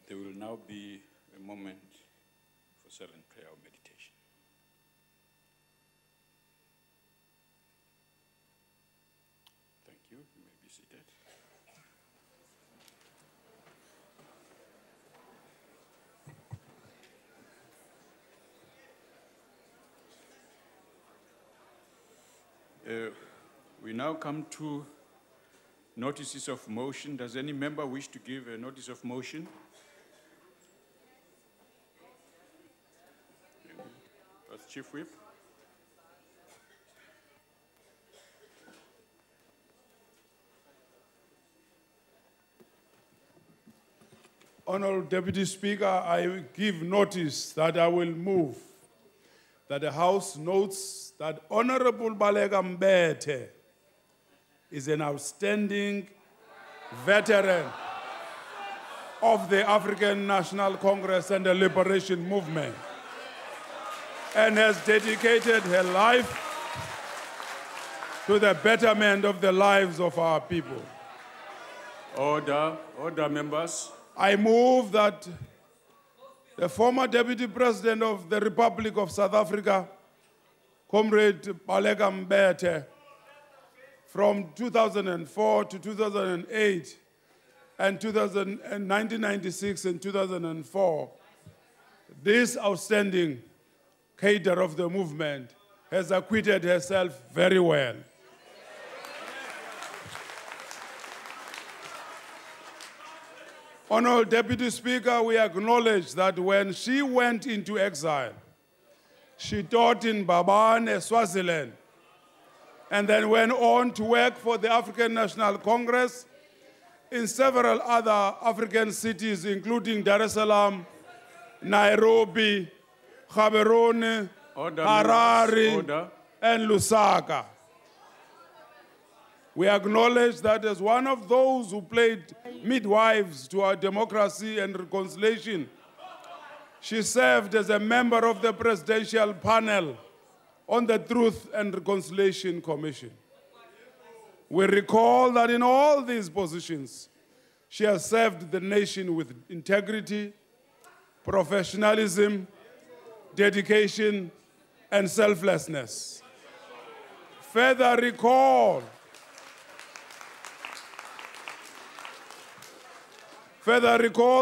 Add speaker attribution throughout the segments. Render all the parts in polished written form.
Speaker 1: There will now be a moment for silent prayer or meditation. Thank you. You may be seated. We now come to notices of motion. Does any member wish to give a notice of motion? That's Chief Whip.
Speaker 2: Honorable Deputy Speaker, I give notice that I will move that the House notes that Honorable Baleka Mbete is an outstanding veteran of the African National Congress and the Liberation Movement and has dedicated her life to the betterment of the lives of our people.
Speaker 1: Order, members.
Speaker 2: I move that the former Deputy President of the Republic of South Africa, Comrade Baleka Mbete, from 2004 to 2008 and 1996 and 2004, this outstanding cadre of the movement has acquitted herself very well. Honorable Deputy Speaker, we acknowledge that when she went into exile, she taught in Babane, Swaziland, and then went on to work for the African National Congress in several other African cities, including Dar es Salaam, Nairobi, Gaborone, Harare, and Lusaka. We acknowledge that as one of those who played midwives to our democracy and reconciliation, she served as a member of the Presidential Panel on the Truth and Reconciliation Commission. We recall that in all these positions, she has served the nation with integrity, professionalism, dedication, and selflessness. Further recall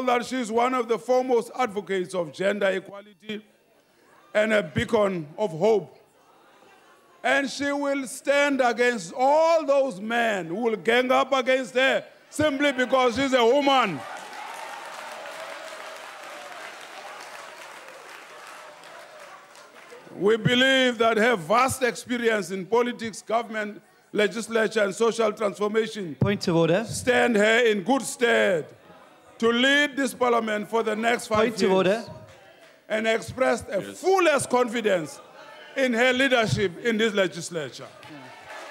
Speaker 2: that she is one of the foremost advocates of gender equality and a beacon of hope. And she will stand against all those men who will gang up against her simply because she's a woman. We believe that her vast experience in politics, government, legislature, and social transformation
Speaker 3: Point of order.
Speaker 2: stand her in good stead to lead this parliament for the next 5 years.
Speaker 3: Point of order.
Speaker 2: And expressed a fullest confidence in her leadership in this legislature.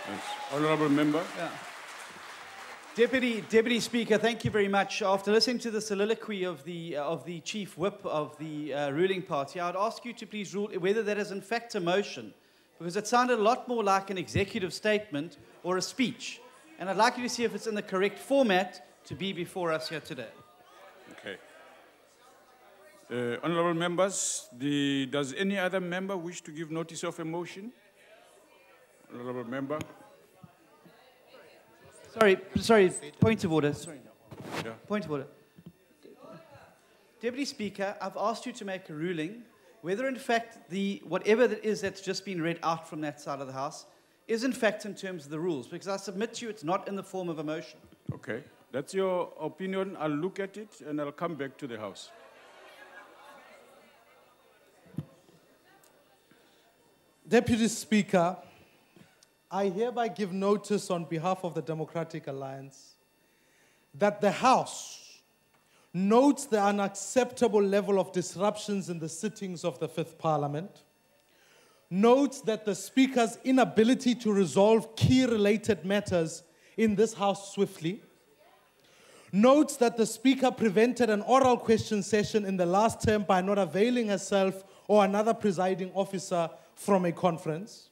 Speaker 1: Yes. Honorable member.
Speaker 3: Yeah. Deputy Speaker, thank you very much. After listening to the soliloquy of the Chief Whip of the ruling party, I would ask you to please rule whether that is in fact a motion, because it sounded a lot more like an executive statement or a speech. And I'd like you to see if it's in the correct format to be before us here today.
Speaker 1: Okay. Honorable members, does any other member wish to give notice of a motion? Honorable member.
Speaker 3: Sorry, point of order. Sorry.
Speaker 1: Yeah.
Speaker 3: Point of order. Deputy Speaker, I've asked you to make a ruling whether in fact whatever that is that's just been read out from that side of the House is in fact in terms of the rules, because I submit to you it's not in the form of a motion.
Speaker 1: Okay, that's your opinion. I'll look at it and I'll come back to the House.
Speaker 4: Deputy Speaker, I hereby give notice on behalf of the Democratic Alliance that the House notes the unacceptable level of disruptions in the sittings of the Fifth Parliament, notes that the Speaker's inability to resolve key related matters in this House swiftly, notes that the Speaker prevented an oral question session in the last term by not availing herself or another presiding officer from a conference,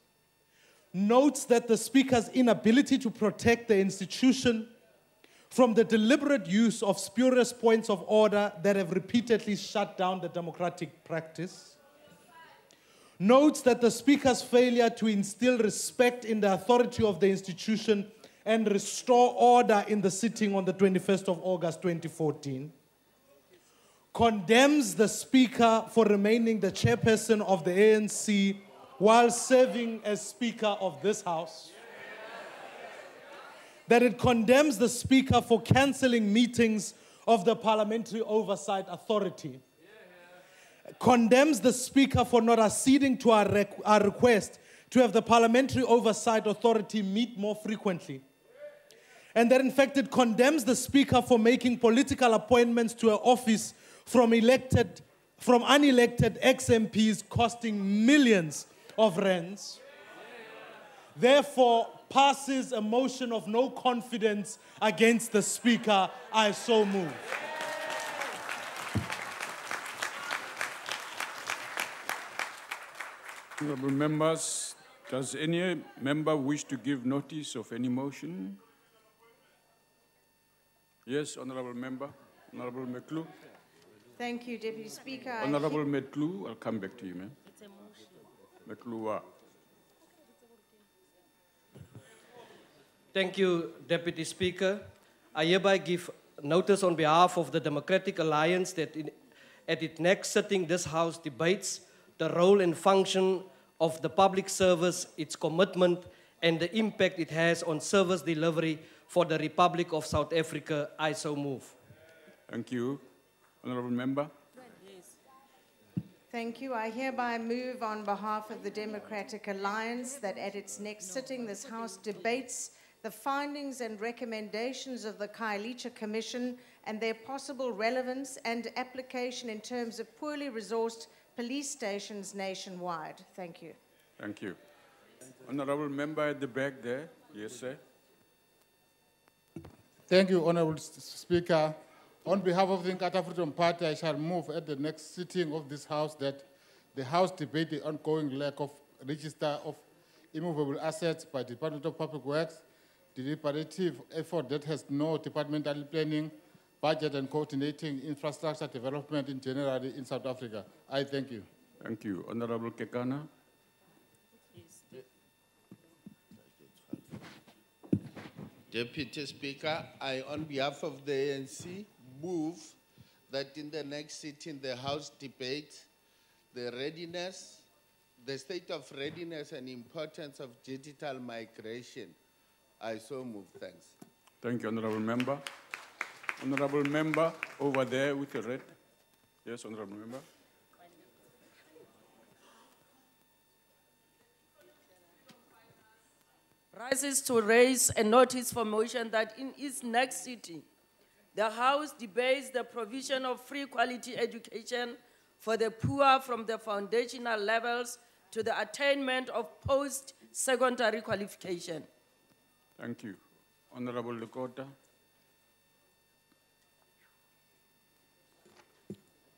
Speaker 4: notes that the Speaker's inability to protect the institution from the deliberate use of spurious points of order that have repeatedly shut down the democratic practice. Notes that the Speaker's failure to instill respect in the authority of the institution and restore order in the sitting on the 21st of August 2014. Condemns the Speaker for remaining the chairperson of the ANC while serving as Speaker of this House. That it condemns the Speaker for cancelling meetings of the Parliamentary Oversight Authority. Condemns the Speaker for not acceding to our request to have the Parliamentary Oversight Authority meet more frequently. And that in fact it condemns the Speaker for making political appointments to an office from unelected ex-MPs costing millions of rands. Therefore, passes a motion of no confidence against the Speaker. I so move.
Speaker 1: Honourable members, does any member wish to give notice of any motion? Yes, Honourable Member. Honourable Meklu.
Speaker 5: Thank you, Deputy Speaker.
Speaker 1: Honourable Meklu, I'll come back to you, ma'am. Meklu.
Speaker 6: Thank you, Deputy Speaker. I hereby give notice on behalf of the Democratic Alliance that at its next sitting, this House debates the role and function of the public service, its commitment, and the impact it has on service delivery for the Republic of South Africa. I so move.
Speaker 1: Thank you. Honourable Member.
Speaker 5: Thank you. I hereby move on behalf of the Democratic Alliance that at its next sitting, this House debates the findings and recommendations of the Khayelitsha Commission and their possible relevance and application in terms of poorly resourced police stations nationwide. Thank you.
Speaker 1: Thank you. Honourable Member at the back there. Yes, sir.
Speaker 7: Thank you, Honourable Speaker. On behalf of the Inkatha Freedom Party, I shall move at the next sitting of this House that the House debate the ongoing lack of register of immovable assets by Department of Public Works, deliberative effort that has no departmental planning, budget and coordinating infrastructure development in general in South Africa. I thank you.
Speaker 1: Thank you. Honourable Kekana.
Speaker 8: Deputy Speaker, I, on behalf of the ANC, move that in the next sitting, the House debates the readiness, the state of readiness and importance of digital migration. I so move. Thanks.
Speaker 1: Thank you, Honourable Member. Honourable Member over there with the red. Yes, Honourable Member.
Speaker 9: Rises to raise a notice for motion that in its next sitting, the House debates the provision of free quality education for the poor from the foundational levels to the attainment of post-secondary qualification.
Speaker 1: Thank you. Honourable Lekota.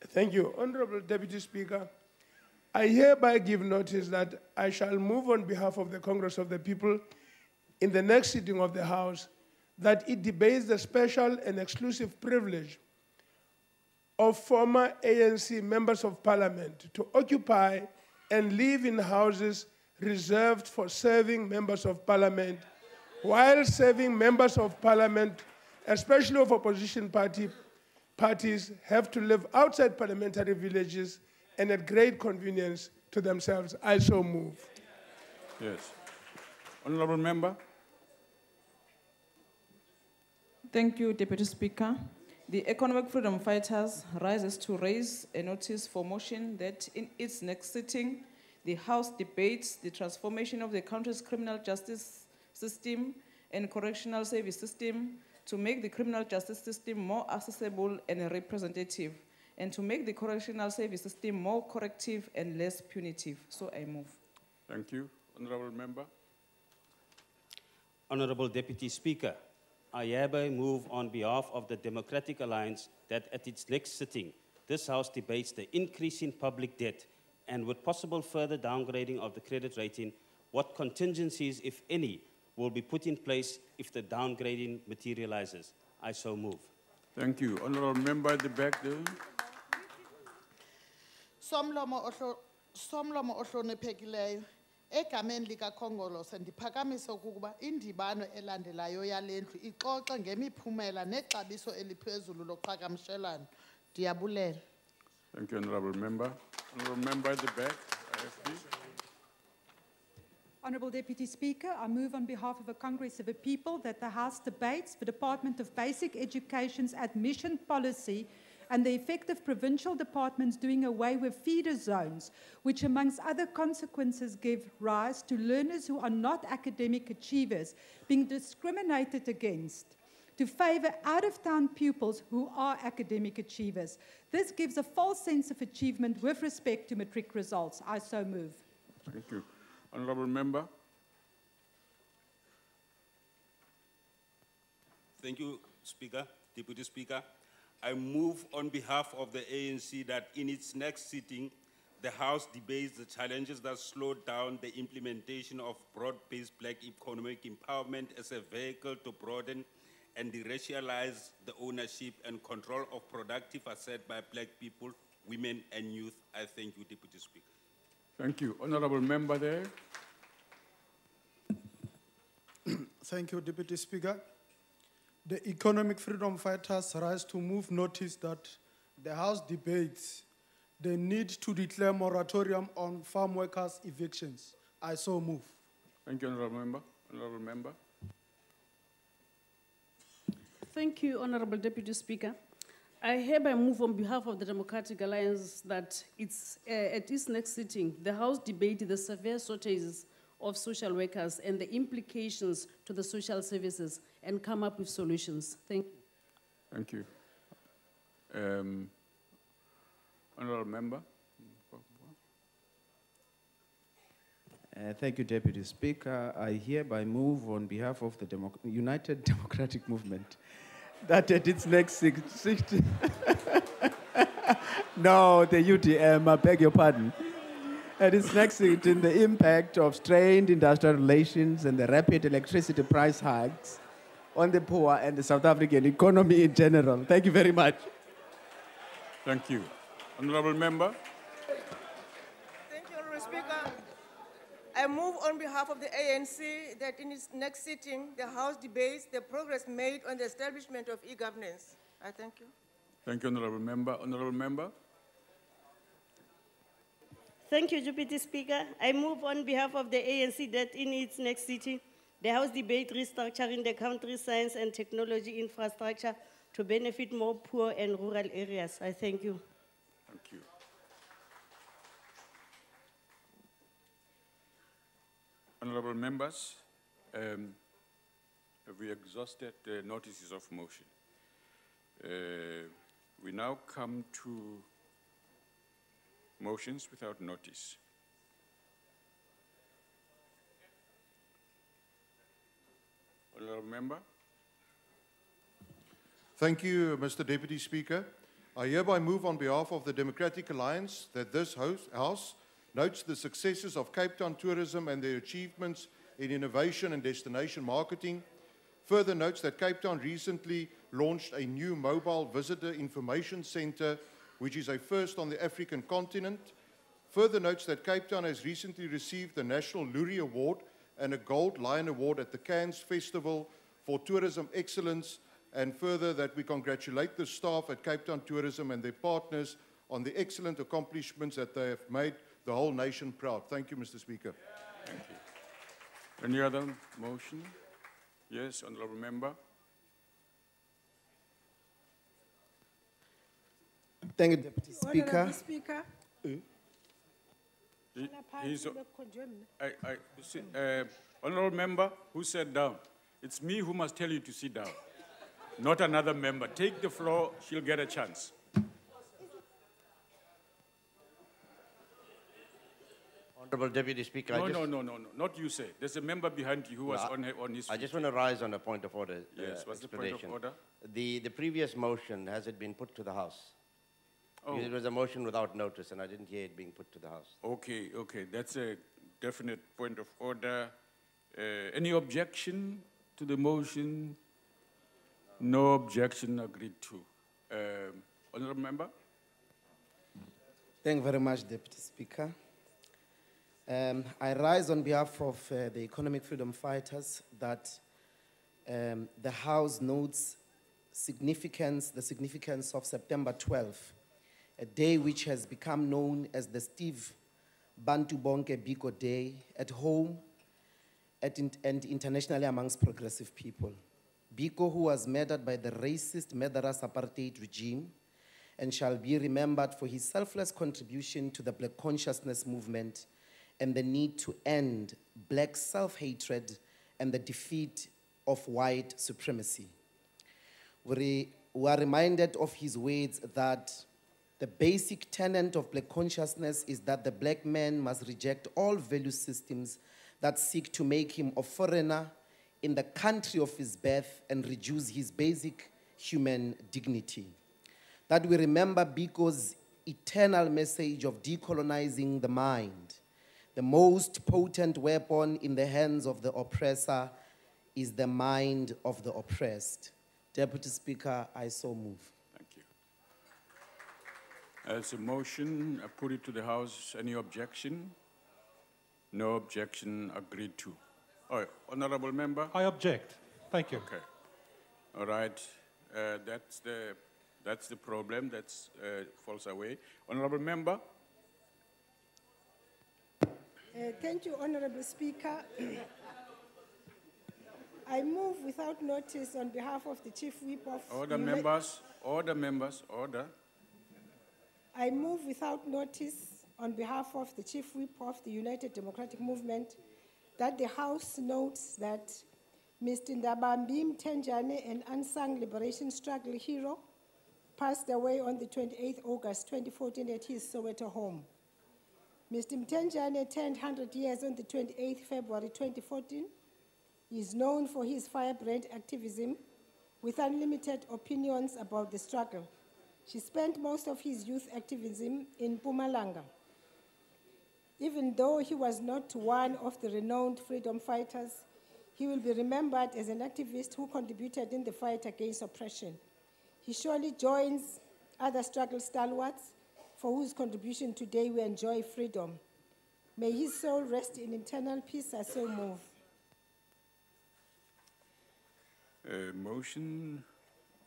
Speaker 10: Thank you. Honourable Deputy Speaker, I hereby give notice that I shall move on behalf of the Congress of the People in the next sitting of the House that it debates the special and exclusive privilege of former ANC members of parliament to occupy and live in houses reserved for serving members of parliament, while serving members of parliament, especially of opposition parties, have to live outside parliamentary villages and at great convenience to themselves. I so move.
Speaker 1: Yes. Honourable Member.
Speaker 11: Thank you, Deputy Speaker. The Economic Freedom Fighters rises to raise a notice for motion that in its next sitting, the House debates the transformation of the country's criminal justice system and correctional service system to make the criminal justice system more accessible and representative, and to make the correctional service system more corrective and less punitive. So I move.
Speaker 1: Thank you. Honourable Member.
Speaker 12: Honourable Deputy Speaker, I hereby move on behalf of the Democratic Alliance that at its next sitting, this House debates the increase in public debt and with possible further downgrading of the credit rating, what contingencies, if any, will be put in place if the downgrading materializes. I so move.
Speaker 1: Thank you. Honorable member at the back there.
Speaker 13: Somlomo ohloniphekileyo egameni likaKhongolose ndiphakamise ukuba indibano elandelayo yalendlu ixoxe ngemiphumela nexabiso eliphezulu loqhagamshelwano. Ndiyabulela.
Speaker 1: Thank you, honorable member. Honorable member at the back, IFB.
Speaker 14: Honourable Deputy Speaker, I move on behalf of the Congress of the People that the House debates the Department of Basic Education's admission policy and the effective provincial departments doing away with feeder zones, which amongst other consequences give rise to learners who are not academic achievers being discriminated against to favour out-of-town pupils who are academic achievers. This gives a false sense of achievement with respect to matric results. I so move.
Speaker 1: Thank you. Honorable member.
Speaker 15: Thank you, Speaker, Deputy Speaker. I move on behalf of the ANC that in its next sitting, the House debates the challenges that slowed down the implementation of broad-based black economic empowerment as a vehicle to broaden and deracialize the ownership and control of productive assets by black people, women, and youth. I thank you, Deputy Speaker.
Speaker 1: Thank you. Honorable member there.
Speaker 16: Thank you, Deputy Speaker. The economic freedom fighters rise to move notice that the House debates the need to declare moratorium on farm workers' evictions. I so move.
Speaker 1: Thank you, honorable member. Honorable member.
Speaker 17: Thank you, Honorable Deputy Speaker. I hereby move on behalf of the Democratic Alliance that at its next sitting, the House debate the severe shortages of social workers and the implications to the social services and come up with solutions. Thank you.
Speaker 1: Thank you. Honorable member.
Speaker 18: Thank you, Deputy Speaker. I hereby move on behalf of the United Democratic Movement that at its next no, the UDM, I beg your pardon. At its next sitting, the impact of strained industrial relations and the rapid electricity price hikes on the poor and the South African economy in general. Thank you very much.
Speaker 1: Thank you. Honorable member.
Speaker 19: Thank you, Honorable Speaker. I move on behalf of the ANC that in its next sitting, the House debates the progress made on the establishment of e-governance. I thank you.
Speaker 1: Thank you, honorable member. Honorable member.
Speaker 20: Thank you, Deputy Speaker. I move on behalf of the ANC that in its next sitting, the House debate restructuring the country's science and technology infrastructure to benefit more poor and rural areas. I thank you.
Speaker 1: Thank you. Honorable members, have we exhausted the notices of motion? We now come to motions without notice. Honorable member.
Speaker 21: Thank you, Mr. Deputy Speaker. I hereby move on behalf of the Democratic Alliance that this House notes the successes of Cape Town tourism and their achievements in innovation and destination marketing. Further notes that Cape Town recently launched a new mobile visitor information center, which is a first on the African continent. Further notes that Cape Town has recently received the National Lurie Award and a Gold Lion Award at the Cannes Festival for Tourism Excellence, and further that we congratulate the staff at Cape Town Tourism and their partners on the excellent accomplishments that they have made the whole nation proud. Thank you, Mr. Speaker.
Speaker 1: Thank you. Any other motion? Yes, honorable member.
Speaker 18: Thank you, Deputy Speaker.
Speaker 22: Honorable Speaker.
Speaker 1: Honorable member who sat down. It's me who must tell you to sit down, not another member. Take the floor, she'll get a chance.
Speaker 23: Honorable Deputy Speaker,
Speaker 1: No, not you, say. There's a member behind you who was on his feet.
Speaker 23: I just want to rise on a point of order.
Speaker 1: Yes, what's the point of order?
Speaker 23: The previous motion, has it been put to the House?
Speaker 1: Oh.
Speaker 23: It was a motion without notice, and I didn't hear it being put to the House.
Speaker 1: Okay, that's a definite point of order. Any objection to the motion? No objection, agreed to. Honorable Member?
Speaker 2: Thank you very much, Deputy Speaker. I rise on behalf of the economic freedom fighters that the House notes the significance of September 12th, a day which has become known as the Steve Bantu Bonke Biko Day at home and internationally amongst progressive people. Biko, who was murdered by the racist, murderous apartheid regime, and shall be remembered for his selfless contribution to the Black consciousness movement and the need to end Black self-hatred and the defeat of white supremacy. We are reminded of his words that the basic tenet of Black consciousness is that the Black man must reject all value systems that seek to make him a foreigner in the country of his birth and reduce his basic human dignity. That we remember Biko's eternal message of decolonizing the mind. The most potent weapon in the hands of the oppressor is the mind of the oppressed. Deputy Speaker, I so move.
Speaker 1: Thank you. As a motion, I put it to the House. Any objection? No objection, agreed to. Oh, Honorable Member?
Speaker 3: I object. Thank you.
Speaker 1: Okay. All right. That's the problem. That's falls away. Honorable Member?
Speaker 22: Thank you, Honorable Speaker. I move without notice on behalf of the Chief Whip of...
Speaker 1: Order, members. Order, members. Order.
Speaker 22: I move without notice on behalf of the Chief Whip of the United Democratic Movement that the House notes that Mr. Ndabambi Mtenjane, an unsung liberation struggle hero, passed away on the 28th August 2014 at his Soweto home. Mr. Mtenjane turned 100 years on the 28th February 2014. He is known for his firebrand activism with unlimited opinions about the struggle. She spent most of his youth activism in Mpumalanga. Even though he was not one of the renowned freedom fighters, he will be remembered as an activist who contributed in the fight against oppression. He surely joins other struggle stalwarts for whose contribution today we enjoy freedom. May his soul rest in eternal peace. I so move.
Speaker 1: Motion.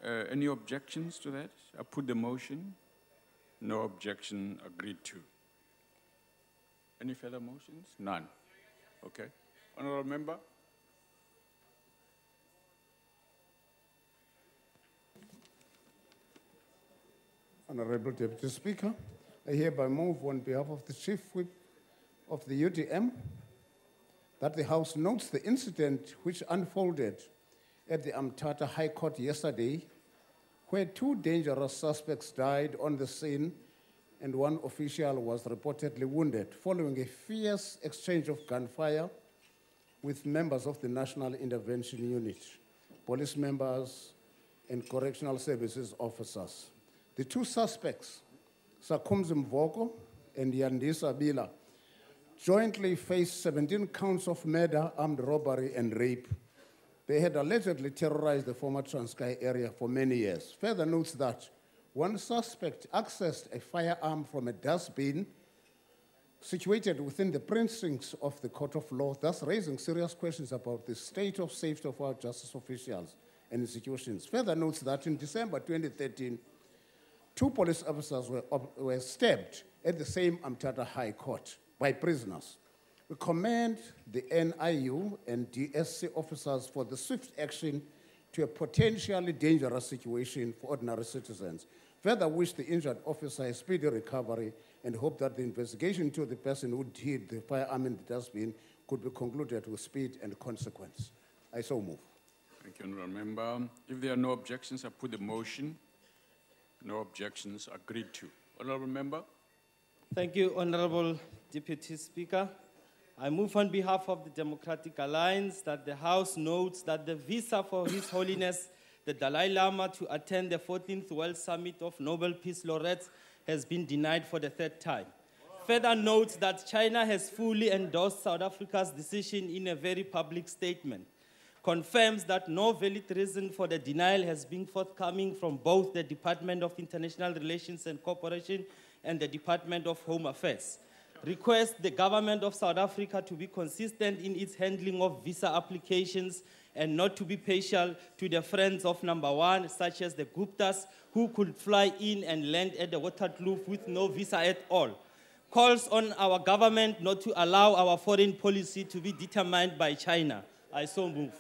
Speaker 1: Any objections to that? I put the motion. No objection, agreed to. Any further motions? None. Okay. Honorable Member?
Speaker 24: Honorable Deputy Speaker, I hereby move on behalf of the Chief Whip of the UDM that the House notes the incident which unfolded at the Umtata High Court yesterday, where 2 dangerous suspects died on the scene and 1 official was reportedly wounded following a fierce exchange of gunfire with members of the National Intervention Unit, police members, and correctional services officers. The 2 suspects, Sakumzi Mvoko and Yandisa Bila, jointly faced 17 counts of murder, armed robbery, and rape. They had allegedly terrorized the former Transkei area for many years. Further notes that 1 suspect accessed a firearm from a dustbin situated within the precincts of the court of law, thus raising serious questions about the state of safety of our justice officials and institutions. Further notes that in December 2013, 2 police officers were stabbed at the same Umtata High Court by prisoners. We commend the NIU and DSC officers for the swift action to a potentially dangerous situation for ordinary citizens. Further wish the injured officer a speedy recovery and hope that the investigation into the person who hid the firearm in the dustbin could be concluded with speed and consequence. I so move.
Speaker 1: Thank you, Honourable Member. If there are no objections, I put the motion. No objections, agreed to. Honourable Member?
Speaker 6: Thank you, Honourable Deputy Speaker. I move on behalf of the Democratic Alliance that the House notes that the visa for His Holiness the Dalai Lama to attend the 14th World Summit of Nobel Peace Laureates has been denied for the 3rd time. Further notes that China has fully endorsed South Africa's decision in a very public statement.
Speaker 3: confirms that no valid reason for the denial has been forthcoming from both the Department of International Relations and Cooperation and the Department of Home Affairs. Requests the government of South Africa to be consistent in its handling of visa applications and not to be partial to the friends of number one, such as the Guptas, who could fly in and land at the Waterkloof with no visa at all. Calls on our government not to allow our foreign policy to be determined by China. I so move.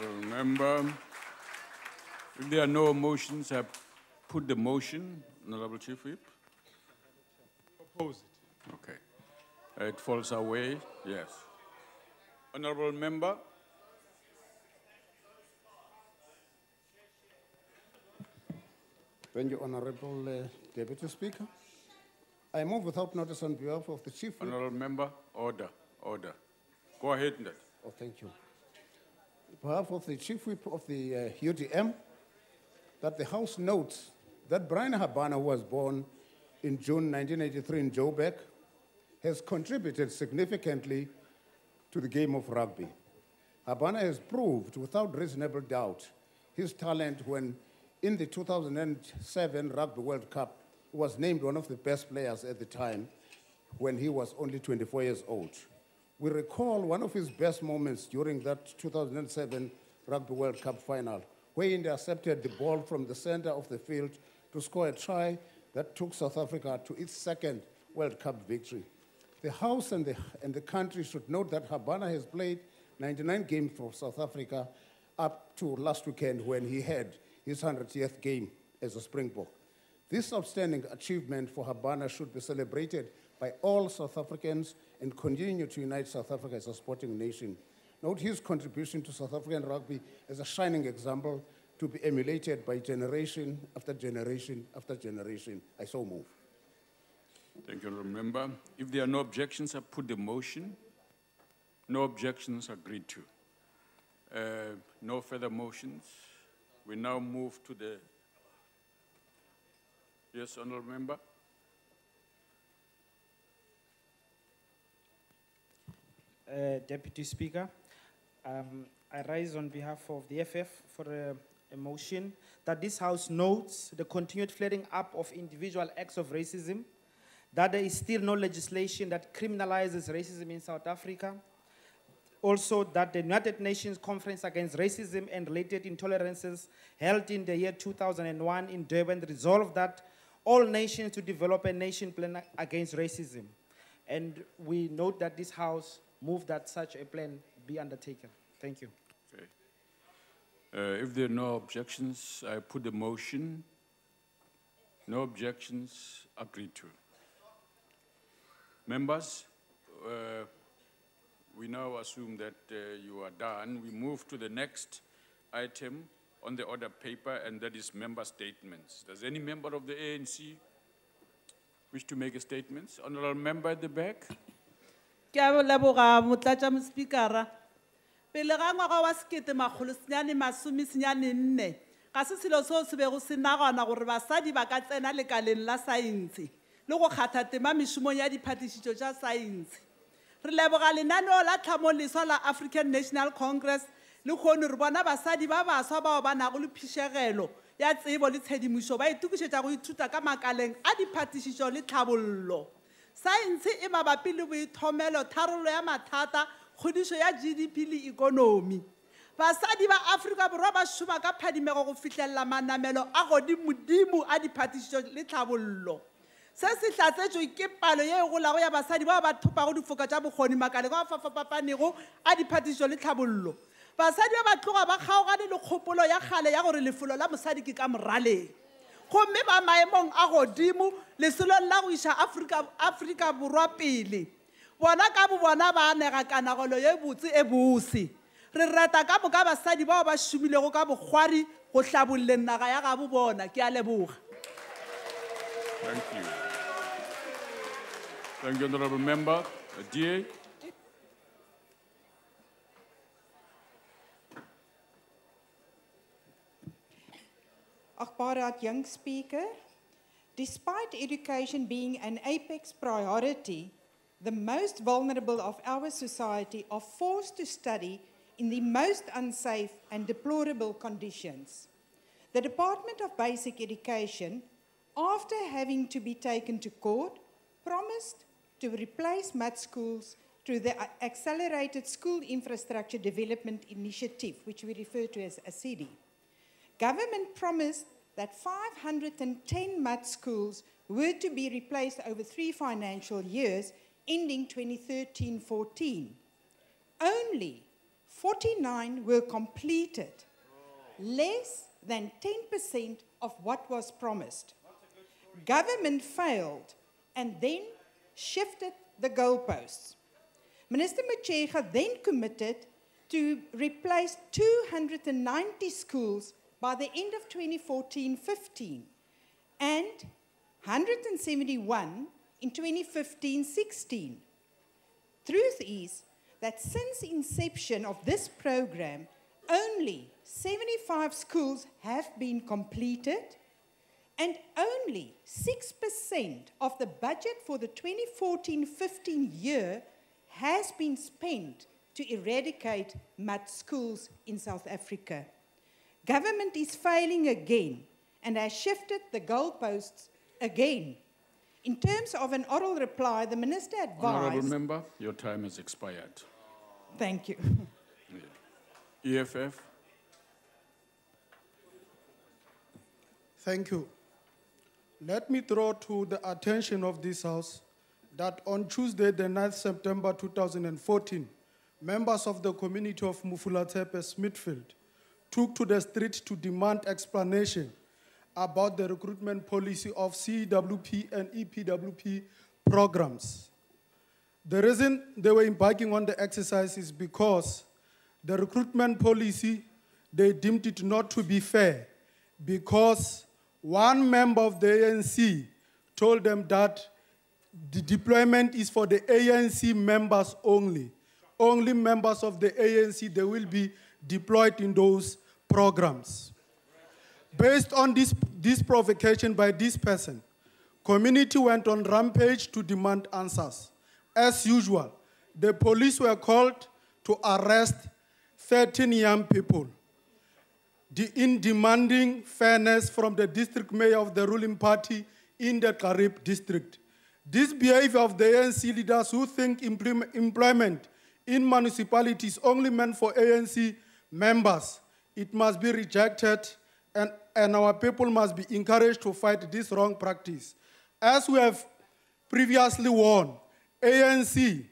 Speaker 1: Remember, if there are no motions, I put the motion, Honorable Chief Whip.
Speaker 4: Oppose it.
Speaker 1: Okay. It falls away, yes. Honorable Member.
Speaker 24: Thank you, Honorable Deputy Speaker. I move without notice on behalf of the Chief Whip.
Speaker 1: Honorable Member, order. Go ahead, Ned.
Speaker 24: Oh, thank you. On behalf of the Chief Whip of the UDM, that the House notes that Brian Habana, who was born in June 1983 in Joburg, has contributed significantly to the game of rugby. Habana has proved without reasonable doubt his talent when in the 2007 Rugby World Cup he was named one of the best players at the time when he was only 24 years old. We recall one of his best moments during that 2007 Rugby World Cup final, where he intercepted the ball from the center of the field to score a try that took South Africa to its second World Cup victory. The House and the country should note that Habana has played 99 games for South Africa up to last weekend when he had his 100th game as a Springbok. This outstanding achievement for Habana should be celebrated by all South Africans and continue to unite South Africa as a sporting nation. Note his contribution to South African rugby as a shining example to be emulated by generation after generation after generation. I so move.
Speaker 1: Thank you, Honorable Member. If there are no objections, I put the motion. No objections agreed to. No further motions. We now move to the... Yes, Honorable Member.
Speaker 5: Deputy Speaker, I rise on behalf of the FF for a motion that this House notes the continued flaring up of individual acts of racism, that there is still no legislation that criminalizes racism in South Africa, also that the United Nations Conference Against Racism and Related Intolerances held in the year 2001 in Durban resolved that all nations to develop a nation plan against racism. And we note that this House moved that such a plan be undertaken. Thank you.
Speaker 1: Okay. If there are no objections, I put the motion. No objections agreed to. Members, we now assume that you are done. We move to the next item on the order paper, and that is member statements. Does any member of the ANC wish to make a statement? Honorable member at the back.
Speaker 7: Ke a leboga motlatša mospikara. Pele ga ngwaga wa 1994 ga se selo seo se bego se nagana gore basadi ba ka tsena lekaleng la saense le go kgatha tema mešomong ya diphatišišo tša saense. Re leboga lenaneo la tlhamoleswa la African National Congress le kgone re bona basadi ba baswa bao ba nago le phišegelo ya tsebo le tshedimošo ba itukišetša go ithuta ka makaleng a diphatišišo le tlhabollo. Saense e mabapi le boithomelo, tharollo ya mathata, kgodišo ya GDP le ikonomi. Basadi ba Afrika Borwa ba šoma ka phadimego go fihlella manamelo a godimo a diphatišišo le tlhabollo. Se se hlatsetšwe ke palo ye e golago ya basadi bao ba thopago difoka tša bokgoni makaleng a fapafapanego a diphatišišo le tlhabollo. Basadi ba tloga ba kgaogane le kgopolo ya kgale ya gore lefelo la mosadi ke ka moraleng. Gomme ba maemong a godimo leselong la go iša Afrika Borwa pele. Bona ka bo bona ba anega kanagelo ye botse e bose. Re rata ka moka basadi bao ba šomilego ka bokgwari go hlabolleng naga ya gabo bona. Ke a leboga.
Speaker 1: Thank you. Thank you, Honorable Member. DA.
Speaker 25: Agbare young speaker, despite education being an apex priority, the most vulnerable of our society are forced to study in the most unsafe and deplorable conditions. The Department of Basic Education, after having to be taken to court, promised to replace mud schools through the Accelerated School Infrastructure Development Initiative, which we refer to as ACIDI. Government promised that 510 mud schools were to be replaced over 3 financial years, ending 2013-14. Only 49 were completed, less than 10% of what was promised. Government failed and then shifted the goalposts. Minister Machega then committed to replace 290 schools by the end of 2014-15 and 171 in 2015-16. Truth is that since inception of this program, only 75 schools have been completed and only 6% of the budget for the 2014-15 year has been spent to eradicate mud schools in South Africa. Government is failing again and has shifted the goalposts again. In terms of an oral reply, the Minister advised...
Speaker 1: Honourable Member, your time has expired.
Speaker 25: Thank you.
Speaker 1: Yeah. EFF.
Speaker 16: Thank you. Let me throw to the attention of this House that on Tuesday, the 9th September 2014, members of the community of Mufulatepe Smithfield took to the street to demand explanation about the recruitment policy of CEWP and EPWP programs. The reason they were embarking on the exercise is because the recruitment policy, they deemed it not to be fair because one member of the ANC told them that the deployment is for the ANC members only. Only members of the ANC, they will be deployed in those programs. Based on this provocation by this person, community went on rampage to demand answers. As usual, the police were called to arrest 13 young people in demanding fairness from the district mayor of the ruling party in the Karib district. This behavior of the ANC leaders who think employment in municipalities only meant for ANC members, it must be rejected and our people must be encouraged to fight this wrong practice. As we have previously warned, ANC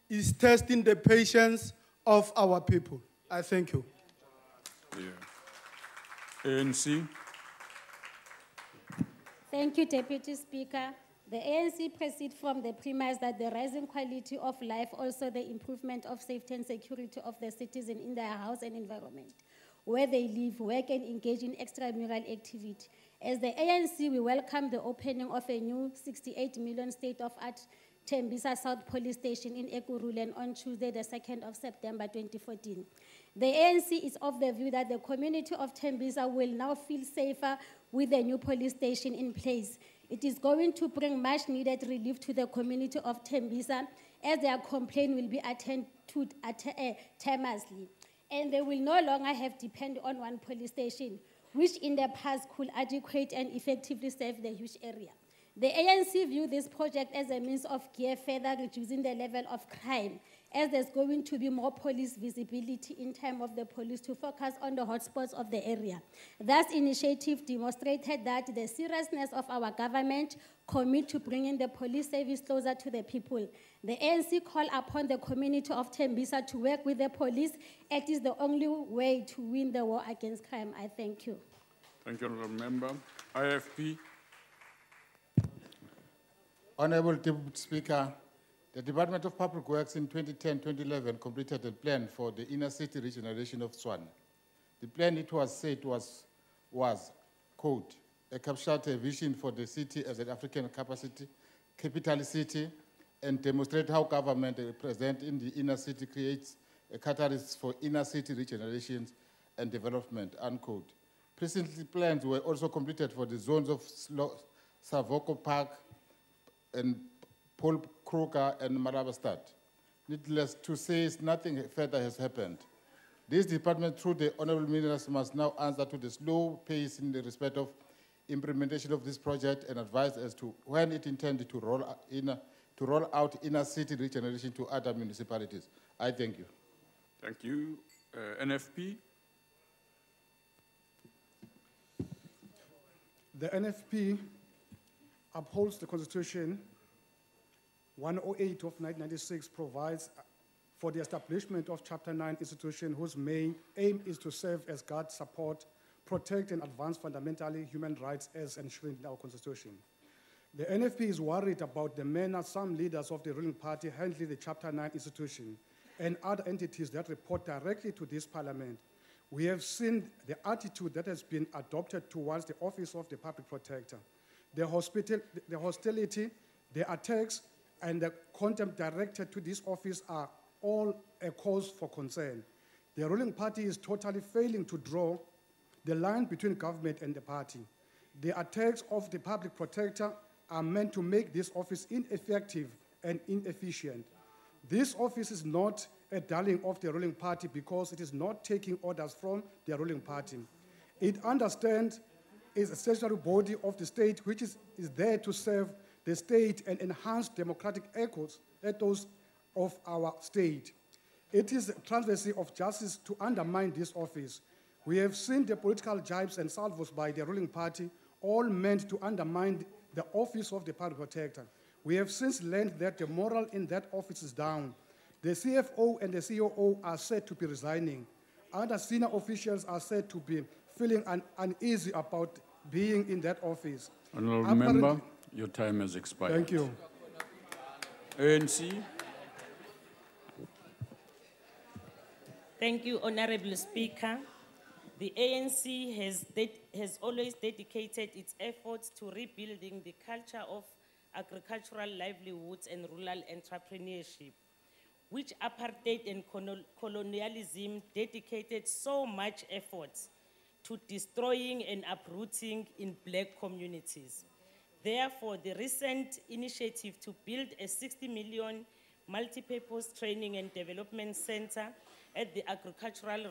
Speaker 16: is testing the patience of our people. I thank you.
Speaker 1: Yeah. ANC.
Speaker 8: Thank you, Deputy Speaker. The ANC proceeds from the premise that the rising quality of life, also the improvement of safety and security of the citizen in their house and environment, where they live, work, and engage in extramural activity. As the ANC, we welcome the opening of a new 68 million state-of-art Tembisa South Police Station in Ekurulen on Tuesday, the 2nd of September 2014. The ANC is of the view that the community of Tembisa will now feel safer with the new police station in place. It is going to bring much-needed relief to the community of Tembisa, as their complaint will be attended to timely. And they will no longer have to depend on one police station, which in the past could adequate and effectively serve the huge area. The ANC view this project as a means of further reducing the level of crime, as there's going to be more police visibility in time of the police to focus on the hotspots of the area. This initiative demonstrated that the seriousness of our government commit to bringing the police service closer to the people. The ANC call upon the community of Tembisa to work with the police. It is the only way to win the war against crime. I thank you.
Speaker 1: Thank you, Honourable Member. IFP.
Speaker 4: Honourable Deputy Speaker, the Department of Public Works in 2010-2011 completed a plan for the inner city regeneration of Tshwane. The plan, it was said, was quote, captured a vision for the city as an African capital city and demonstrate how government present in the inner city creates a catalyst for inner city regeneration and development, unquote. Presently, plans were also completed for the zones of Savoko Park and Paul Kruger and Marabastad. Needless to say, nothing further has happened. This department, through the Honorable Minister, must now answer to the slow pace in the respect of implementation of this project and advise as to when it intended to roll out inner city regeneration to other municipalities. I thank you.
Speaker 1: Thank you. NFP?
Speaker 16: The NFP upholds the Constitution. 108 of 1996 provides for the establishment of Chapter 9 institution whose main aim is to serve as guard, support, protect, and advance fundamentally human rights as enshrined in our Constitution. The NFP is worried about the manner some leaders of the ruling party handle the Chapter 9 institution and other entities that report directly to this Parliament. We have seen the attitude that has been adopted towards the Office of the Public Protector. The hostility, the attacks, and the contempt directed to this office are all a cause for concern. The ruling party is totally failing to draw the line between government and the party. The attacks of the Public Protector are meant to make this office ineffective and inefficient. This office is not a darling of the ruling party because it is not taking orders from the ruling party. It understands it's a statutory body of the state which is there to serve the state and enhance democratic ethos of our state. It is a transversy of justice to undermine this office. We have seen the political jibes and salvos by the ruling party, all meant to undermine the office of the Public Protector. We have since learned that the morale in that office is down. The CFO and the COO are said to be resigning. Other senior officials are said to be feeling uneasy about being in that office.
Speaker 1: Honourable Member, your time has expired.
Speaker 16: Thank you.
Speaker 1: ANC?
Speaker 9: Thank you, Honorable Speaker. The ANC has always dedicated its efforts to rebuilding the culture of agricultural livelihoods and rural entrepreneurship, which apartheid and colonialism dedicated so much effort to destroying and uprooting in black communities. Therefore, the recent initiative to build a 60 million multi-purpose training and development center at the Agricultural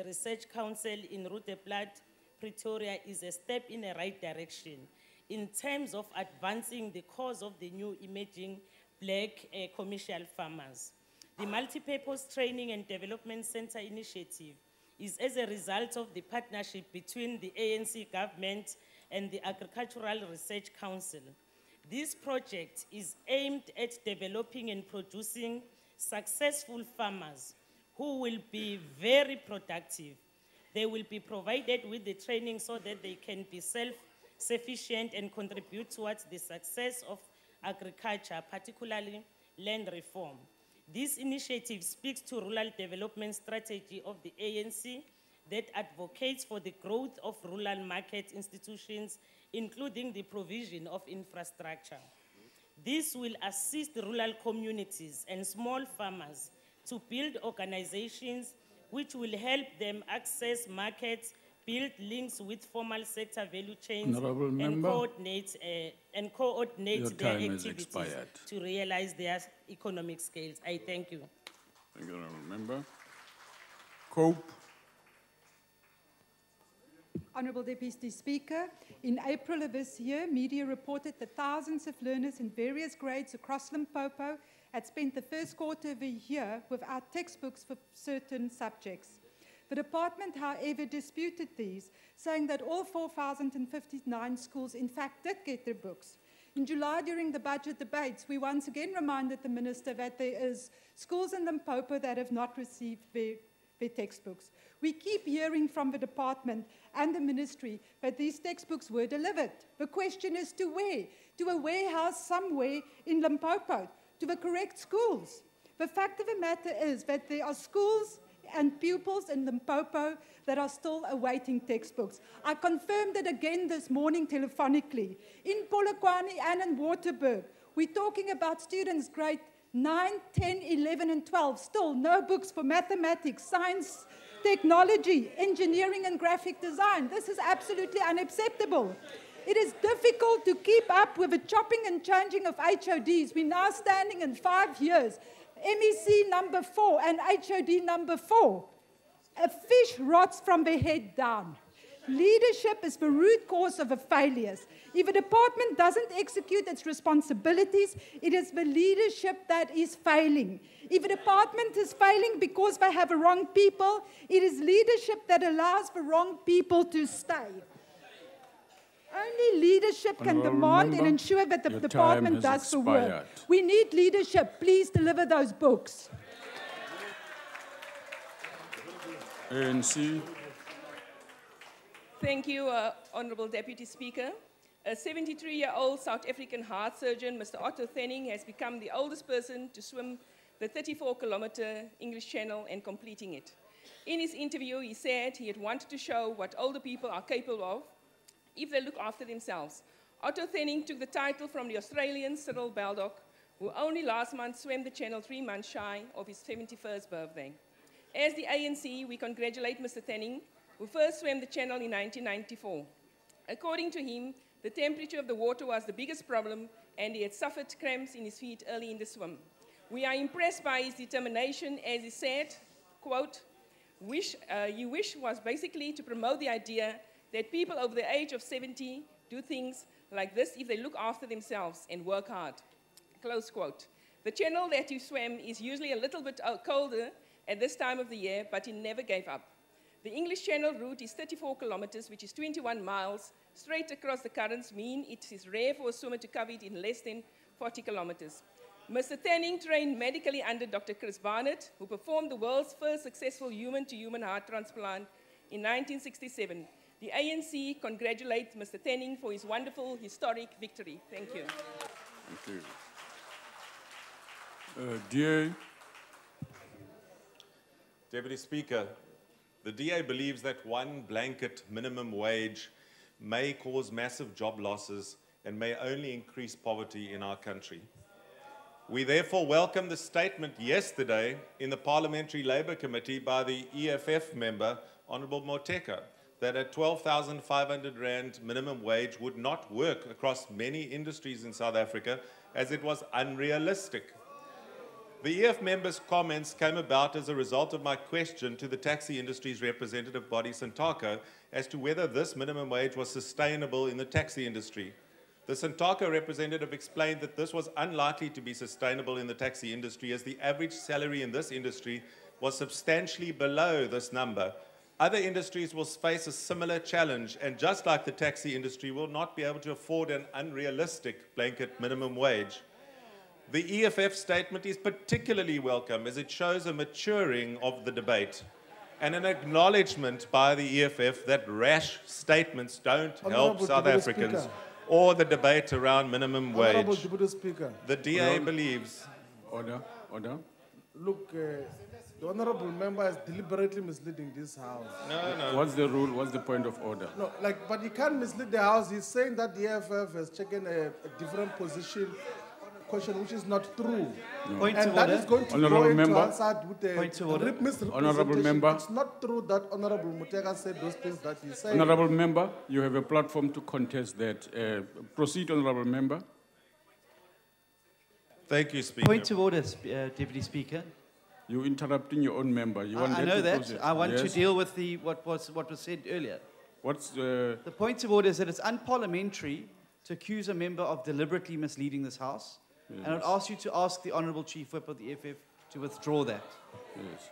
Speaker 9: Research Council in Roodeplaat, Pretoria is a step in the right direction in terms of advancing the cause of the new emerging black commercial farmers. The Multi-Purpose Training and Development Center initiative is as a result of the partnership between the ANC government and the Agricultural Research Council. This project is aimed at developing and producing successful farmers who will be very productive. They will be provided with the training so that they can be self-sufficient and contribute towards the success of agriculture, particularly land reform. This initiative speaks to rural development strategy of the ANC that advocates for the growth of rural market institutions, including the provision of infrastructure. This will assist rural communities and small farmers to build organizations which will help them access markets, build links with formal sector value chains, and coordinate their activities to realize their economic scales. I thank you.
Speaker 1: Thank you, Honourable Member. Cope.
Speaker 14: Honourable Deputy Speaker, in April of this year, media reported that thousands of learners in various grades across Limpopo had spent the first quarter of the year without textbooks for certain subjects. The department, however, disputed these, saying that all 4,059 schools in fact did get their books. In July, during the budget debates, we once again reminded the Minister that there is schools in Limpopo that have not received their textbooks. We keep hearing from the department and the ministry that these textbooks were delivered. The question is to where? To a warehouse somewhere in Limpopo, to the correct schools. The fact of the matter is that there are schools and pupils in Limpopo that are still awaiting textbooks. I confirmed it again this morning telephonically. In Polokwane and in Waterberg, we're talking about students grade 9, 10, 11, and 12, still no books for mathematics, science, technology, engineering, and graphic design. This is absolutely unacceptable. It is difficult to keep up with the chopping and changing of HODs. We're now standing in 5 years. MEC number 4 and HOD number 4. A fish rots from the head down. Leadership is the root cause of the failures. If a department doesn't execute its responsibilities, it is the leadership that is failing. If a department is failing because they have the wrong people, it is leadership that allows the wrong people to stay. Only leadership can demand and ensure that the department does the work. We need leadership. Please deliver those books.
Speaker 1: ANC.
Speaker 10: Thank you, Honourable Deputy Speaker. A 73-year-old South African heart surgeon, Mr. Otto Thenning, has become the oldest person to swim the 34-kilometre English Channel and completing it. In his interview, he said he had wanted to show what older people are capable of if they look after themselves. Otto Thenning took the title from the Australian Cyril Baldock, who only last month swam the Channel 3 months shy of his 71st birthday. As the ANC, we congratulate Mr. Thenning, who first swam the Channel in 1994. According to him, the temperature of the water was the biggest problem, and he had suffered cramps in his feet early in the swim. We are impressed by his determination, as he said, quote, "Your wish was basically to promote the idea that people over the age of 70 do things like this if they look after themselves and work hard," close quote. The channel that you swam is usually a little bit colder at this time of the year, but he never gave up. The English Channel route is 34 kilometers, which is 21 miles, straight across the currents, mean it is rare for a swimmer to cover it in less than 40 kilometers. Mr. Thenning trained medically under Dr. Chris Barnett, who performed the world's first successful human-to-human heart transplant in 1967. The ANC congratulates Mr. Thenning for his wonderful, historic victory. Thank you.
Speaker 1: Thank you. DA.
Speaker 11: Deputy Speaker, the DA believes that one blanket minimum wage may cause massive job losses and may only increase poverty in our country. We therefore welcome the statement yesterday in the Parliamentary Labour Committee by the EFF member, Honourable Moteka, that a 12,500 Rand minimum wage would not work across many industries in South Africa as it was unrealistic. The EF member's comments came about as a result of my question to the taxi industry's representative body, Santaco, as to whether this minimum wage was sustainable in the taxi industry. The Santaco representative explained that this was unlikely to be sustainable in the taxi industry as the average salary in this industry was substantially below this number. Other industries will face a similar challenge, and just like the taxi industry, will not be able to afford an unrealistic blanket minimum wage. The EFF statement is particularly welcome as it shows a maturing of the debate and an acknowledgement by the EFF that rash statements don't help South Africans or the debate around minimum wage.
Speaker 16: Honourable Deputy Speaker.
Speaker 11: The DA believes...
Speaker 1: Order.
Speaker 16: Look, the Honourable Member is deliberately misleading this House.
Speaker 11: No.
Speaker 1: What's the rule? What's the point of order?
Speaker 16: No, but he can't mislead the House. He's saying that the EFF has taken a different position question which is not true.
Speaker 1: No.
Speaker 16: Point and that order. Is going to
Speaker 1: Honourable
Speaker 16: go into
Speaker 1: member.
Speaker 16: answer with a misrepresentation.
Speaker 1: Honourable member.
Speaker 16: It's not true that Honourable Mutega said those things that he said.
Speaker 1: Honourable member, you have a platform to contest that. Proceed, Honourable member.
Speaker 11: Thank you, Speaker.
Speaker 12: Point of order, Deputy Speaker.
Speaker 1: You're interrupting your own member. You want
Speaker 12: I know that.
Speaker 1: Proceed.
Speaker 12: I want to
Speaker 1: Yes.
Speaker 12: deal with what was said earlier.
Speaker 1: What's
Speaker 12: the point of order is that it's unparliamentary to accuse a member of deliberately misleading this House.
Speaker 1: Yes.
Speaker 12: And I'd ask you to ask the Honourable Chief Whip of the EFF to withdraw that.
Speaker 1: Yes.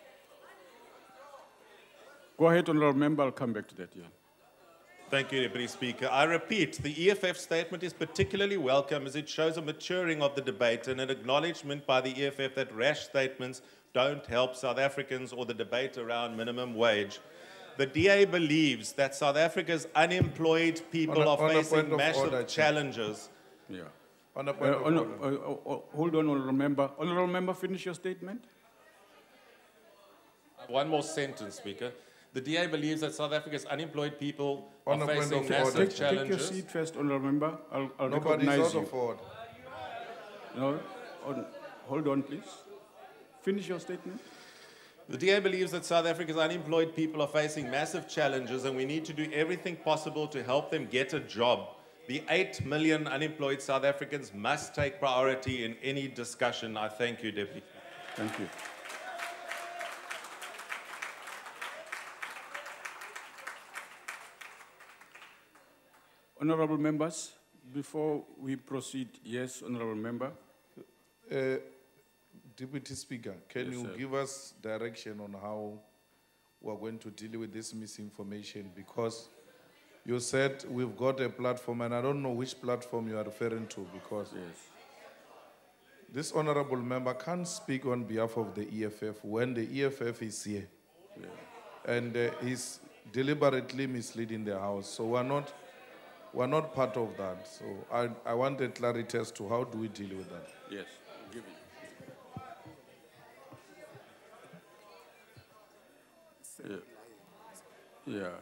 Speaker 1: Go ahead, Honourable member. I'll come back to that. Yeah.
Speaker 11: Thank you, Deputy Speaker. I repeat, the EFF statement is particularly welcome as it shows a maturing of the debate and an acknowledgement by the EFF that rash statements don't help South Africans or the debate around minimum wage. The DA believes that South Africa's unemployed people are facing massive challenges.
Speaker 1: Yeah. Hold on, Honourable member. Honourable member, finish your statement.
Speaker 11: One more sentence, Speaker. The DA believes that South Africa's unemployed people are facing massive challenges.
Speaker 1: Take your seat first, Honourable member. I'll
Speaker 13: Nobody's
Speaker 1: recognize
Speaker 13: out
Speaker 1: you.
Speaker 13: of order.
Speaker 1: No, hold on, please. Finish your statement.
Speaker 11: The DA believes that South Africa's unemployed people are facing massive challenges and we need to do everything possible to help them get a job. The 8 million unemployed South Africans must take priority in any discussion. I thank you, Deputy.
Speaker 1: Thank you. Honorable members, before we proceed, yes, honorable member.
Speaker 13: Deputy Speaker, can
Speaker 1: Yes,
Speaker 13: you
Speaker 1: sir.
Speaker 13: give us direction on how we're going to deal with this misinformation? Because you said we've got a platform, and I don't know which platform you are referring to, because this honorable member can't speak on behalf of the EFF when the EFF is here. And he's deliberately misleading the House. So we're not part of that. So I wanted clarity as to how do we deal with that.
Speaker 1: Yes, give it. Yeah.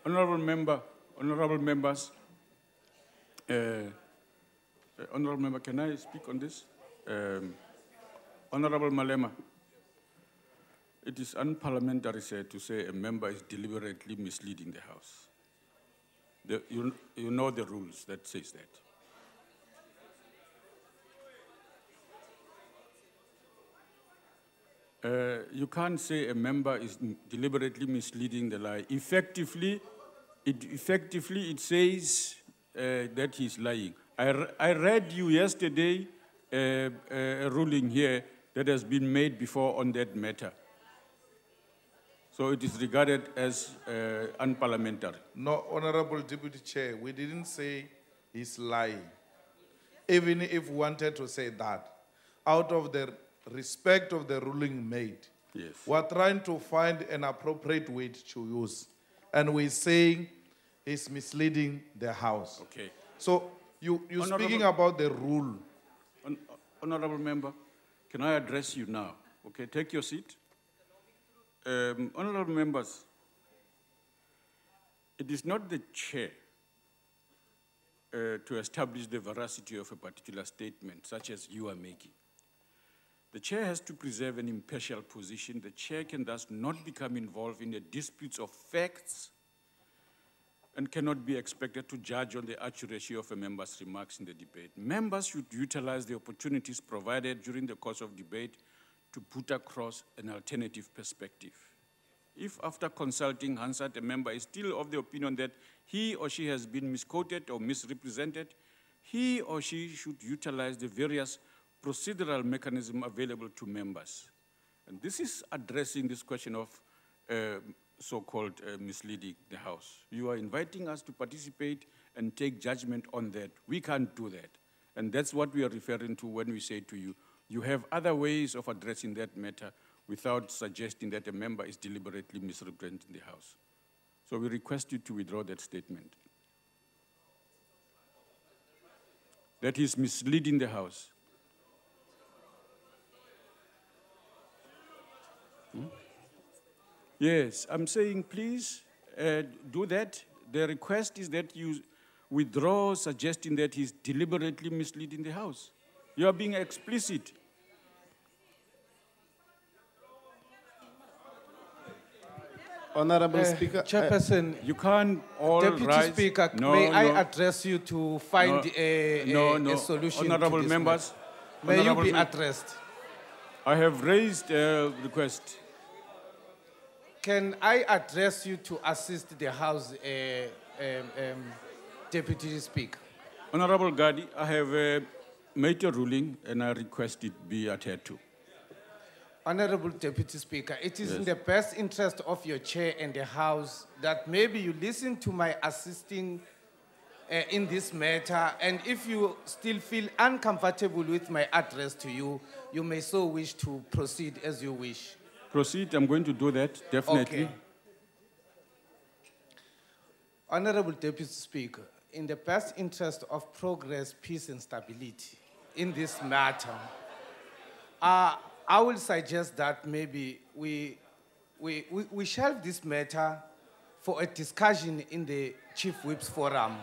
Speaker 1: Honorable members, honorable member, can I speak on this? Honorable Malema, it is unparliamentary to say a member is deliberately misleading the House. You know the rules that says that. You can't say a member is deliberately misleading the lie. Effectively, it says that he's lying. I read you yesterday a ruling here that has been made before on that matter. So it is regarded as unparliamentary.
Speaker 13: No, Honorable Deputy Chair, we didn't say he's lying. Even if we wanted to say that, out of the respect of the ruling made,
Speaker 1: yes,
Speaker 13: we're trying to find an appropriate word to use. And we're saying he's misleading the House.
Speaker 1: Okay.
Speaker 13: So you're speaking about the rule.
Speaker 1: Honorable member, can I address you now? Okay, take your seat. Honorable members, it is not the chair to establish the veracity of a particular statement, such as you are making. The chair has to preserve an impartial position. The chair can thus not become involved in the disputes of facts and cannot be expected to judge on the accuracy of a member's remarks in the debate. Members should utilize the opportunities provided during the course of debate to put across an alternative perspective. If after consulting Hansard, a member is still of the opinion that he or she has been misquoted or misrepresented, he or she should utilize the various procedural mechanisms available to members. And this is addressing this question of so-called misleading the House. You are inviting us to participate and take judgment on that. We can't do that. And that's what we are referring to when we say to you, you have other ways of addressing that matter without suggesting that a member is deliberately misrepresenting the House. So we request you to withdraw that statement. That is misleading the House. Yes, I'm saying please do that. The request is that you withdraw suggesting that he's deliberately misleading the House. You are being explicit.
Speaker 2: Honorable Speaker,
Speaker 15: Chairperson,
Speaker 1: you can't all
Speaker 15: Deputy
Speaker 1: rise.
Speaker 15: Speaker,
Speaker 1: No,
Speaker 15: may
Speaker 1: no.
Speaker 15: I address you to find a solution
Speaker 1: Honorable
Speaker 15: to this
Speaker 1: members,
Speaker 15: matter? May you
Speaker 1: honorable
Speaker 15: be
Speaker 1: mem-
Speaker 15: addressed?
Speaker 1: I have raised a request.
Speaker 15: Can I address you to assist the House, Deputy Speaker?
Speaker 1: Honorable Gadi, I have made a ruling and I request it be adhered to.
Speaker 15: Honorable Deputy Speaker, it is in
Speaker 1: Yes.
Speaker 15: the best interest of your chair and the House that maybe you listen to my assisting in this matter, and if you still feel uncomfortable with my address to you, you may so wish to proceed as you wish.
Speaker 1: Proceed, I'm going to do that, definitely.
Speaker 15: Okay. Honorable Deputy Speaker, in the best interest of progress, peace, and stability in this matter, I will suggest that maybe we shelve this matter for a discussion in the Chief Whips Forum,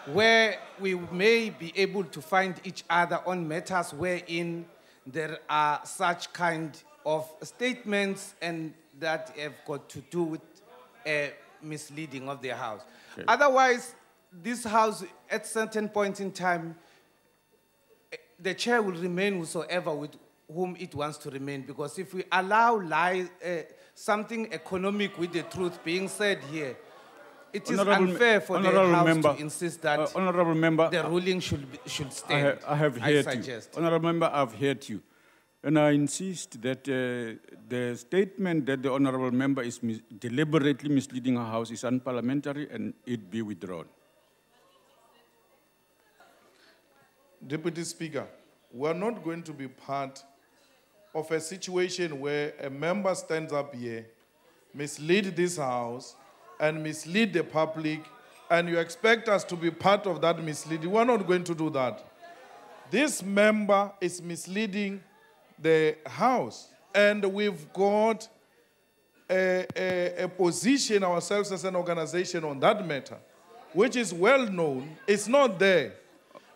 Speaker 15: where we may be able to find each other on matters wherein there are such kind of statements and that have got to do with misleading of the House.
Speaker 1: Okay.
Speaker 15: Otherwise, this House, at certain points in time, the chair will remain whosoever with whom it wants to remain, because if we allow something economic with the truth being said here, It is
Speaker 1: Honorable
Speaker 15: unfair for the
Speaker 1: Honorable
Speaker 15: House
Speaker 1: member,
Speaker 15: to insist that
Speaker 1: Honorable member,
Speaker 15: the ruling should stand.
Speaker 1: I have heard you.
Speaker 15: suggest.
Speaker 1: Honorable member, I've heard you. And I insist that the statement that the honorable member is deliberately misleading our House is unparliamentary and it be withdrawn.
Speaker 13: Deputy Speaker, we are not going to be part of a situation where a member stands up here, mislead this House, and mislead the public, and you expect us to be part of that misleading. We are not going to do that. This member is misleading the House, and we've got a position ourselves as an organization on that matter, which is well known. It's not there.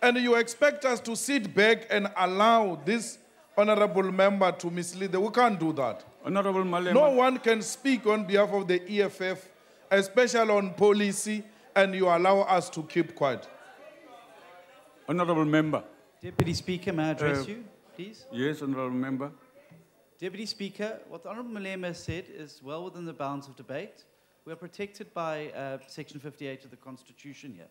Speaker 13: And you expect us to sit back and allow this honorable member to mislead them. We can't do that.
Speaker 1: Honorable Malema.
Speaker 13: No one can speak on behalf of the EFF, especially on policy, and you allow us to keep quiet.
Speaker 1: Honorable member.
Speaker 12: Deputy Speaker, may I address you, please?
Speaker 1: Yes, honorable member.
Speaker 12: Deputy Speaker, what the Honourable Malema said is well within the bounds of debate. We are protected by Section 58 of the Constitution here.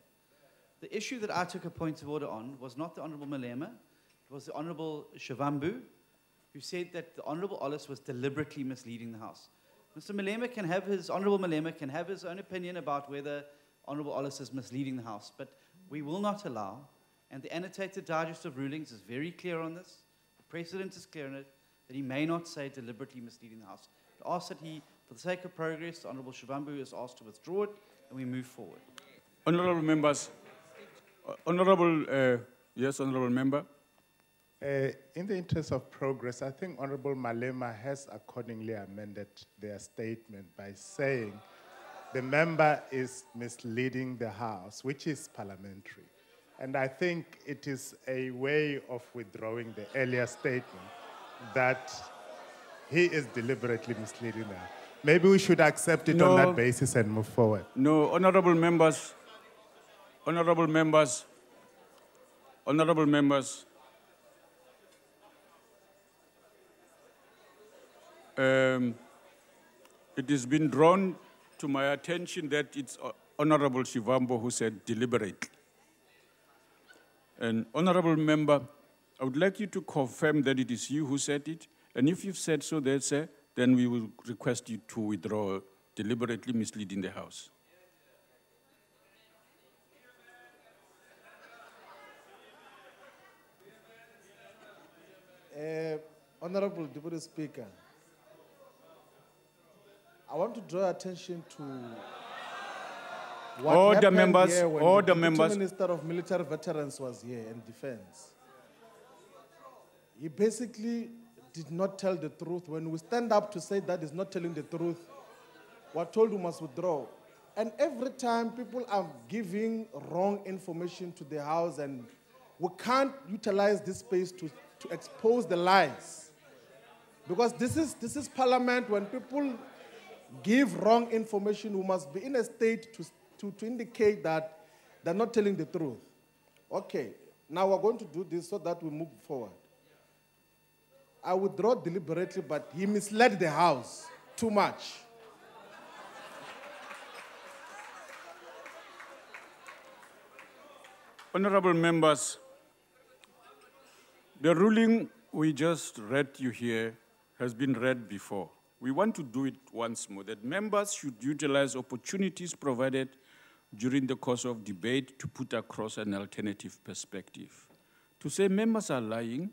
Speaker 12: The issue that I took a point of order on was not the Honourable Malema, it was the Honourable Shivambu, who said that the Honourable Ollis was deliberately misleading the House. Mr. Malema can have his, Honourable Malema can have his own opinion about whether Honourable Ollis is misleading the House, but we will not allow, and the annotated digest of rulings is very clear on this, the precedent is clear on it, that he may not say deliberately misleading the House. I ask that he, for the sake of progress, the Honourable Shivambu is asked to withdraw it, and we move forward.
Speaker 1: Honourable members, yes, honourable member.
Speaker 17: In the interest of progress, I think Honourable Malema has accordingly amended their statement by saying the member is misleading the House, which is parliamentary. And I think it is a way of withdrawing the earlier statement that he is deliberately misleading the House. Maybe we should accept it on that basis and move forward.
Speaker 1: No, honourable members, it has been drawn to my attention that it's Honourable Shivambu who said deliberately. And honourable member, I would like you to confirm that it is you who said it. And if you've said so, then we will request you to withdraw deliberately misleading the House.
Speaker 18: Honorable Deputy Speaker, I want to draw attention to what
Speaker 1: All the
Speaker 18: happened
Speaker 1: members,
Speaker 18: here when
Speaker 1: all
Speaker 18: the
Speaker 1: the members.
Speaker 18: Deputy Minister of Military Veterans was here and Defense. He basically did not tell the truth. When we stand up to say that is not telling the truth, we're told we must withdraw. And every time people are giving wrong information to the House, and we can't utilize this space to expose the lies. Because this is Parliament. When people give wrong information, we must be in a state to indicate that they're not telling the truth. Okay, now we're going to do this so that we move forward. I withdraw deliberately, but he misled the House too much.
Speaker 1: Honourable members, the ruling we just read you here has been read before. We want to do it once more, that members should utilize opportunities provided during the course of debate to put across an alternative perspective. To say members are lying,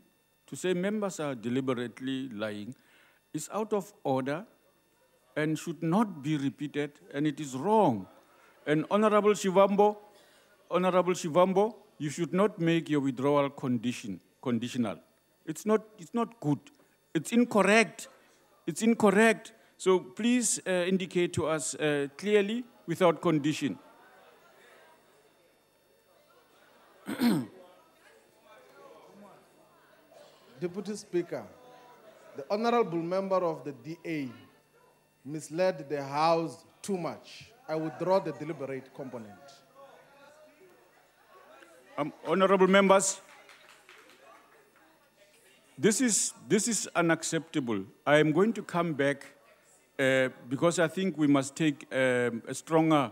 Speaker 1: to say members are deliberately lying, is out of order and should not be repeated, and it is wrong. And Honourable Shivambu, you should not make your withdrawal conditional. It's not good. It's incorrect. It's incorrect. So please indicate to us clearly without condition.
Speaker 18: Deputy Speaker, the honorable member of the DA misled the House too much. I withdraw the deliberate component.
Speaker 1: Honourable members, this is unacceptable. I am going to come back because I think we must take a stronger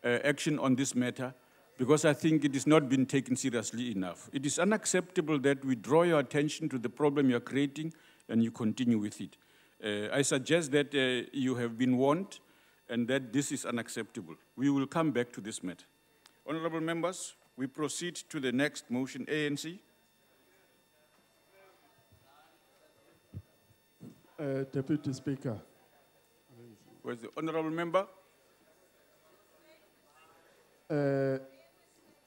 Speaker 1: action on this matter because I think it has not been taken seriously enough. It is unacceptable that we draw your attention to the problem you're creating and you continue with it. I suggest that you have been warned and that this is unacceptable. We will come back to this matter. Honorable members, we proceed to the next motion, ANC.
Speaker 19: Deputy Speaker.
Speaker 1: Where's the honorable member?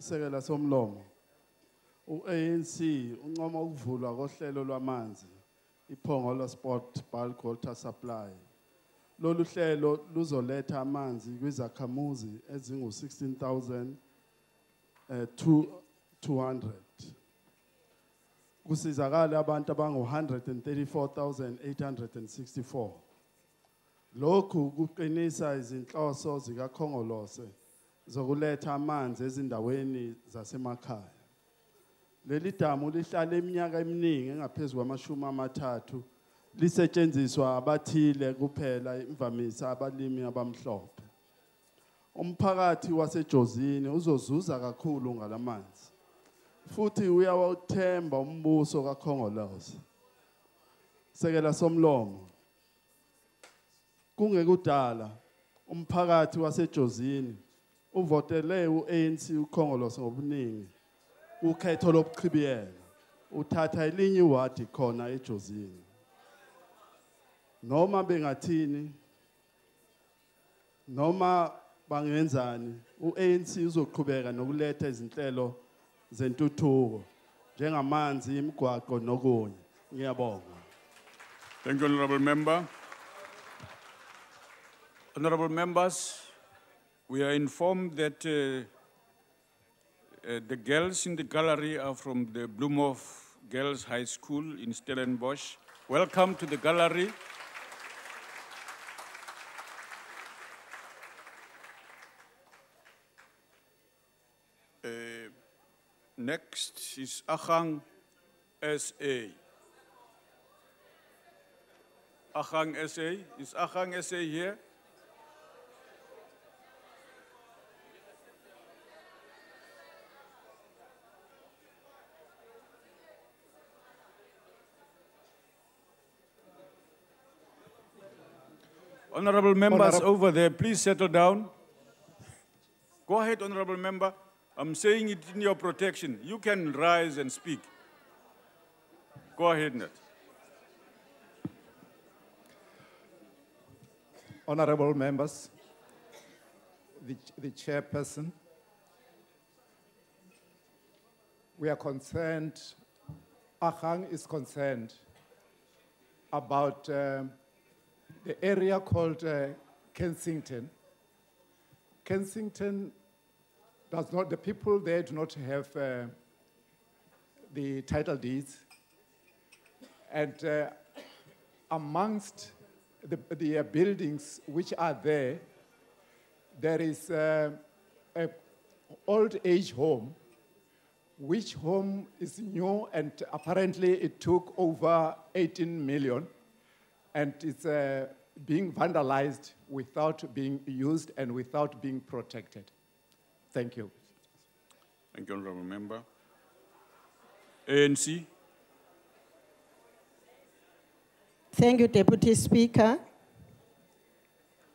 Speaker 19: Sekela somlomo. ANC unqoma ukuvulwa kohlelo lwamanzi iPhongolo Sport Bulk Water Supply. Lolu hlelo luzoletha amanzi kwizakhamuzi ezingu 16,200. Kusizakala abantu abangu 134,864. Lokhu kuqinisa izinhloso zikaKhongolose zokuletha amanzi ezindaweni zasemakhaya. Leli damu lihlala iminyaka eminingi engaphezulu kwamashumi amathathu lisetshenziswa abathile kuphela imvamisa abalimi abamhlophe. Umphakathi wasejozini uzozuza kakhulu ngalamanzi. Futhi uyawuthemba umbuso kaKhongolose. Sekela somlomo. Kungekudala umphakathi wasejozini uvotele uANC uKhongolose ngobuningi. Ukhetho lobuchibiyela uthatha elinye iwadi khona ejozini. Noma bengathini noma bangenzani uANC uzoqhubeka nokuletha izinhlelo zentuthuko njengamanzi imigwaqo nokunye. Ngiyabonga.
Speaker 1: Thank you, honorable member. Honorable members, we are informed that the girls in the gallery are from the Bloemhof Girls High School in Stellenbosch. Welcome to the gallery. Next is Agang SA. Agang SA. Is Agang SA here? Honorable members over there, please settle down. Go ahead, honorable member. I'm saying it in your protection. You can rise and speak. Go ahead, Nat.
Speaker 20: Honorable members, the chairperson, we are concerned, Agang is concerned about the area called Kensington. Kensington does not, the people there do not have the title deeds. And amongst the buildings which are there, there is an old age home, which home is new and apparently it took over 18 million and it's being vandalized without being used and without being protected. Thank you.
Speaker 1: Thank you, honorable member. ANC.
Speaker 21: Thank you, Deputy Speaker.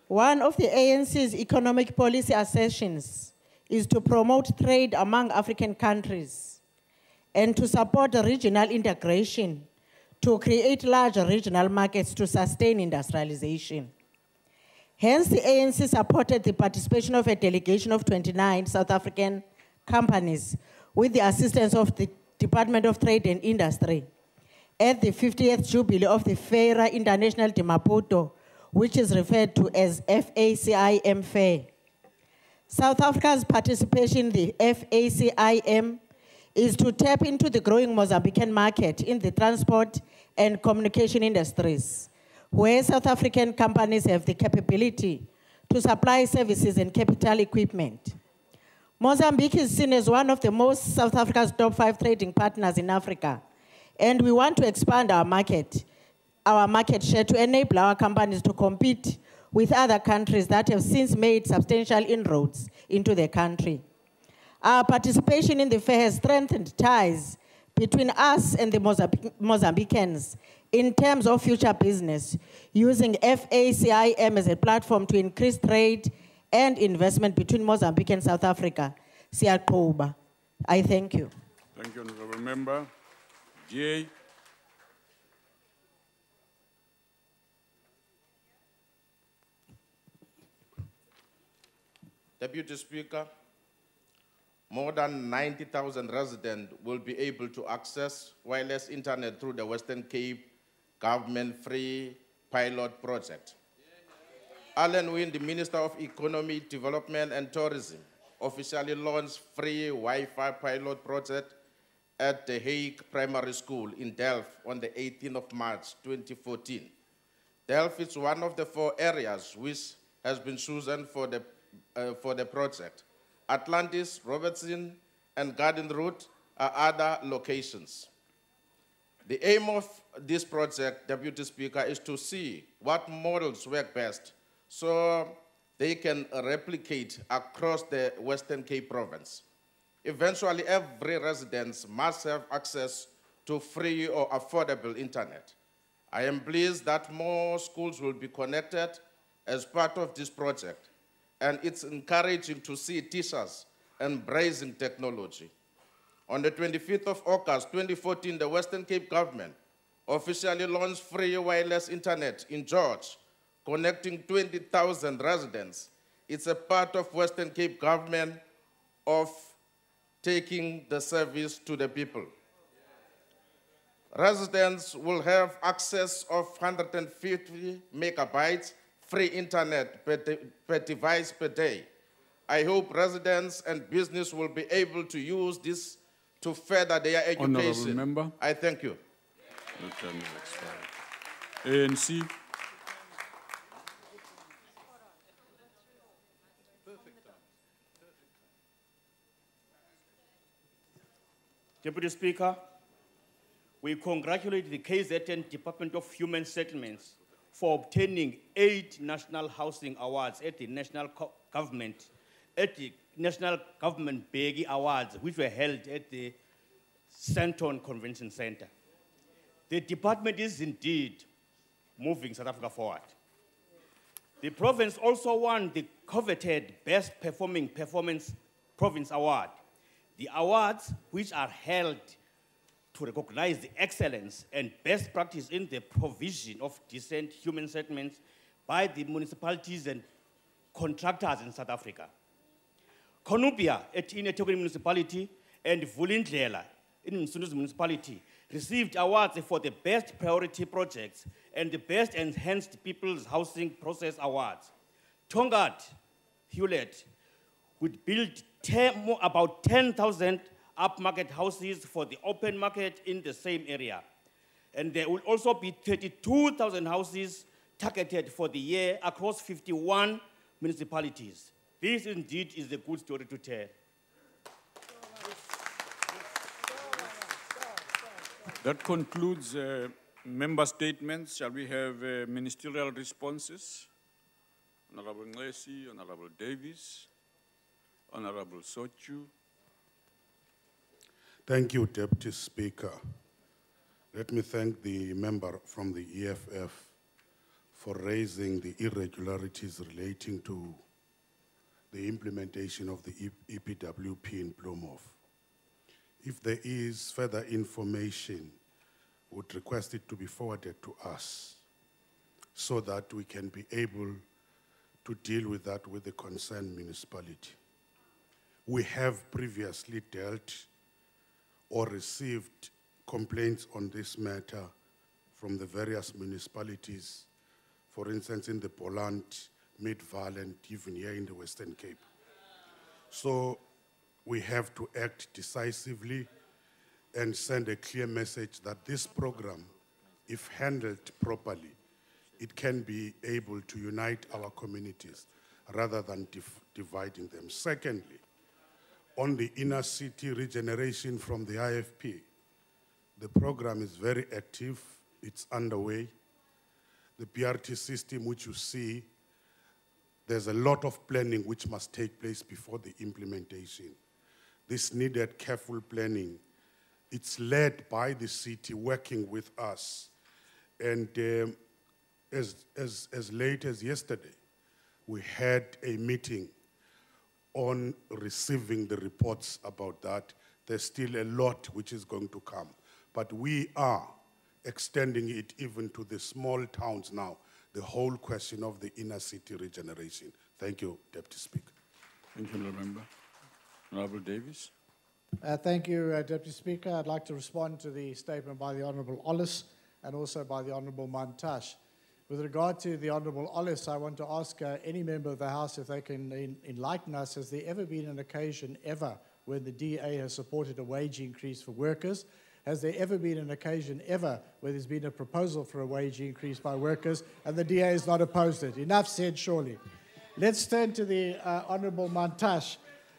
Speaker 21: One of the ANC's economic policy assertions is to promote trade among African countries and to support regional integration to create larger regional markets to sustain industrialization. Hence, the ANC supported the participation of a delegation of 29 South African companies with the assistance of the Department of Trade and Industry at the 50th Jubilee of the FAIRA International de Maputo, which is referred to as FACIM Fair. South Africa's participation in the FACIM is to tap into the growing Mozambican market in the transport and communication industries, where South African companies have the capability to supply services and capital equipment. Mozambique is seen as one of the most South Africa's top 5 trading partners in Africa, and we want to expand our market share to enable our companies to compete with other countries that have since made substantial inroads into the country. Our participation in the fair has strengthened ties between us and the Mozambicans in terms of future business, using FACIM as a platform to increase trade and investment between Mozambique and South Africa. Siyaqhuba. I thank you.
Speaker 1: Thank you, Honorable Member. DA.
Speaker 3: Deputy Speaker, more than 90,000 residents will be able to access wireless internet through the Western Cape government-free pilot project. Alan Wynne, the Minister of Economy, Development and Tourism, officially launched free Wi-Fi pilot project at the Hague Primary School in Delft on the 18th of March 2014. Delft is one of the 4 areas which has been chosen for the project. Atlantis, Robertson, and Garden Route are other locations. The aim of this project, Deputy Speaker, is to see what models work best so they can replicate across the Western Cape province. Eventually, every resident must have access to free or affordable internet. I am pleased that more schools will be connected as part of this project, and it's encouraging to see teachers embracing technology. On the 25th of August 2014, the Western Cape government officially launched free wireless internet in George, connecting 20,000 residents. It's a part of Western Cape government of taking the service to the people. Residents will have access of 150 megabytes free internet per device per day. I hope residents and business will be able to use this to further their education.
Speaker 1: Honorable Member.
Speaker 3: I thank you.
Speaker 1: Your time has expired. ANC.
Speaker 6: Deputy Speaker, we congratulate the KZN Department of Human Settlements for obtaining 8 national housing awards at the National Government Beggy Awards, which were held at the Santon Convention Center. The department is indeed moving South Africa forward. The province also won the coveted Best Performing Performance Province Award. The awards, which are held to recognize the excellence and best practice in the provision of decent human settlements by the municipalities and contractors in South Africa. Konupia in eThekwini Municipality and Vulindlela in Msunduzi Municipality received awards for the best priority projects and the best enhanced people's housing process awards. Tongat, Hewlett, would build about 10,000 upmarket houses for the open market in the same area. And there will also be 32,000 houses targeted for the year across 51 municipalities. This indeed is a good story to tell.
Speaker 1: That concludes member statements. Shall we have ministerial responses? Honorable Ngesi, Honorable Davis, Honorable Sochu.
Speaker 22: Thank you, Deputy Speaker. Let me thank the member from the EFF for raising the irregularities relating to the implementation of the EPWP in Plumov. If there is further information, we would request it to be forwarded to us so that we can be able to deal with that with the concerned municipality. We have previously dealt or received complaints on this matter from the various municipalities, for instance, in the Poland, Midvaal, and even here in the Western Cape. So we have to act decisively and send a clear message that this program, if handled properly, it can be able to unite our communities rather than dividing them. Secondly, on the inner city regeneration from the IFP, the program is very active, it's underway. The PRT system, which you see, there's a lot of planning which must take place before the implementation. This needed careful planning. It's led by the city working with us. And as late as yesterday, we had a meeting on receiving the reports about that. There's still a lot which is going to come. But we are extending it even to the small towns now, the whole question of the inner city regeneration. Thank you, Deputy Speaker.
Speaker 1: Thank you, Honourable Member. Honourable Davies.
Speaker 5: Thank you, Deputy Speaker. I'd like to respond to the statement by the Honourable Ollis and also by the Honourable Mantash. With regard to the Honourable Ollis, I want to ask any member of the House if they can enlighten us. Has there ever been an occasion ever when the DA has supported a wage increase for workers? Has there ever been an occasion ever where there's been a proposal for a wage increase by workers and the DA has not opposed it? Enough said, surely. Let's turn to the Honourable Mantash.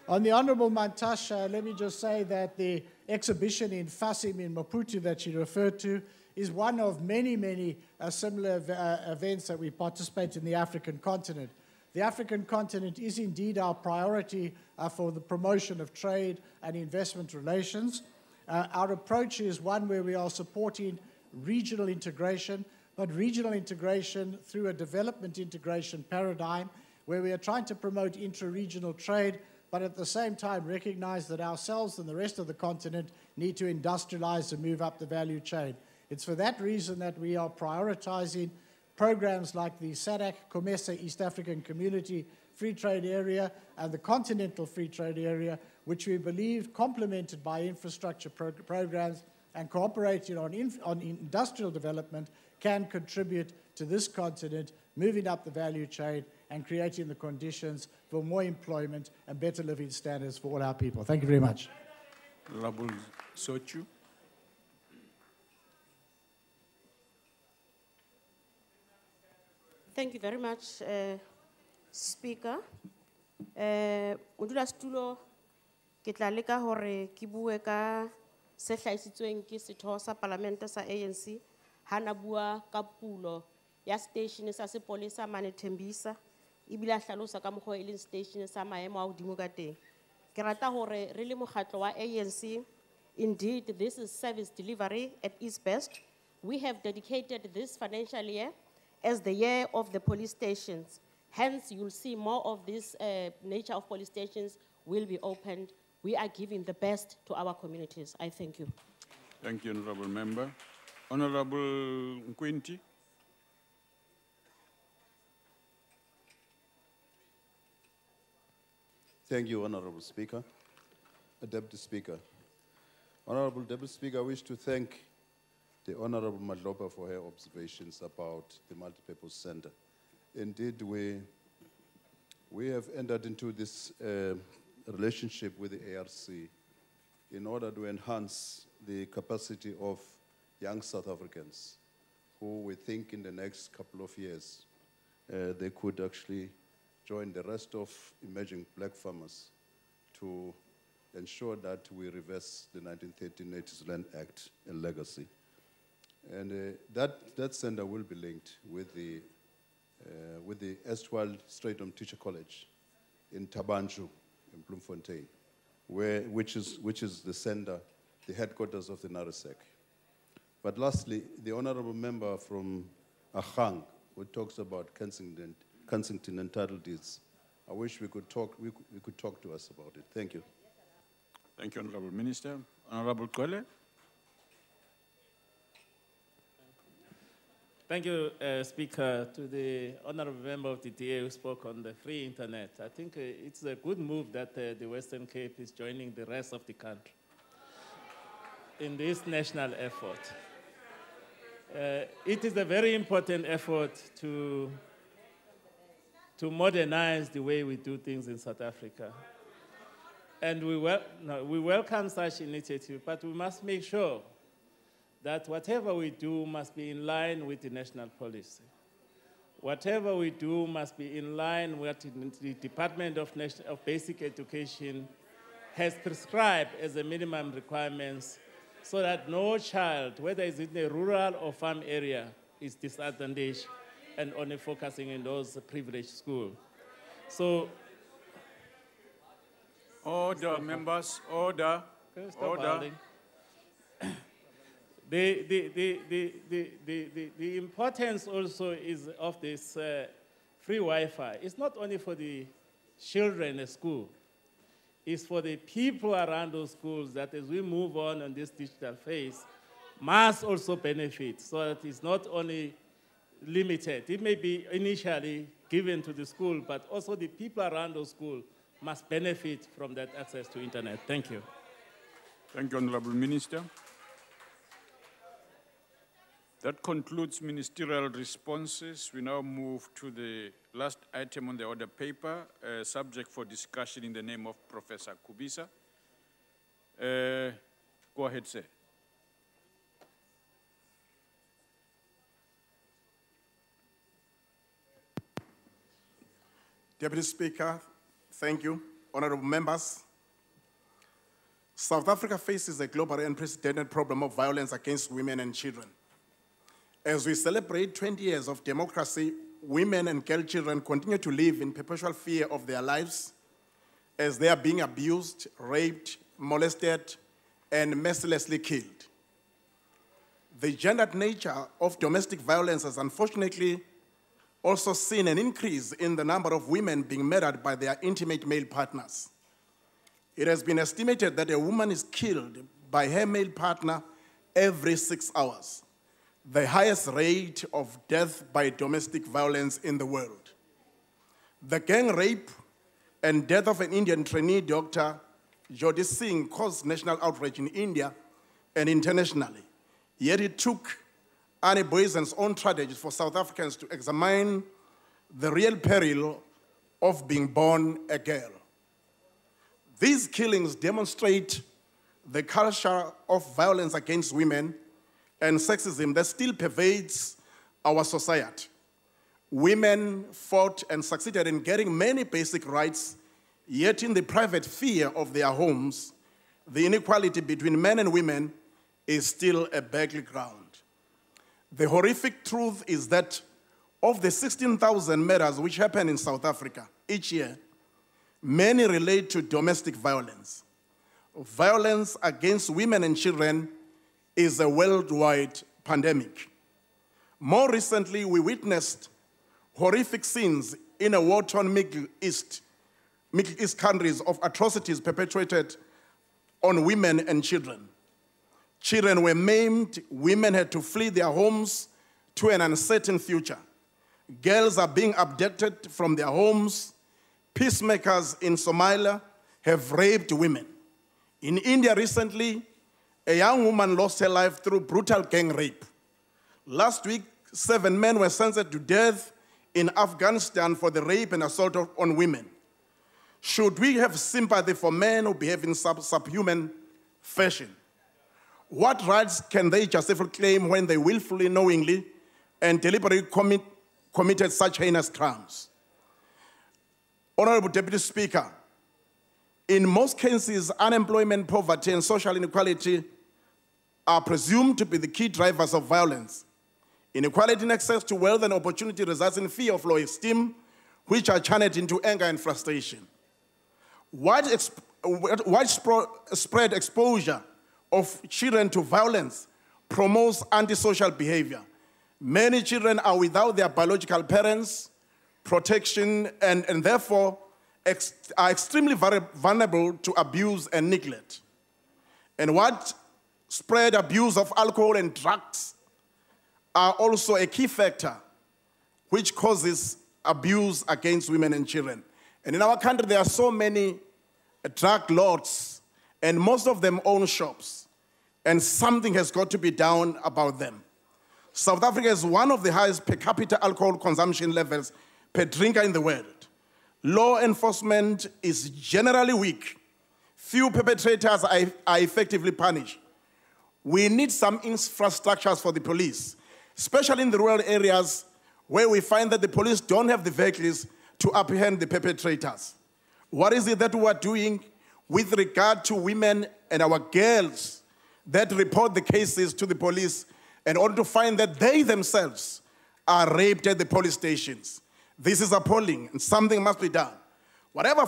Speaker 5: On the Honourable Mantash, let me just say that the exhibition in Fasim in Maputo that she referred to is one of many, many similar events that we participate in the African continent. The African continent is indeed our priority for the promotion of trade and investment relations. Our approach is one where we are supporting regional integration, but regional integration through a development integration paradigm where we are trying to promote intra-regional trade, but at the same time recognize that ourselves and the rest of the continent need to industrialize and move up the value chain. It's for that reason that we are prioritizing programs like the SADC COMESA East African Community Free Trade Area and the Continental Free Trade Area, which we believe, complemented by infrastructure programs and cooperating on industrial development, can contribute to this continent moving up the value chain and creating the conditions for more employment and better living standards for all our people. Thank you very much.
Speaker 1: Honourable Sochu.
Speaker 7: Thank you very much, Speaker. Modulasetulo ke tla leka hore ke bue ka se hlahisitsweng ke setho sa Palamente sa ANC ha na bua ka pulo ya station sa sepolesa mane Thembisa ebile a hlalosa ka mokgwa e leng station sa maemo a hodimo ka teng. Ke rata hore re le mokgatlo wa ANC, indeed this is service delivery at its best. We have dedicated this financial year as the year of the police stations. Hence, you'll see more of this nature of police stations will be opened. We are giving the best to our communities. I thank you.
Speaker 1: Thank you, Honourable Member. Honourable Nkwinti.
Speaker 23: Thank you, Honourable Speaker. Deputy Speaker. Honourable Deputy Speaker, I wish to thank the Honourable Madlopa for her observations about the multipurpose center. Indeed, we have entered into this relationship with the ARC in order to enhance the capacity of young South Africans who we think in the next couple of years they could actually join the rest of emerging black farmers to ensure that we reverse the 1913 Natives Land Act and legacy. And that center will be linked with the erstwhile Stratham Teacher College in Tabanchu, in Bloemfontein, which is the center, the headquarters of the NARISEC. But lastly, the honourable member from Ahang, who talks about Kensington and title deeds, I wish we could talk to us about it. Thank you.
Speaker 1: Thank you, Honourable Minister. Honourable Kole.
Speaker 24: Thank you, Speaker. To the honourable member of the DA who spoke on the free internet, I think it's a good move that the Western Cape is joining the rest of the country in this national effort. It is a very important effort to modernize the way we do things in South Africa. And we welcome such initiative, but we must make sure that whatever we do must be in line with the national policy. Whatever we do must be in line with what the Department of Basic Education has prescribed as the minimum requirements so that no child, whether it's in a rural or farm area, is disadvantaged and only focusing in those privileged schools. So,
Speaker 1: order, members, order, order.
Speaker 24: The importance also is of this free Wi-Fi. It's not only for the children at school. It's for the people around those schools that as we move on this digital phase, must also benefit so that it's not only limited. It may be initially given to the school, but also the people around those schools must benefit from that access to internet. Thank you.
Speaker 1: Thank you, Honorable Minister. That concludes ministerial responses. We now move to the last item on the order paper, subject for discussion in the name of Professor Kubisa. Go ahead, sir.
Speaker 4: Deputy Speaker, thank you. Honorable members, South Africa faces a global and unprecedented problem of violence against women and children. As we celebrate 20 years of democracy, women and girl children continue to live in perpetual fear of their lives as they are being abused, raped, molested, and mercilessly killed. The gendered nature of domestic violence has unfortunately also seen an increase in the number of women being murdered by their intimate male partners. It has been estimated that a woman is killed by her male partner every 6 hours, the highest rate of death by domestic violence in the world. The gang rape and death of an Indian trainee doctor, Jyoti Singh, caused national outrage in India and internationally. Yet it took Annie Boysen's own tragedy for South Africans to examine the real peril of being born a girl. These killings demonstrate the culture of violence against women and sexism that still pervades our society. Women fought and succeeded in getting many basic rights, yet in the private sphere of their homes, the inequality between men and women is still a battleground. The horrific truth is that of the 16,000 murders which happen in South Africa each year, many relate to domestic violence. Violence against women and children is a worldwide pandemic. More recently, we witnessed horrific scenes in a war-torn Middle East countries of atrocities perpetrated on women and children. Children were maimed, women had to flee their homes to an uncertain future. Girls are being abducted from their homes. Peacemakers in Somalia have raped women. In India recently, a young woman lost her life through brutal gang rape. Last week, 7 men were sentenced to death in Afghanistan for the rape and assault on women. Should we have sympathy for men who behave in subhuman fashion? What rights can they justify claim when they willfully, knowingly, and deliberately committed such heinous crimes? Honorable Deputy Speaker, in most cases, unemployment, poverty, and social inequality are presumed to be the key drivers of violence. Inequality in access to wealth and opportunity results in fear of low esteem, which are channeled into anger and frustration. Widespread exposure of children to violence promotes antisocial behavior. Many children are without their biological parents' protection and therefore are extremely vulnerable to abuse and neglect. And widespread abuse of alcohol and drugs are also a key factor which causes abuse against women and children. And in our country, there are so many drug lords, and most of them own shops, and something has got to be done about them. South Africa is one of the highest per capita alcohol consumption levels per drinker in the world. Law enforcement is generally weak. Few perpetrators are effectively punished. We need some infrastructures for the police, especially in the rural areas where we find that the police don't have the vehicles to apprehend the perpetrators. What is it that we are doing with regard to women and our girls that report the cases to the police in order to find that they themselves are raped at the police stations? This is appalling, and something must be done. Whatever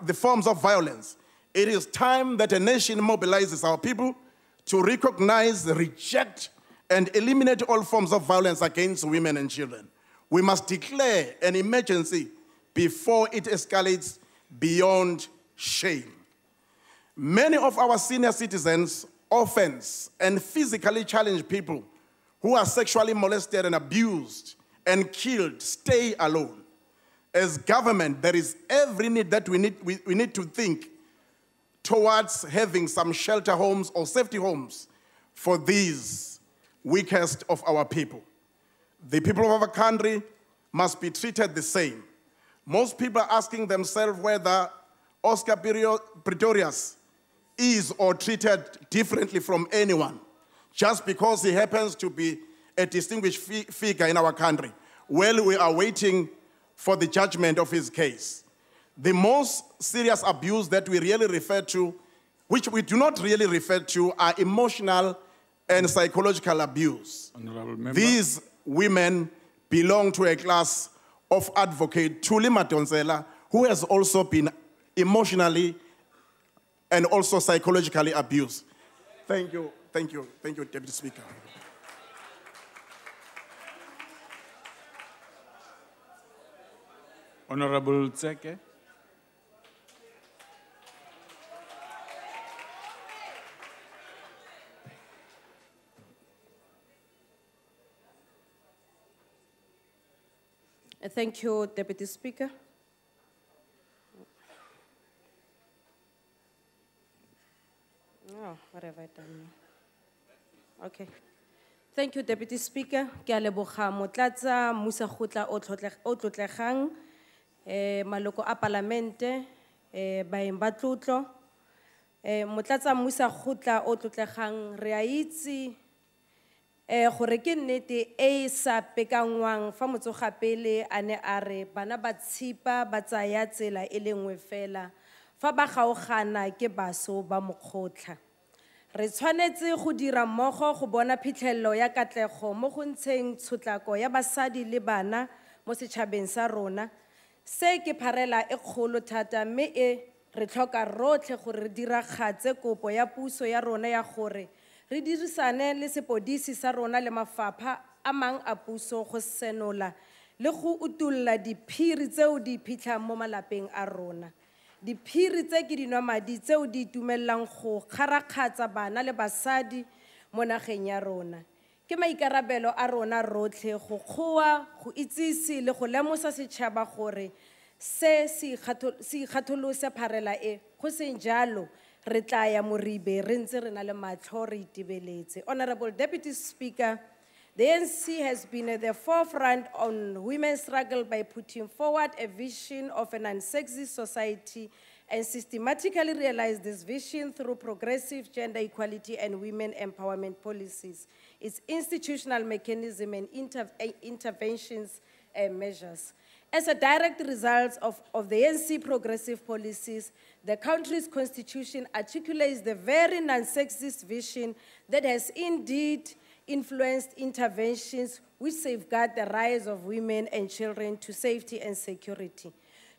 Speaker 4: the forms of violence, it is time that a nation mobilizes our people to recognize, reject, and eliminate all forms of violence against women and children. We must declare an emergency before it escalates beyond shame. Many of our senior citizens, orphans, and physically challenged people who are sexually molested and abused and killed stay alone. As government, there is every need that we need to think towards having some shelter homes or safety homes for these weakest of our people. The people of our country must be treated the same. Most people are asking themselves whether Oscar Pretorius is or treated differently from anyone just because he happens to be a distinguished figure in our country. Well, we are waiting for the judgment of his case. The most serious abuse that we really refer to, which we do not really refer to, are emotional and psychological abuse. These women belong to a class of advocate, Thuli Madonsela, who has also been emotionally and also psychologically abused. Thank you, Deputy Speaker.
Speaker 1: Honorable Tseke.
Speaker 8: Thank you, Deputy Speaker. Oh, what have I done? Okay. Thank you, Deputy Speaker. Ke a leboga motlatsa Musa Khotla o tlotlegang maloko a parlamente baeng ba tlotlo motlatsa Musa Khotla o tlotlegang re a itse gore ke nnete e sa pekangwang fa motsoga pele a ne a re bana ba tshipa ba tsaya tsela e le nngwe fela fa ba gaogana ke baso ba mokgotla re tshwanetse go dira mmogo go bona phitlhelelo ya katlego mo go ntsheng tshotlako ya basadi le bana mo setšhabeng sa rona se ke pharela e kgolo thata mme re tlhoka rotlhe gore re diragatse kopo ya puso ya rona ya gore re dirisane le sepodisi sa rona le mafapha a mang a puso go senola le go utulla diphiri tseo di iphitlhang mo malapeng a rona. Diphiri tse ke dinwamadi tseo di itumellang go kgarakgatsa bana le basadi mo nageng ya rona. Ke maikarabelo a rona rotlhe go kgoa, go itsise le go lemosa setšhaba gore se se ikgatholose pharela e go seng jalo re tla ya moribe re ntse re na le matlho re itebeletse. Honorable Deputy Speaker, the ANC has been at the forefront on women's struggle by putting forward a vision of an unsexist society and systematically realized this vision through progressive gender equality and women empowerment policies, its institutional mechanism and interventions and measures. As a direct result of the ANC progressive policies, the country's constitution articulates the very non-sexist vision that has indeed influenced interventions which safeguard the rights of women and children to safety and security.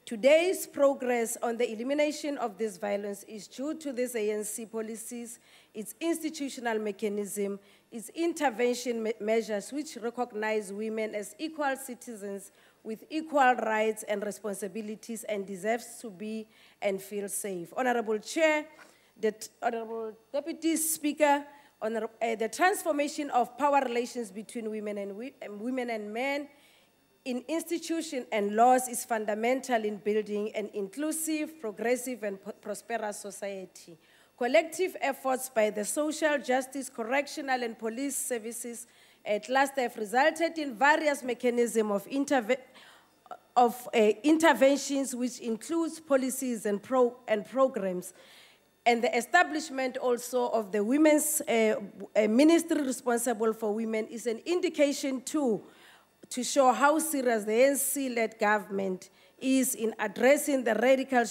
Speaker 8: Today's progress on the elimination of this violence is due to these ANC policies, its institutional mechanism, its intervention measures which recognize women as equal citizens with equal rights and responsibilities and deserves to be and feel safe. Honorable Chair, Honorable Deputy Speaker, the transformation of power relations between women and men in institutions and laws is fundamental in building an inclusive, progressive, and prosperous society. Collective efforts by the social justice, correctional, and police services at last have resulted in various mechanisms of interventions, which includes policies and programs, and the establishment also of the Women's Ministry responsible for women is an indication too to show how serious the ANC-led government is in addressing the radical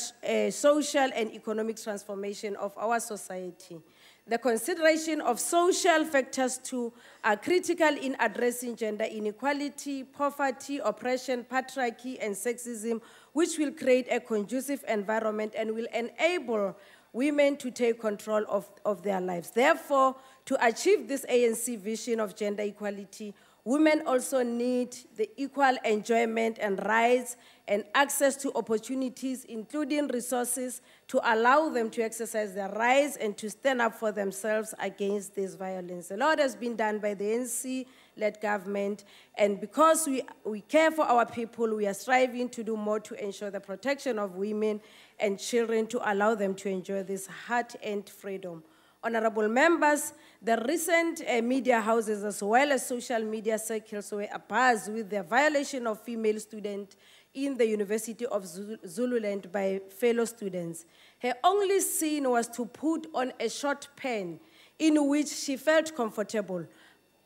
Speaker 8: social and economic transformation of our society. The consideration of social factors too are critical in addressing gender inequality, poverty, oppression, patriarchy, and sexism, which will create a conducive environment and will enable women to take control of their lives. Therefore, to achieve this ANC vision of gender equality, women also need the equal enjoyment and rights and access to opportunities, including resources, to allow them to exercise their rights and to stand up for themselves against this violence. A lot has been done by the ANC-led government, and because we care for our people, we are striving to do more to ensure the protection of women and children to allow them to enjoy this heart-and freedom. Honorable members, the recent media houses as well as social media circles were abuzz with the violation of female students in the University of Zululand by fellow students. Her only sin was to put on a short pen in which she felt comfortable.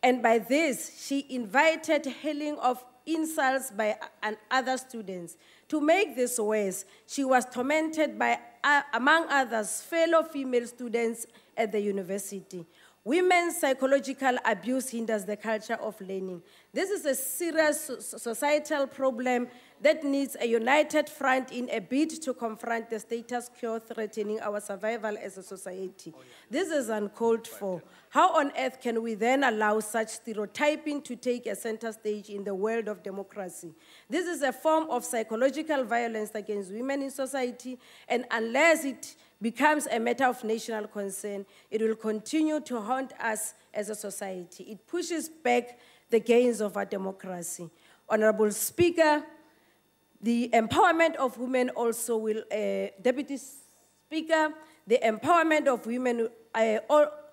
Speaker 8: And by this, she invited hailing of insults by other students. To make this worse, she was tormented by, among others, fellow female students at the university. Women's psychological abuse hinders the culture of learning. This is a serious societal problem that needs a united front in a bid to confront the status quo threatening our survival as a society. This is uncalled for. How on earth can we then allow such stereotyping to take a center stage in the world of democracy? This is a form of psychological violence against women in society, and unless it becomes a matter of national concern, it will continue to haunt us as a society. It pushes back the gains of our democracy. Honorable Speaker, the empowerment of women also will, Deputy Speaker, the empowerment of women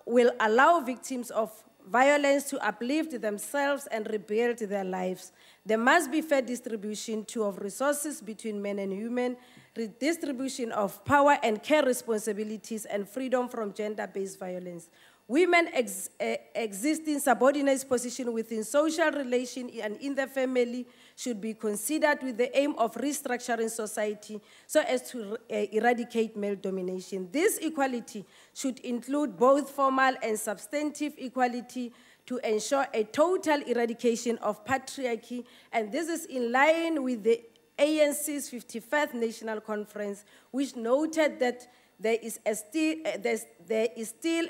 Speaker 8: will allow victims of violence to uplift themselves and rebuild their lives. There must be fair distribution too of resources between men and women, redistribution of power and care responsibilities, and freedom from gender-based violence. Women exist in subordinate position within social relations and in the family should be considered with the aim of restructuring society so as to eradicate male domination. This equality should include both formal and substantive equality to ensure a total eradication of patriarchy, and this is in line with the ANC's 51st National Conference, which noted that there is still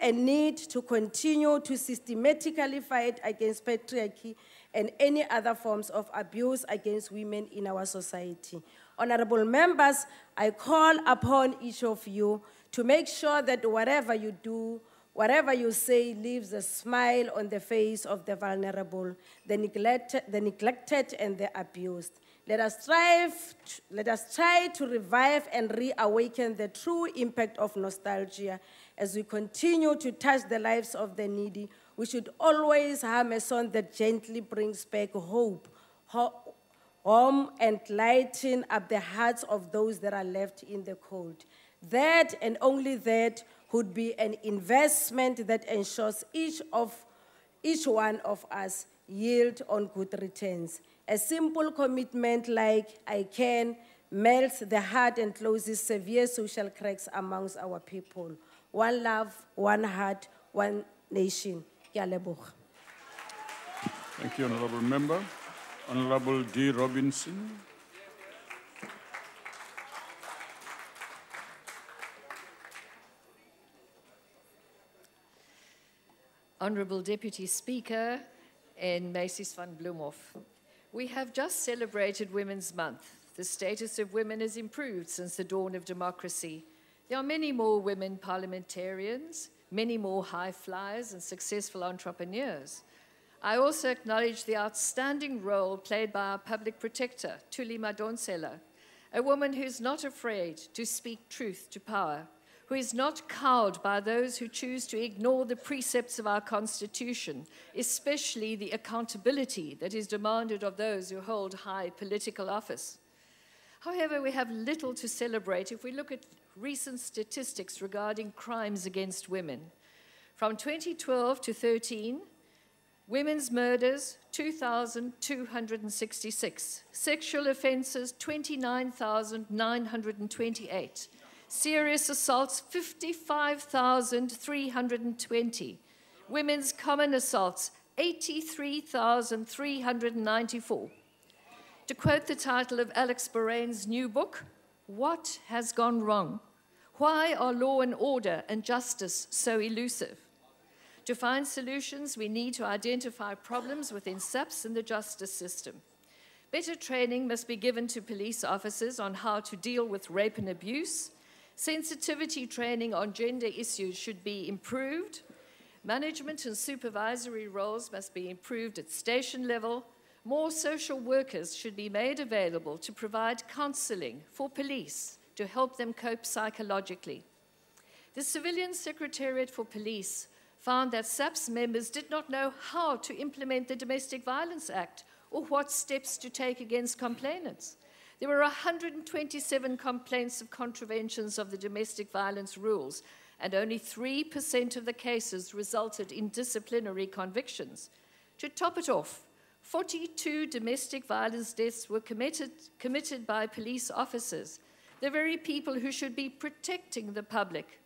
Speaker 8: a need to continue to systematically fight against patriarchy and any other forms of abuse against women in our society. Honorable members, I call upon each of you to make sure that whatever you do, whatever you say leaves a smile on the face of the vulnerable, the neglected and the abused. Let us try to revive and reawaken the true impact of nostalgia as we continue to touch the lives of the needy. We should always hum a song that gently brings back hope, home, and lighten up the hearts of those that are left in the cold. That and only that would be an investment that ensures each one of us yield on good returns. A simple commitment like I can melts the heart and closes severe social cracks amongst our people. One love, one heart, one nation. Ke a leboga.
Speaker 1: Thank you, Honorable Member. Honorable D. Robinson.
Speaker 9: Honorable Deputy Speaker and Macy's van Bloemhof. We have just celebrated Women's Month. The status of women has improved since the dawn of democracy. There are many more women parliamentarians, many more high flyers and successful entrepreneurs. I also acknowledge the outstanding role played by our public protector, Thuli Madonsela, a woman who is not afraid to speak truth to power, who is not cowed by those who choose to ignore the precepts of our Constitution, especially the accountability that is demanded of those who hold high political office. However, we have little to celebrate if we look at recent statistics regarding crimes against women. From 2012 to 13, women's murders, 2,266. Sexual offenses, 29,928. Serious assaults, 55,320. Women's common assaults, 83,394. To quote the title of Alex Borain's new book, What Has Gone Wrong? Why are law and order and justice so elusive? To find solutions, we need to identify problems within SAPS and the justice system. Better training must be given to police officers on how to deal with rape and abuse. Sensitivity training on gender issues should be improved. Management and supervisory roles must be improved at station level. More social workers should be made available to provide counseling for police to help them cope psychologically. The Civilian Secretariat for Police found that SAPS members did not know how to implement the Domestic Violence Act or what steps to take against complainants. There were 127 complaints of contraventions of the domestic violence rules, and only 3% of the cases resulted in disciplinary convictions. To top it off, 42 domestic violence deaths were committed by police officers, the very people who should be protecting the public.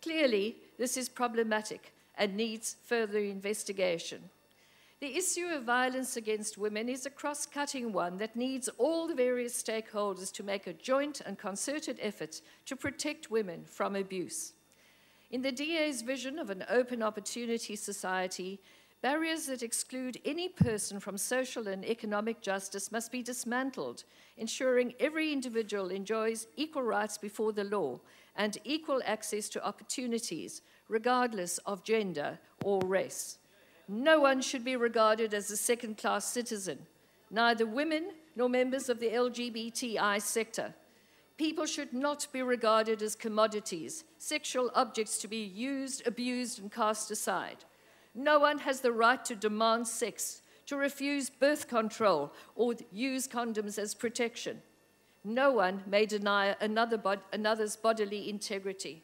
Speaker 9: Clearly, this is problematic and needs further investigation. The issue of violence against women is a cross-cutting one that needs all the various stakeholders to make a joint and concerted effort to protect women from abuse. In the DA's vision of an open opportunity society, barriers that exclude any person from social and economic justice must be dismantled, ensuring every individual enjoys equal rights before the law and equal access to opportunities, regardless of gender or race. No one should be regarded as a second-class citizen, neither women nor members of the LGBTI sector. People should not be regarded as commodities, sexual objects to be used, abused, and cast aside. No one has the right to demand sex, to refuse birth control, or use condoms as protection. No one may deny another's bodily integrity.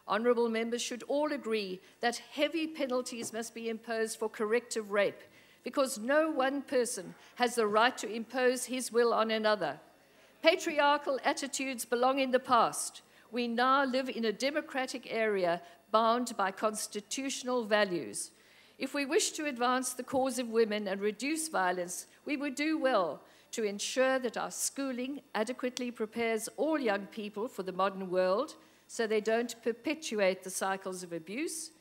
Speaker 9: Honourable members should all agree that heavy penalties must be imposed for corrective rape, because no one person has the right to impose his will on another. Patriarchal attitudes belong in the past. We now live in a democratic area bound by constitutional values. If we wish to advance the cause of women and reduce violence, we would do well to ensure that our schooling adequately prepares all young people for the modern world, so they don't perpetuate the cycles of abuse,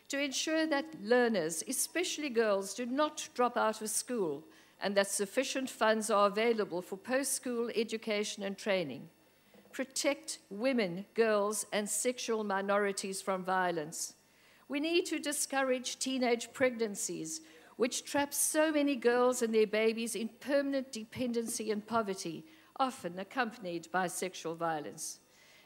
Speaker 9: to ensure that learners, especially girls, do not drop out of school, and that sufficient funds are available for post-school education and training. Protect women, girls, and sexual minorities from violence. We need to discourage teenage pregnancies, which trap so many girls and their babies in permanent dependency and poverty, often accompanied by sexual violence.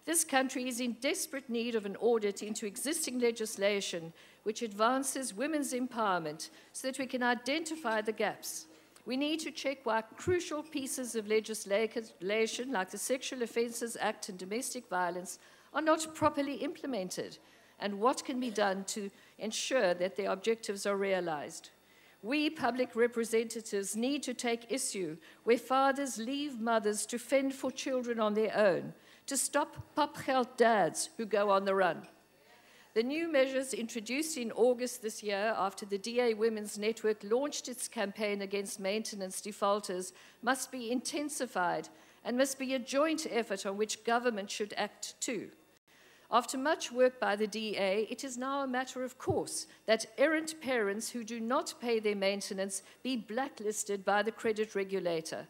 Speaker 9: This country is in desperate need of an audit into existing legislation which advances women's empowerment so that we can identify the gaps. We need to check why crucial pieces of legislation like the Sexual Offences Act and domestic violence are not properly implemented, and what can be done to ensure that their objectives are realized. We public representatives need to take issue where fathers leave mothers to fend for children on their own, to stop popgeld dads who go on the run. The new measures introduced in August this year after the DA Women's Network launched its campaign against maintenance defaulters must be intensified and must be a joint effort on which government should act too. After much work by the DA, it is now a matter of course that errant parents who do not pay their maintenance be blacklisted by the credit regulator.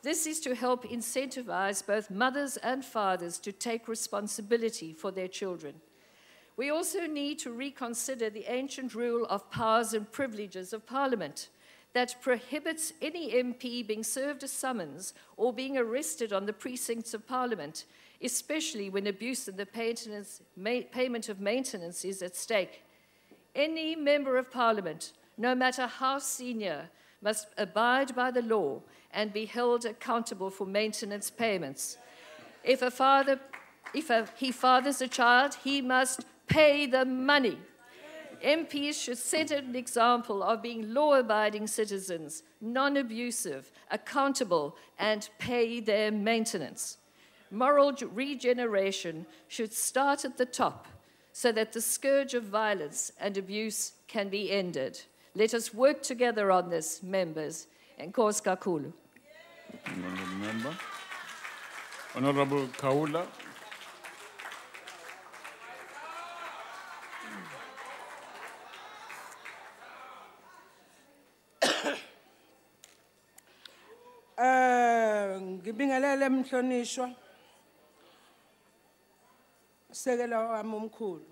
Speaker 9: This is to help incentivize both mothers and fathers to take responsibility for their children. We also need to reconsider the ancient rule of powers and privileges of Parliament that prohibits any MP being served a summons or being arrested on the precincts of Parliament, especially when abuse in the payment of maintenance is at stake. Any member of Parliament, no matter how senior, must abide by the law and be held accountable for maintenance payments. If he fathers a child, he must pay the money. MPs should set an example of being law-abiding citizens, non-abusive, accountable, and pay their maintenance. Moral regeneration should start at the top so that the scourge of violence and abuse can be ended. Let us work together on this, members. Enkosi kakhulu.
Speaker 1: Honorable member. Honorable Kaula.
Speaker 10: Ngibingelele mhlonishwa. Sekela wami omkhulu.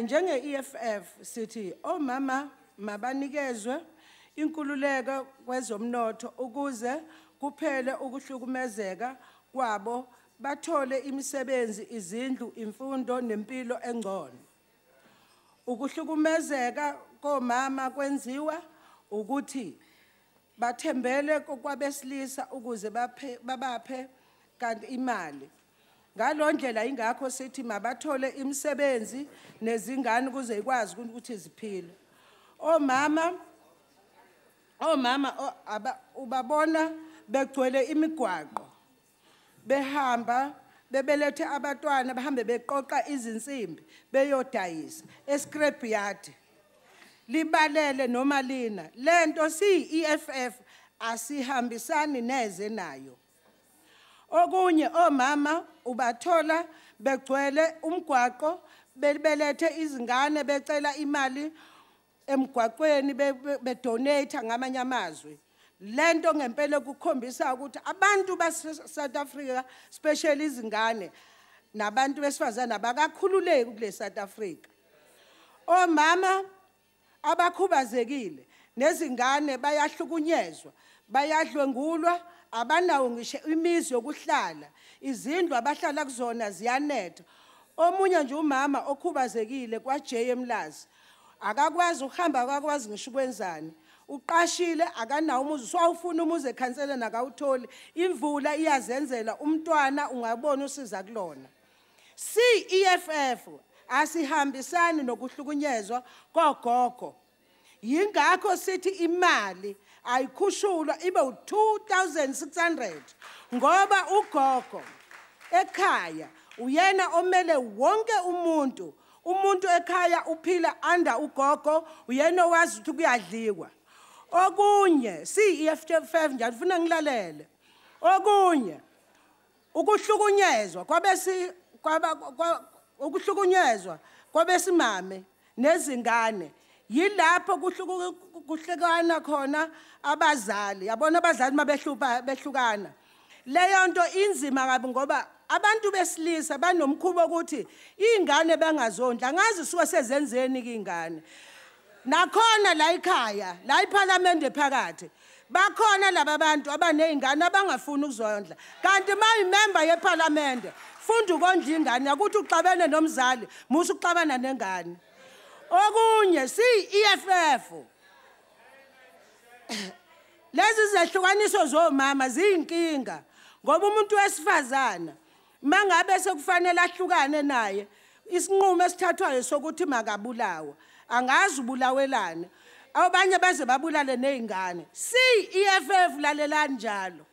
Speaker 10: Njenge EFF sithi omama mabanikezwe inkululeko kwezomnotho ukuze kuphele ukuhlukumezeka kwabo bathole imisebenzi izindlu imfundo nempilo engcono. Ukuhlukumezeka komama kwenziwa ukuthi bathembele kwabesilisa ukuze babaphe kanti imali. Ngalondlela ingakho sithi mabathole imisebenzi nezingane ukuze ikwazi ukuthi ziphile. Omama ubabona begcwele imigwaqo. Behamba bebelethe abatwana bahambe beqoqa izinsimbi beyodayisa escrap yard. Libalele noma lina lento EFF asihambisani neze nayo. Okunye omama ubathola begcwele umgwaqo bebelethe izingane becela imali emgwaqweni bedonate ngamanye amazwi. Lento ngempela kukhombisa ukuthi abantu South Africa especially izingane nabantu besifazana abakakhululeki kule South Africa. Omama abakhubazekile nezingane bayahlukunyezwa bayadlwengulwa abanawo ngisho imizi yokuhlala izindlu abahlala kuzona ziyanetha. Omunye nje umama okhubazekile kwaJay eMlazi akakwazi ukuhamba akakwazi ngisho ukwenzani uqashile akanawo umuzi swawufuna umuzi ekhansela nakawutholi imvula iyazenzela umntwana ungabona usiza kulona. EFF asihambisani nokuhlukunyezwa kogogo. Yingakho sithi imali ayikhushulwa ibe u-2,600 ngoba ugogo ekhaya uyena omele wonke umuntu. Umuntu ekhaya uphila under ugogo uyena owazi ukuthi kuyadliwa. Okunye EFF njalo ufuna ngilalele. Okunye ukuhlukunyezwa ukuhlukunyezwa kwabesimame nezingane yilapho kuhlekana khona abazali. Yabona abazali mabehlukana. Leyo nto inzima kabi ngoba abantu besilisa banomkhubo ukuthi ingane bengazondla ngazi suke sezenzeni ingane. Nakhona la ekhaya la iParliament ephakathi bakhona laba bantu abanezingane abangafuni ukuzondla kanti mayimember yeParliament funda ukondla ingane ukuthi uxabene nomzali musu uxabana nengane. Okunye EFF lezi zehlukaniso zomama ziyinkinga ngoba umuntu wesifazana mangabe sekufanele ahlukane naye isinqumo esithathwayo sokuthi makabulawa angazi ubulawelana abanye baze babulale nezingane. EFF lalelani njalo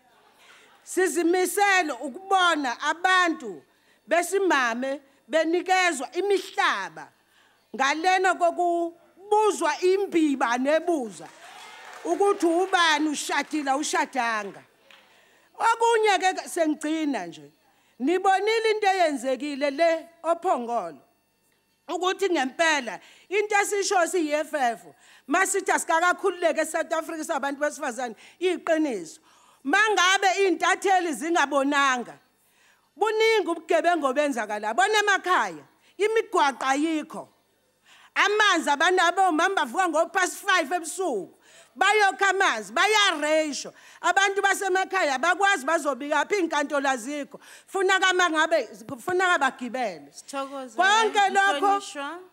Speaker 10: sizimisele ukubona abantu besimame benikezwa imihlaba ngalena kokubuzwa imbiba nebuza ukuthi ubani ushadile ushadanga. Okunye ke sengcina nje nibonile into eyenzekile le ophongolo ukuthi ngempela into esisho EFF masithi asikakakhululeke eSouth Africa sabantu besifazane iqiniso mangabe intatheli zingabonanga buningi ubugebengu obenzakala bona emakhaya imigwaqo ayikho amanzi abanabo mama bavuka ngo5 ebusuku bayokha amanzi bayaresho abantu basemakhaya bakwazi bazobika phi inkantolo azikho funa kamangabe kufuna abagibele konke lokho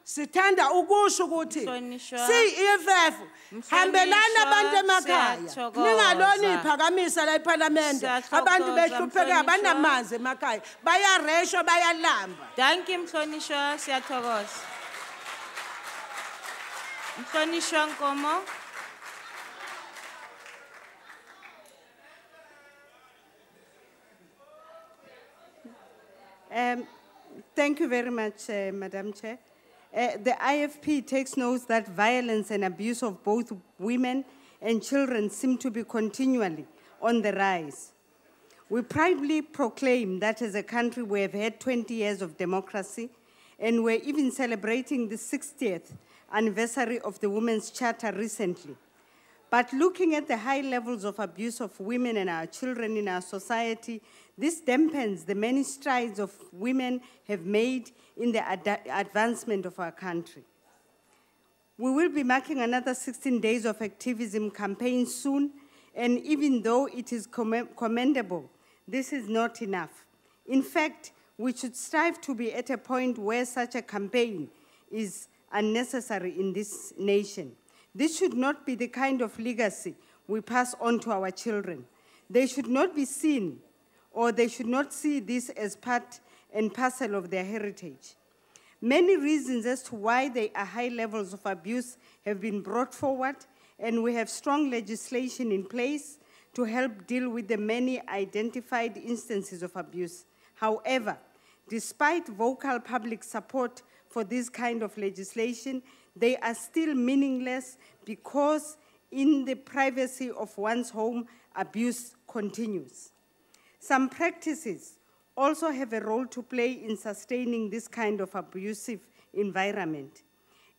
Speaker 10: sithanda ukusho ukuthi EFF hambelana abantu emakhaya ningalona iphakamisa la eParliament abantu behlupheke abanamanzi emakhaya bayaresho bayalamba.
Speaker 11: Thank you Mhlonishwa siyathokoza. Mhlonishwa Nkomo.
Speaker 14: Thank you very much, Madam Chair. The IFP takes note that violence and abuse of both women and children seem to be continually on the rise. We proudly proclaim that as a country we have had 20 years of democracy, and we're even celebrating the 60th anniversary of the Women's Charter recently. But looking at the high levels of abuse of women and our children in our society, this dampens the many strides of women have made in the advancement of our country. We will be marking another 16 days of activism campaign soon, and even though it is commendable, this is not enough. In fact, we should strive to be at a point where such a campaign is unnecessary in this nation. This should not be the kind of legacy we pass on to our children. They should not be seen, or they should not see this as part and parcel of their heritage. Many reasons as to why there are high levels of abuse have been brought forward, and we have strong legislation in place to help deal with the many identified instances of abuse. However, despite vocal public support for this kind of legislation, they are still meaningless because in the privacy of one's home, abuse continues. Some practices also have a role to play in sustaining this kind of abusive environment.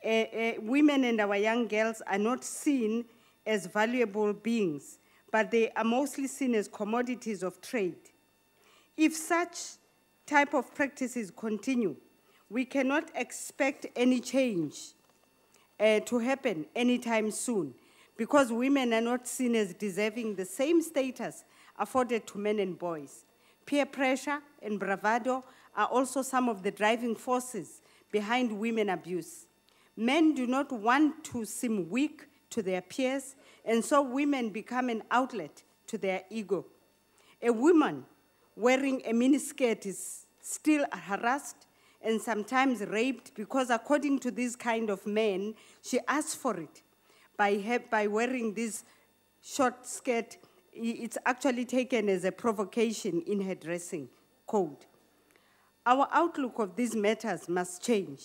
Speaker 14: Women and our young girls are not seen as valuable beings, but they are mostly seen as commodities of trade. If such type of practices continue, we cannot expect any change to happen anytime soon, because women are not seen as deserving the same status afforded to men and boys. Peer pressure and bravado are also some of the driving forces behind women abuse. Men do not want to seem weak to their peers, and so women become an outlet to their ego. A woman wearing a miniskirt is still harassed and sometimes raped because, according to this kind of men, she asked for it. By wearing this short skirt, it's actually taken as a provocation in her dressing code. Our outlook of these matters must change.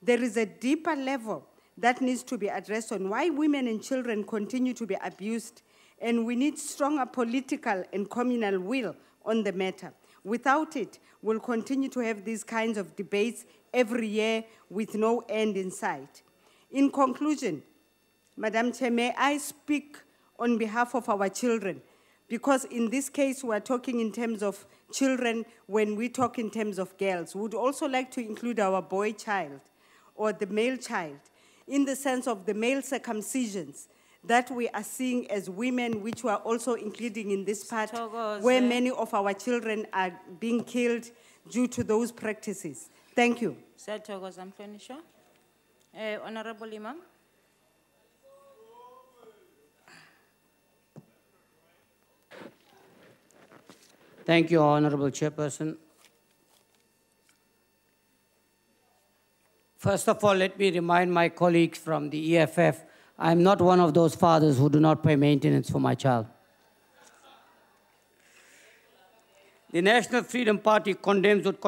Speaker 14: There is a deeper level that needs to be addressed on why women and children continue to be abused, and we need stronger political and communal will on the matter. Without it, we'll continue to have these kinds of debates every year with no end in sight. In conclusion, Madam Chair, may I speak on behalf of our children? Because in this case, we're talking in terms of children when we talk in terms of girls. We would also like to include our boy child or the male child in the sense of the male circumcisions that we are seeing as women, which we are also including in this part, where many of our children are being killed due to those practices. Thank you.
Speaker 11: Honorable Imam.
Speaker 2: Thank you, Honorable Chairperson. First of all, let me remind my colleagues from the EFF, I'm not one of those fathers who do not pay maintenance for my child. The National Freedom Party condemns with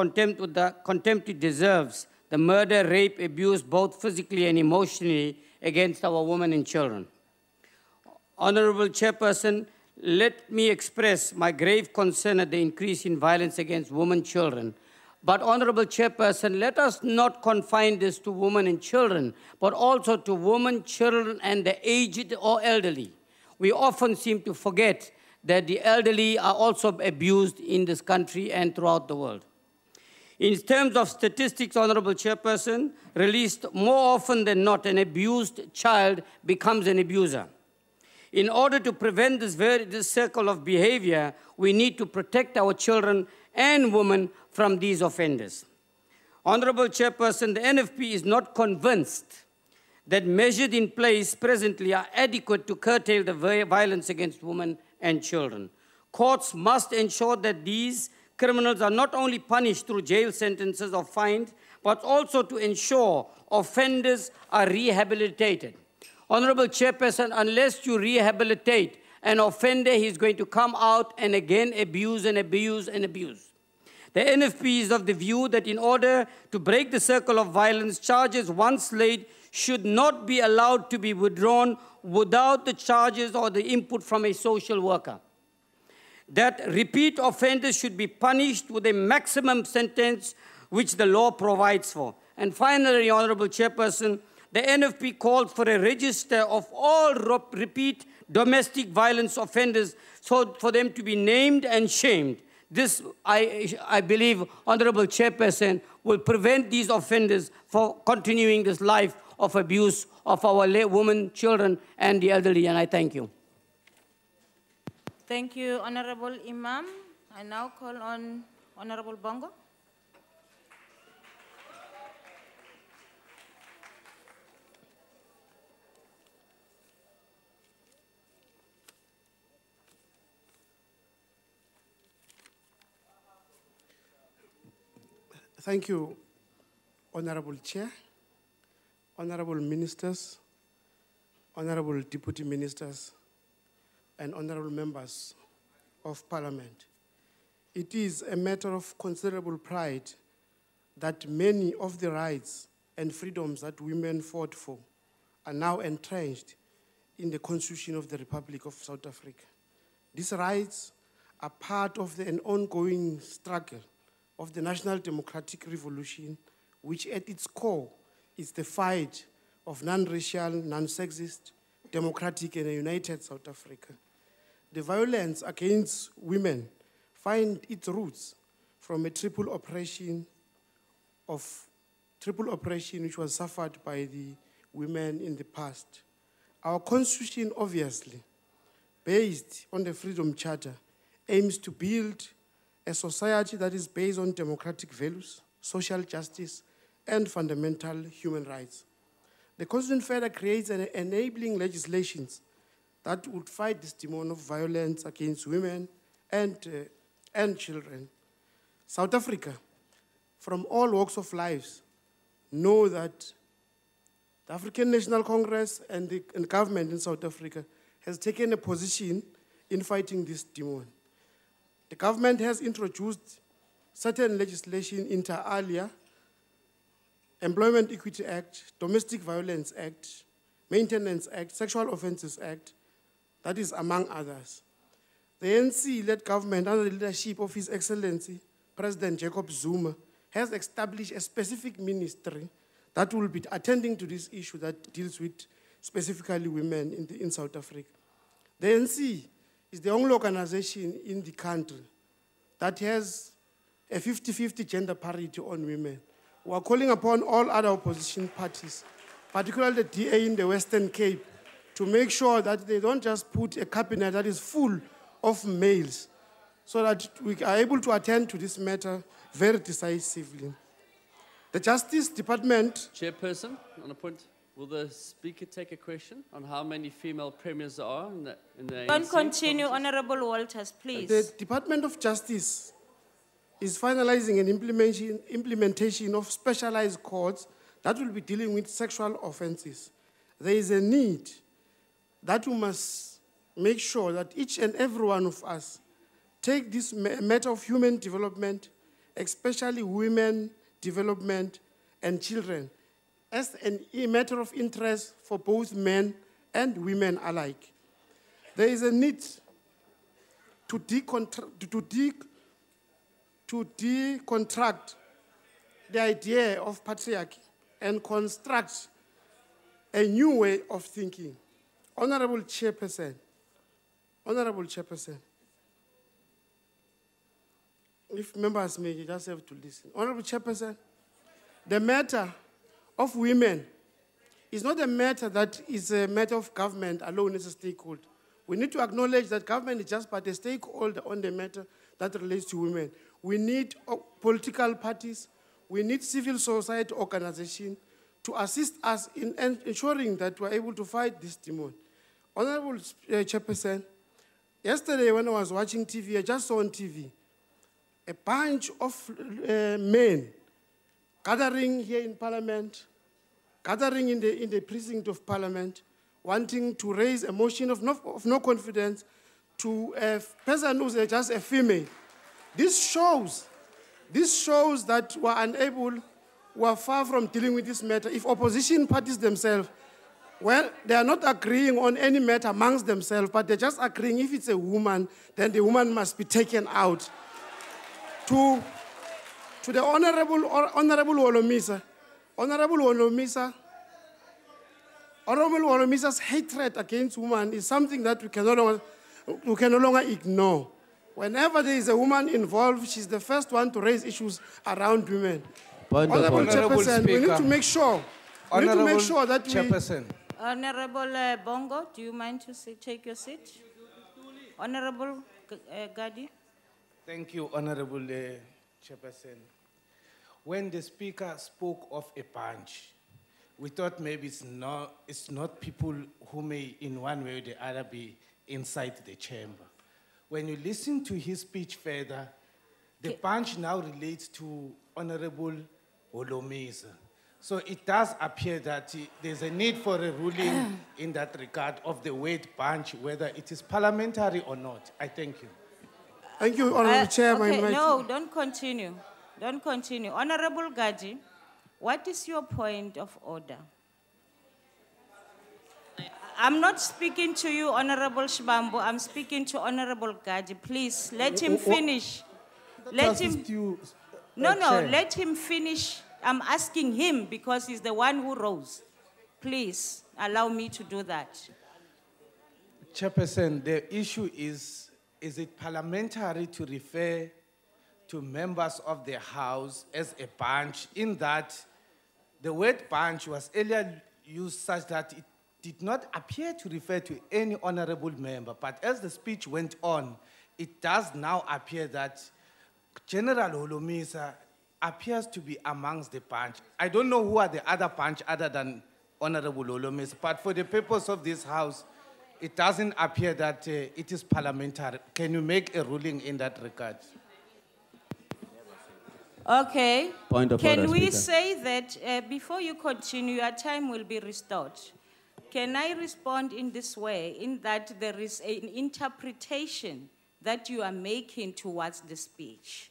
Speaker 2: the contempt it deserves the murder, rape, abuse, both physically and emotionally, against our women and children. Honorable Chairperson, let me express my grave concern at the increase in violence against women and children. But, Honorable Chairperson, let us not confine this to women and children, but also to women, children, and the aged or elderly. We often seem to forget that the elderly are also abused in this country and throughout the world. In terms of statistics, Honorable Chairperson, released more often than not, an abused child becomes an abuser. In order to prevent this circle of behavior, we need to protect our children and women from these offenders. Honorable Chairperson, the NFP is not convinced that measures in place presently are adequate to curtail the violence against women and children. Courts must ensure that these criminals are not only punished through jail sentences or fines, but also to ensure offenders are rehabilitated. Honorable Chairperson, unless you rehabilitate an offender, he's going to come out and again abuse and abuse and abuse. The NFP is of the view that in order to break the circle of violence, charges once laid should not be allowed to be withdrawn without the charges or the input from a social worker. that repeat offenders should be punished with a maximum sentence which the law provides for. And finally, Honorable Chairperson, the NFP called for a register of all repeat domestic violence offenders so for them to be named and shamed. This, I believe, Honorable Chairperson, will prevent these offenders from continuing this life of abuse of our women, children, and the elderly, and I thank you.
Speaker 11: Thank you, Honorable Imam. I now call on Honorable Bongo.
Speaker 12: Thank you, Honorable Chair, Honorable Ministers, Honorable Deputy Ministers, and Honorable Members of Parliament. It is a matter of considerable pride that many of the rights and freedoms that women fought for are now entrenched in the Constitution of the Republic of South Africa. These rights are part of an ongoing struggle of the National Democratic Revolution, which at its core is the fight of non-racial, non-sexist, democratic, and a united South Africa. The violence against women finds its roots from a triple oppression which was suffered by the women in the past. Our Constitution, obviously, based on the Freedom Charter, aims to build a society that is based on democratic values, social justice, and fundamental human rights. The Constitution further creates enabling legislations that would fight this demon of violence against women and children. South Africa, from all walks of life, know that the African National Congress and the government in South Africa has taken a position in fighting this demon. The government has introduced certain legislation inter alia, Employment Equity Act, Domestic Violence Act, Maintenance Act, Sexual Offences Act, that is among others. The ANC-led government under the leadership of His Excellency, President Jacob Zuma, has established a specific ministry that will be attending to this issue that deals with specifically women in South Africa. The ANC is the only organization in the country that has a 50-50 gender parity on women. We are calling upon all other opposition parties, particularly the DA in the Western Cape, to make sure that they don't just put a cabinet that is full of males, so that we are able to attend to this matter very decisively. The Justice Department...
Speaker 13: Chairperson, on a point, will the Speaker take a question on how many female premiers there are in the
Speaker 11: Don't
Speaker 13: ANC
Speaker 11: continue,
Speaker 13: provinces?
Speaker 11: Honorable Walters, please.
Speaker 12: The Department of Justice is finalizing an implementation of specialized courts that will be dealing with sexual offenses. There is a need that we must make sure that each and every one of us take this matter of human development, especially women development and children, as a matter of interest for both men and women alike. There is a need to deconstruct the idea of patriarchy and construct a new way of thinking. Honorable Chairperson, if members may, you just have to listen. Honorable Chairperson, the matter of women is not a matter that is a matter of government alone as a stakeholder. We need to acknowledge that government is just but a stakeholder on the matter that relates to women. We need political parties, we need civil society organizations to assist us in ensuring that we're able to fight this demon. Honorable Chairperson, yesterday when I was watching TV, I just saw on TV a bunch of men gathering here in Parliament, gathering in the precinct of Parliament, wanting to raise a motion of no confidence to a person who's just a female. This shows that we're unable, we're far from dealing with this matter. If opposition parties themselves Well, they are not agreeing on any matter amongst themselves, but they're just agreeing if it's a woman, then the woman must be taken out. To the Honorable Olomisa, Honorable Olomisa's hatred against women is something that we can no longer ignore. Whenever there is a woman involved, she's the first one to raise issues around women. Honorable Chairperson, we need to make sure. We need to make sure that
Speaker 11: Chairperson. Honorable Bongo, do you mind to take your seat? Honorable Gadi.
Speaker 15: Thank you, Honorable Chairperson. When the Speaker spoke of a bunch, we thought maybe it's not people who may in one way or the other be inside the chamber. When you listen to his speech further, the bunch now relates to Honorable Olomisa. So it does appear that there's a need for a ruling in that regard of the word bunch, whether it is parliamentary or not. I thank you.
Speaker 12: Thank you, Honorable Chair.
Speaker 11: Okay, no, don't continue. Don't continue. Honorable Gadi, what is your point of order? I'm not speaking to you, Honorable Shibambo. I'm speaking to Honorable Gadi. Please, let him finish. Let him... No, let him finish. I'm asking him because he's the one who rose. Please, allow me to do that.
Speaker 15: Chairperson, the issue is it parliamentary to refer to members of the House as a bunch, in that the word bunch was earlier used such that it did not appear to refer to any honorable member, but as the speech went on, it does now appear that General Olomisa appears to be amongst the bunch. I don't know who are the other bunch other than Honorable Olomisa, but for the purpose of this House, it doesn't appear that it is parliamentary. Can you make a ruling in that regard?
Speaker 11: Okay.
Speaker 16: Point of
Speaker 11: Can
Speaker 16: order,
Speaker 11: we
Speaker 16: Speaker.
Speaker 11: say that before you continue, your time will be restored? Can I respond in this way, in that there is an interpretation that you are making towards the speech?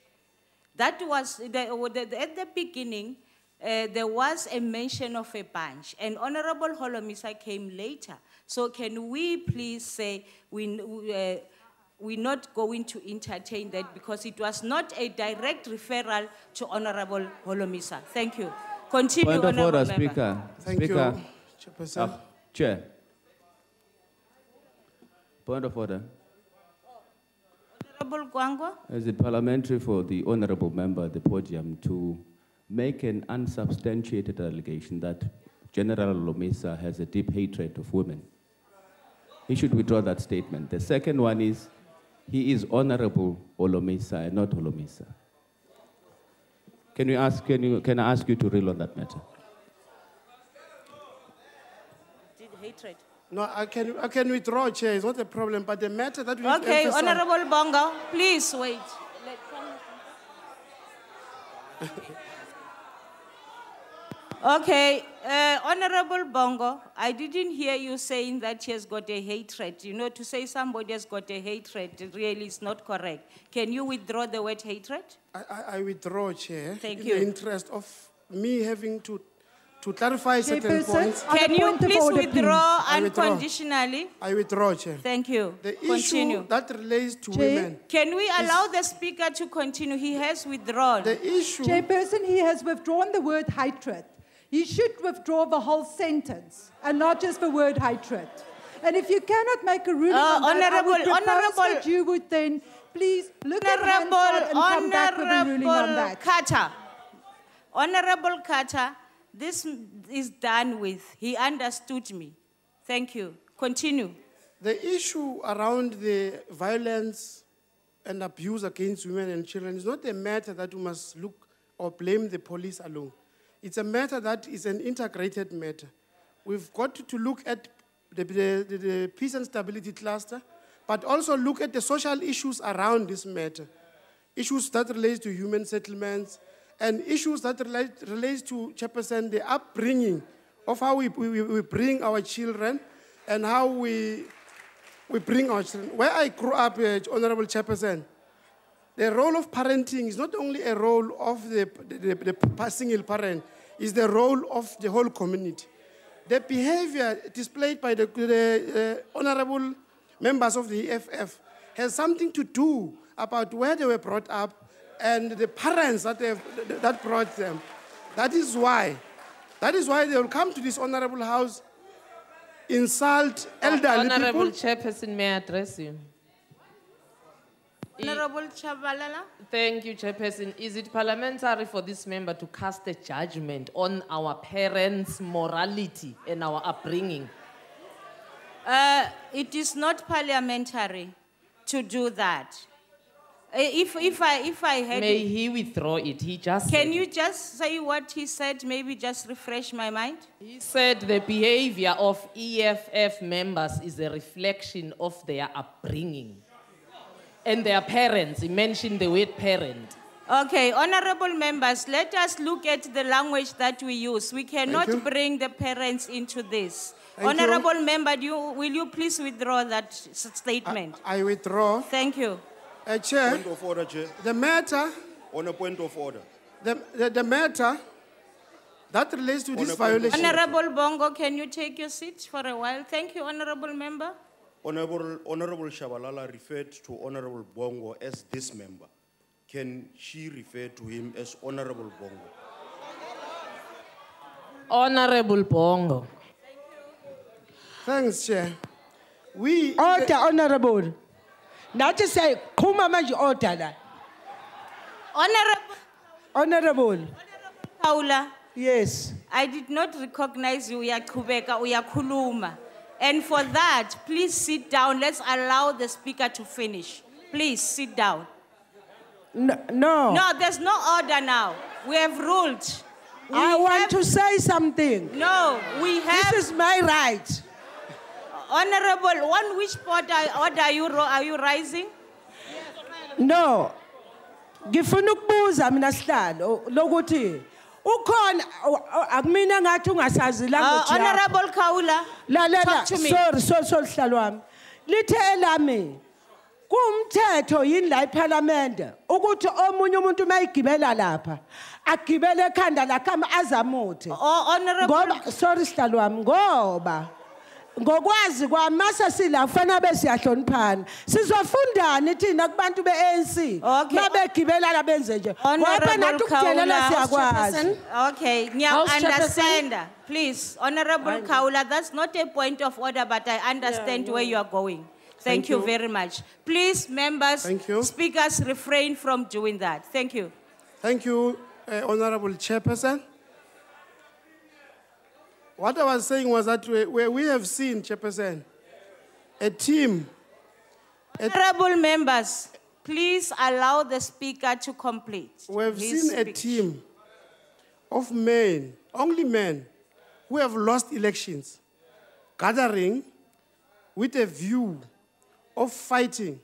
Speaker 11: That was, at the beginning, there was a mention of a bunch, and Honorable Holomisa came later. So can we please say we're not going to entertain that because it was not a direct referral to Honorable Holomisa. Thank you. Continue,
Speaker 16: Point of
Speaker 11: Honorable
Speaker 16: order,
Speaker 11: Member.
Speaker 16: Speaker.
Speaker 12: Thank
Speaker 16: Speaker.
Speaker 12: you, Chairperson.
Speaker 16: Chair. Point of order.
Speaker 11: Honorable Gwangwa.
Speaker 16: Is it parliamentary for the honorable member at the podium to make an unsubstantiated allegation that General Olomisa has a deep hatred of women? He should withdraw that statement. The second one is, he is Honorable Olomisa and not Olomisa. Can I ask you to rule on that matter?
Speaker 11: Hatred.
Speaker 12: No, I can withdraw, Chair. It's not a problem, but the matter that we need to
Speaker 11: Okay,
Speaker 12: emphasize-
Speaker 11: Honorable Bongo, please wait. Okay, Honorable Bongo, I didn't hear you saying that he has got a hatred. You know, to say somebody has got a hatred really is not correct. Can you withdraw the word hatred?
Speaker 12: I withdraw, Chair.
Speaker 11: Thank
Speaker 12: in
Speaker 11: you.
Speaker 12: the interest of me having to clarify certain points.
Speaker 11: Can you please withdraw
Speaker 12: I withdraw.
Speaker 11: unconditionally?
Speaker 12: I withdraw, Chair.
Speaker 11: Thank you.
Speaker 12: The
Speaker 11: Continue.
Speaker 12: issue that relates to women.
Speaker 11: Can we allow the speaker to continue? He has withdrawn.
Speaker 12: The issue.
Speaker 17: Chairperson, he has withdrawn the word hatred. He should withdraw the whole sentence and not just the word hatred. And if you cannot make a ruling on that, I would propose that you would then please look at Hansard and come back with a ruling on that.
Speaker 11: Carter. Honorable Carter, this is done with. He understood me. Thank you. Continue.
Speaker 12: The issue around the violence and abuse against women and children is not a matter that we must look or blame the police alone. It's a matter that is an integrated matter. We've got to look at the peace and stability cluster, but also look at the social issues around this matter. Issues that relate to human settlements, and issues that relate to, Chairperson, the upbringing of how we bring our children and how we bring our children. Where I grew up, Honorable Chairperson, the role of parenting is not only a role of the single parent, it's the role of the whole community. the behavior displayed by the honorable members of the EFF has something to do about where they were brought up and the parents that brought them. That is why they will come to this honorable house, insult elderly
Speaker 18: Honorable
Speaker 12: people.
Speaker 18: Chairperson, may I address you?
Speaker 11: Honorable Chabalala.
Speaker 18: Thank you, Chairperson. Is it parliamentary for this member to cast a judgment on our parents' morality and our upbringing?
Speaker 11: It is not parliamentary to do that. If I had...
Speaker 18: May he withdraw it? He just
Speaker 11: Can
Speaker 18: said
Speaker 11: you
Speaker 18: it.
Speaker 11: just say what he said? Maybe just refresh my mind.
Speaker 18: He said the behavior of EFF members is a reflection of their upbringing. And their parents, he mentioned the word parent.
Speaker 11: Okay, honorable members, let us look at the language that we use. We cannot bring the parents into this. Honorable member, will you please withdraw that statement?
Speaker 12: I withdraw.
Speaker 11: Thank you.
Speaker 12: Chair,
Speaker 19: Point of order, Chair.
Speaker 12: the matter,
Speaker 19: On a point of order.
Speaker 12: the matter that relates to this violation.
Speaker 11: Honorable Bongo, can you take your seat for a while? Thank you, honorable member.
Speaker 19: Honorable Shabalala referred to Honorable Bongo as this member. Can she refer to him as Honorable Bongo?
Speaker 18: Honorable Bongo.
Speaker 12: Thanks, Chair.
Speaker 10: Order, honorable. Not to say, Kuma manje order la.
Speaker 11: Honorable.
Speaker 10: Honorable.
Speaker 11: Paula.
Speaker 10: Yes.
Speaker 11: I did not recognize you, Uyakubeka, Uyakuluma. And for that, please sit down. Let's allow the speaker to finish. Please sit down.
Speaker 10: No.
Speaker 11: No, there's no order now. We have ruled.
Speaker 10: I want to say something.
Speaker 11: No, we have...
Speaker 10: This is my right.
Speaker 11: Honorable, on which order are you rising?
Speaker 10: No. Ngifuna ukubuza mina sihlalo lokuthi ukhona akumina ngathi ungasazi language.
Speaker 11: Honorable Kaula,
Speaker 10: Lalela,
Speaker 11: talk to me.
Speaker 10: sorry sihlalo wami. Lithe elami. Kumthetho yini la eParliament ukuthi omunye umuntu mayigibela lapha agibele ekhanda lakhe azamuthi. Ngoba sorry sihlalo wami ngoba ngokwazi kwamasa sila kufanele besiyahloniphana sizofundana thina kubantu beANC mabegibela la benze nje ngoba nathi ukuthelela siyakwazi.
Speaker 11: Okay, now understand. Please, Honorable Kaula, that's not a point of order, but I understand where you are going. Thank you very much. Please, members, speakers, refrain from doing that. Thank you.
Speaker 12: Thank you, Honorable Chairperson. What I was saying was that we have seen, Chairperson, a team.
Speaker 11: Honorable members, please allow the speaker to complete.
Speaker 12: We have
Speaker 11: his
Speaker 12: seen a
Speaker 11: speech.
Speaker 12: team of men, only men, who have lost elections, gathering with a view of fighting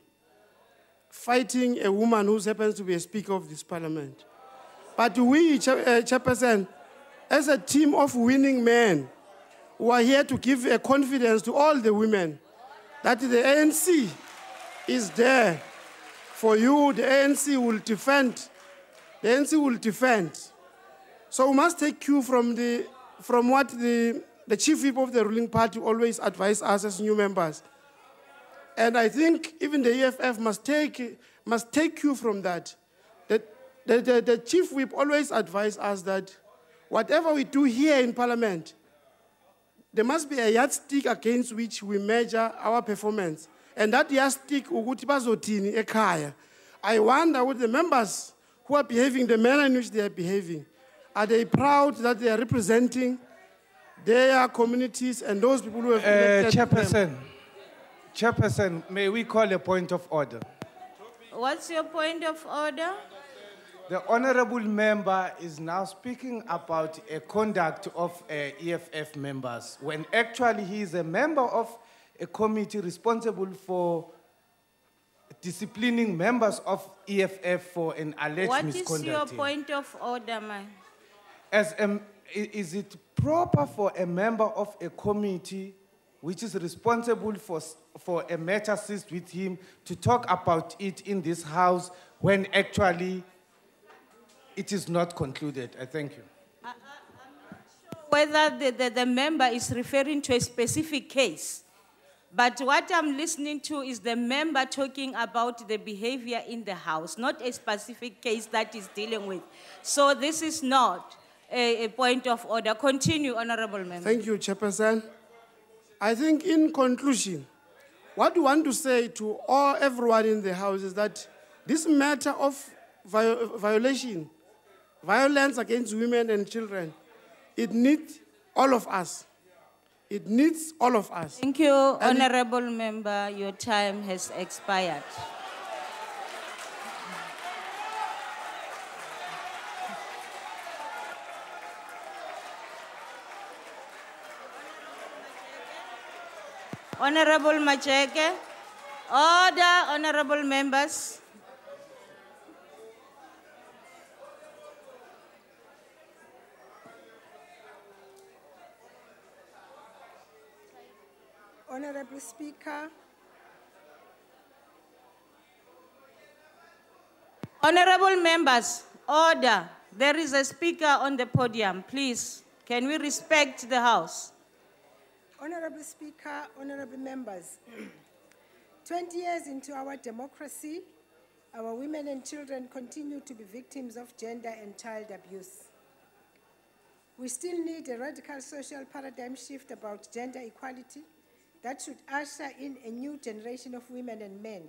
Speaker 12: a woman who happens to be a speaker of this parliament. But we, Chairperson, as a team of winning men, who are here to give a confidence to all the women that the ANC is there for you, the ANC will defend. The ANC will defend. So we must take cue from what the chief whip of the ruling party always advised us as new members. And I think even the EFF must take cue from that. The chief whip always advised us that whatever we do here in Parliament, there must be a yardstick against which we measure our performance. And that yardstick, ukuthi bazothini ekhaya. I wonder what the members who are behaving, the manner in which they are behaving, are they proud that they are representing their communities and those people who have elected them?
Speaker 15: Chairperson, may we call a point of order?
Speaker 11: What's your point of order?
Speaker 15: The honorable member is now speaking about a conduct of EFF members, when actually he is a member of a committee responsible for disciplining members of EFF for an alleged misconduct.
Speaker 11: What is your point of order, man?
Speaker 15: Is it proper for a member of a committee which is responsible for a matter seized with him to talk about it in this house when actually it is not concluded? I thank you.
Speaker 11: whether the member is referring to a specific case. But what I'm listening to is the member talking about the behavior in the House, not a specific case that is dealing with. So this is not a point of order. Continue, Honorable Member.
Speaker 12: Thank you, Chairperson. I think in conclusion, what we want to say to everyone in the House is that this matter of violence against women and children, it needs all of us. It needs all of us.
Speaker 11: Thank you, Honorable Member. Your time has expired. Honorable Majeke. Order, honorable members.
Speaker 3: Honorable Speaker.
Speaker 11: Honorable members, order. There is a speaker on the podium. Please, can we respect the House?
Speaker 3: Honorable Speaker, honorable members, 20 years into our democracy, our women and children continue to be victims of gender and child abuse. We still need a radical social paradigm shift about gender equality that should usher in a new generation of women and men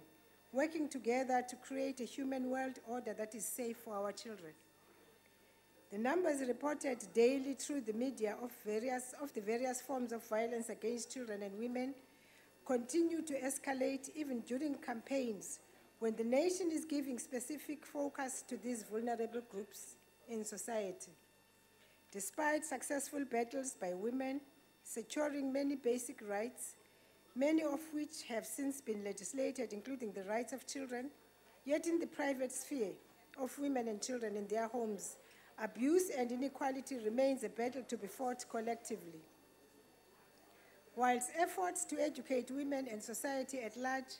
Speaker 3: working together to create a human world order that is safe for our children. The numbers reported daily through the media of the various forms of violence against children and women continue to escalate even during campaigns when the nation is giving specific focus to these vulnerable groups in society. Despite successful battles by women securing many basic rights, many of which have since been legislated, including the rights of children, yet in the private sphere of women and children in their homes, abuse and inequality remains a battle to be fought collectively. Whilst efforts to educate women and society at large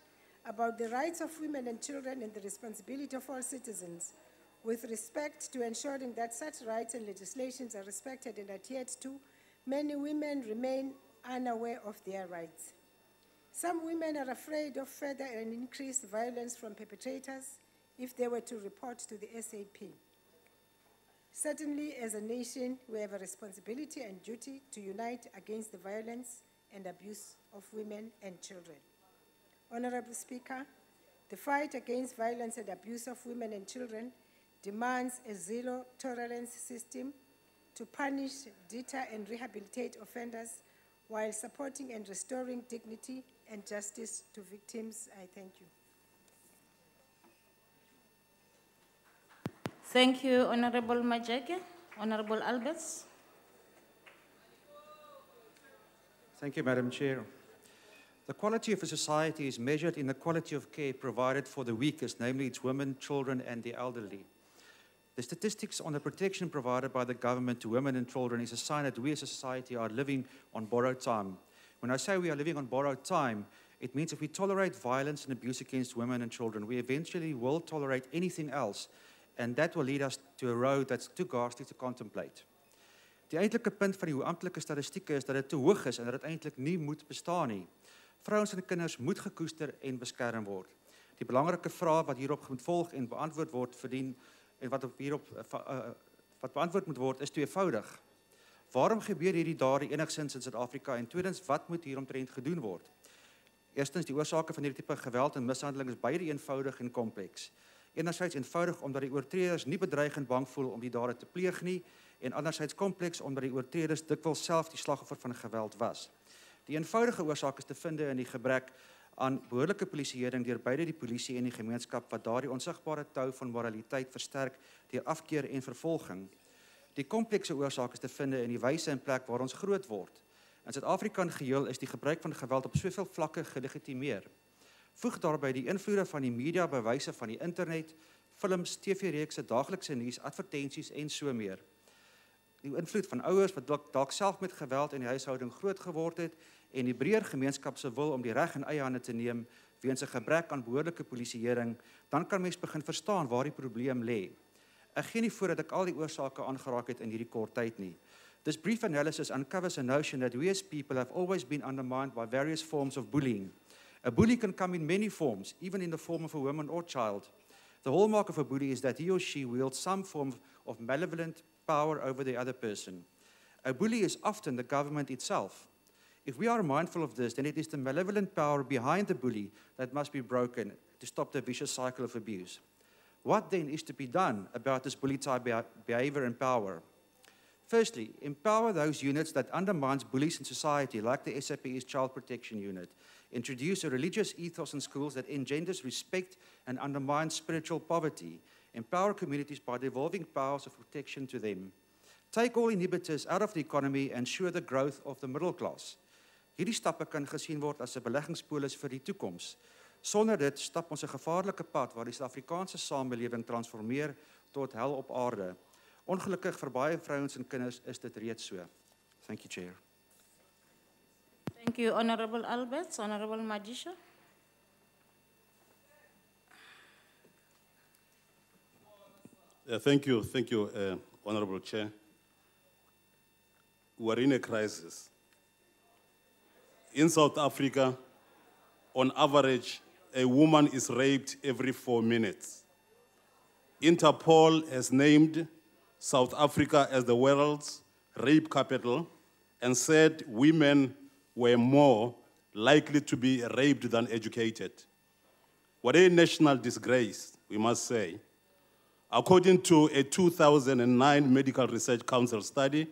Speaker 3: about the rights of women and children and the responsibility of all citizens with respect to ensuring that such rights and legislations are respected and adhered to, many women remain unaware of their rights. Some women are afraid of further and increased violence from perpetrators if they were to report to the SAP. Certainly, as a nation, we have a responsibility and duty to unite against the violence and abuse of women and children. Honorable Speaker, the fight against violence and abuse of women and children demands a zero-tolerance system to punish, deter, and rehabilitate offenders while supporting and restoring dignity and justice to victims. I thank you.
Speaker 11: Thank you, Honorable Majeke. Honorable Alberts.
Speaker 6: Thank you, Madam Chair. The quality of a society is measured in the quality of care provided for the weakest, namely its women, children, and the elderly. The statistics on the protection provided by the government to women and children is a sign that we as a society are living on borrowed time. When I say we are living on borrowed time, it means if we tolerate violence and abuse against women and children, we eventually will tolerate anything else, and that will lead us to a road that's too ghastly to contemplate. Die eintlike punt van die amptelike statistieke is dat dit te hoog is en dat dit eintlik nie moet bestaan nie. Vrouens en kinders moet gekoester en beskerm word. Die belangrike vraag wat hierop moet volg en beantwoord word verdien en wat beantwoord moet word is tweevoudig. Waarom gebeur hierdie dade enigstens in Suid-Afrika en tweedens wat moet hieromtrent gedoen word? Eerstens, die oorsake van hierdie tipe geweld en mishandeling is beide eenvoudig en kompleks. Enerzijds eenvoudig omdat die oortreders nie bedreigend bang voel om die dade te pleeg nie en anderzijds kompleks omdat die oortreders dikwels self die slagoffer van geweld was. Die eenvoudige oorsaak is te vind in die gebrek aan behoorlike polisieering deur beide die polisie en die gemeenskap wat daardie onsigbare tou van moraliteit versterk deur afkeer en vervolging. Die komplekse oorsaak is te vind in die wyse en plek waar ons groot word. In Suid-Afrika in geheel is die gebruik van geweld op soveel vlakke gelegitimeer. Voeg daarbij die invloede van die media by wyse van die internet, films, TV-reekse, daaglikse nuus, advertensies en so meer. Die invloed van ouers wat dalk self met geweld in die huishouding groot geword het en die breër gemeenskap se wil om die reg in eie hande te neem weens 'n gebrek aan behoorlike polisieering, dan kan mens begin verstaan waar die probleem lê. Ek gee nie voor dat ek al die oorsake aangeraak het in hierdie kort tyd nie. This brief analysis uncovers a notion that we as people have always been undermined by various forms of bullying. A bully can come in many forms, even in the form of a woman or child. The hallmark of a bully is that he or she wields some form of malevolent power over the other person. A bully is often the government itself. If we are mindful of this, then it is the malevolent power behind the bully that must be broken to stop the vicious cycle of abuse. What then is to be done about this bully-type behavior and power? Firstly, empower those units that undermines bullies in society, like the SAP's Child Protection Unit. Introduce a religious ethos in schools that engenders respect and undermines spiritual poverty. Empower communities by devolving powers of protection to them. Take all inhibitors out of the economy and ensure the growth of the middle class. Hierdie stappe kan gesien word as 'n beleggingspolis vir die toekoms. Sonder dit stap ons 'n gevaarlike pad waar die Suid-Afrikaanse samelewing transformeer tot hel op aarde. Ongelukkig vir baie vrouens en kinders is dit reeds so. Thank you, Chair.
Speaker 11: Thank you, Honorable Alberts. Honorable Madisha.
Speaker 5: Thank you, Honorable Chair. We're in a crisis. In South Africa, on average, a woman is raped every 4 minutes. Interpol has named South Africa as the world's rape capital and said women were more likely to be raped than educated. What a national disgrace, we must say. According to a 2009 Medical Research Council study,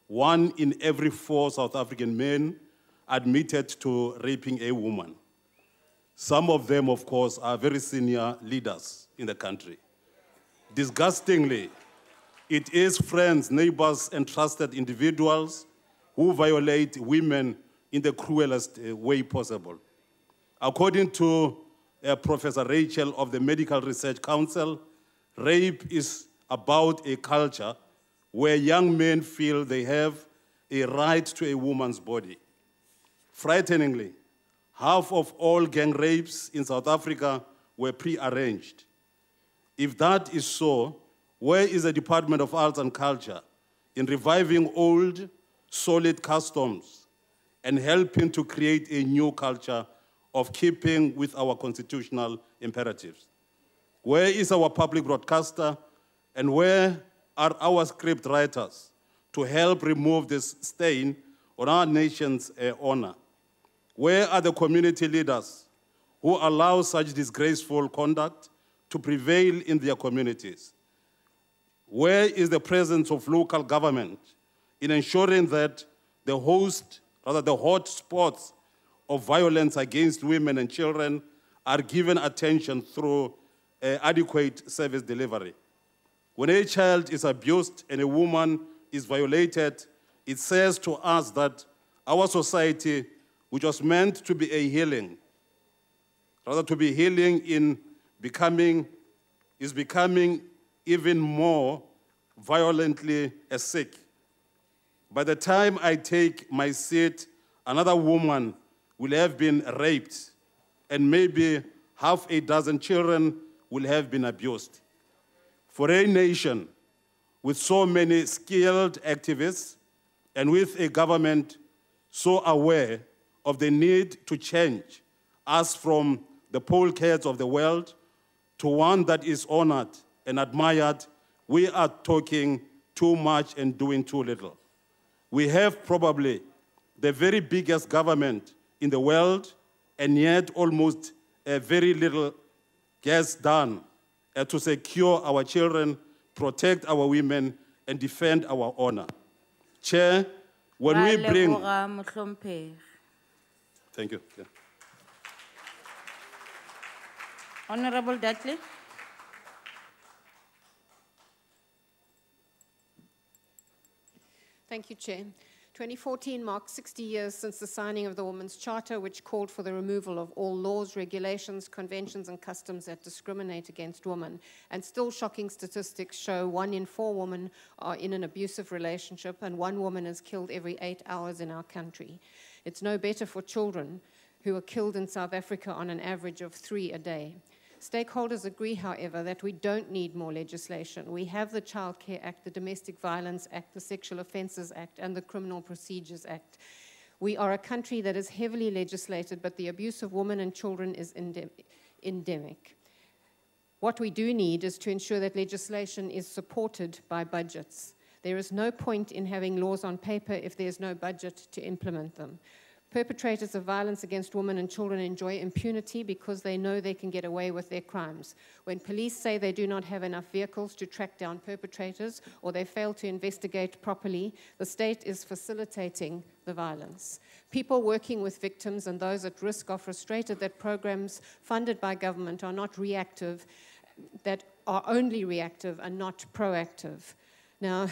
Speaker 5: 1 in every 4 South African men admitted to raping a woman. Some of them, of course, are very senior leaders in the country. Disgustingly, it is friends, neighbors, and trusted individuals who violate women in the cruelest way possible. According to Professor Rachel of the Medical Research Council, rape is about a culture where young men feel they have a right to a woman's body. Frighteningly, half of all gang rapes in South Africa were pre-arranged. If that is so, where is the Department of Arts and Culture in reviving old, solid customs and helping to create a new culture of keeping with our constitutional imperatives? Where is our public broadcaster and where are our script writers to help remove this stain on our nation's honor? Where are the community leaders who allow such disgraceful conduct to prevail in their communities? Where is the presence of local government in ensuring that the hot spots of violence against women and children are given attention through adequate service delivery? When a child is abused and a woman is violated, it says to us that our society, which was meant to be a healing, is becoming even more violently sick. By the time I take my seat, another woman will have been raped, and maybe half a dozen children will have been abused. For a nation with so many skilled activists and with a government so aware of the need to change us from the polecats of the world to one that is honored and admired, we are talking too much and doing too little. We have probably the very biggest government in the world, and yet almost very little gets done to secure our children, protect our women, and defend our honor. Chair, when we bring... Thank you. Yeah.
Speaker 11: Honorable Dudley.
Speaker 20: Thank you, Chair. 2014 marks 60 years since the signing of the Women's Charter, which called for the removal of all laws, regulations, conventions, and customs that discriminate against women. And still shocking statistics show 1 in 4 women are in an abusive relationship, and 1 woman is killed every 8 hours in our country. It's no better for children, who are killed in South Africa on an average of 3 a day. Stakeholders agree, however, that we don't need more legislation. We have the Child Care Act, the Domestic Violence Act, the Sexual Offences Act, and the Criminal Procedures Act. We are a country that is heavily legislated, but the abuse of women and children is endemic. What we do need is to ensure that legislation is supported by budgets. There is no point in having laws on paper if there's no budget to implement them. Perpetrators of violence against women and children enjoy impunity because they know they can get away with their crimes. When police say they do not have enough vehicles to track down perpetrators or they fail to investigate properly, the state is facilitating the violence. People working with victims and those at risk are frustrated that programs funded by government are not reactive, that are only reactive and not proactive. Now,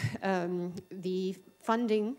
Speaker 20: the funding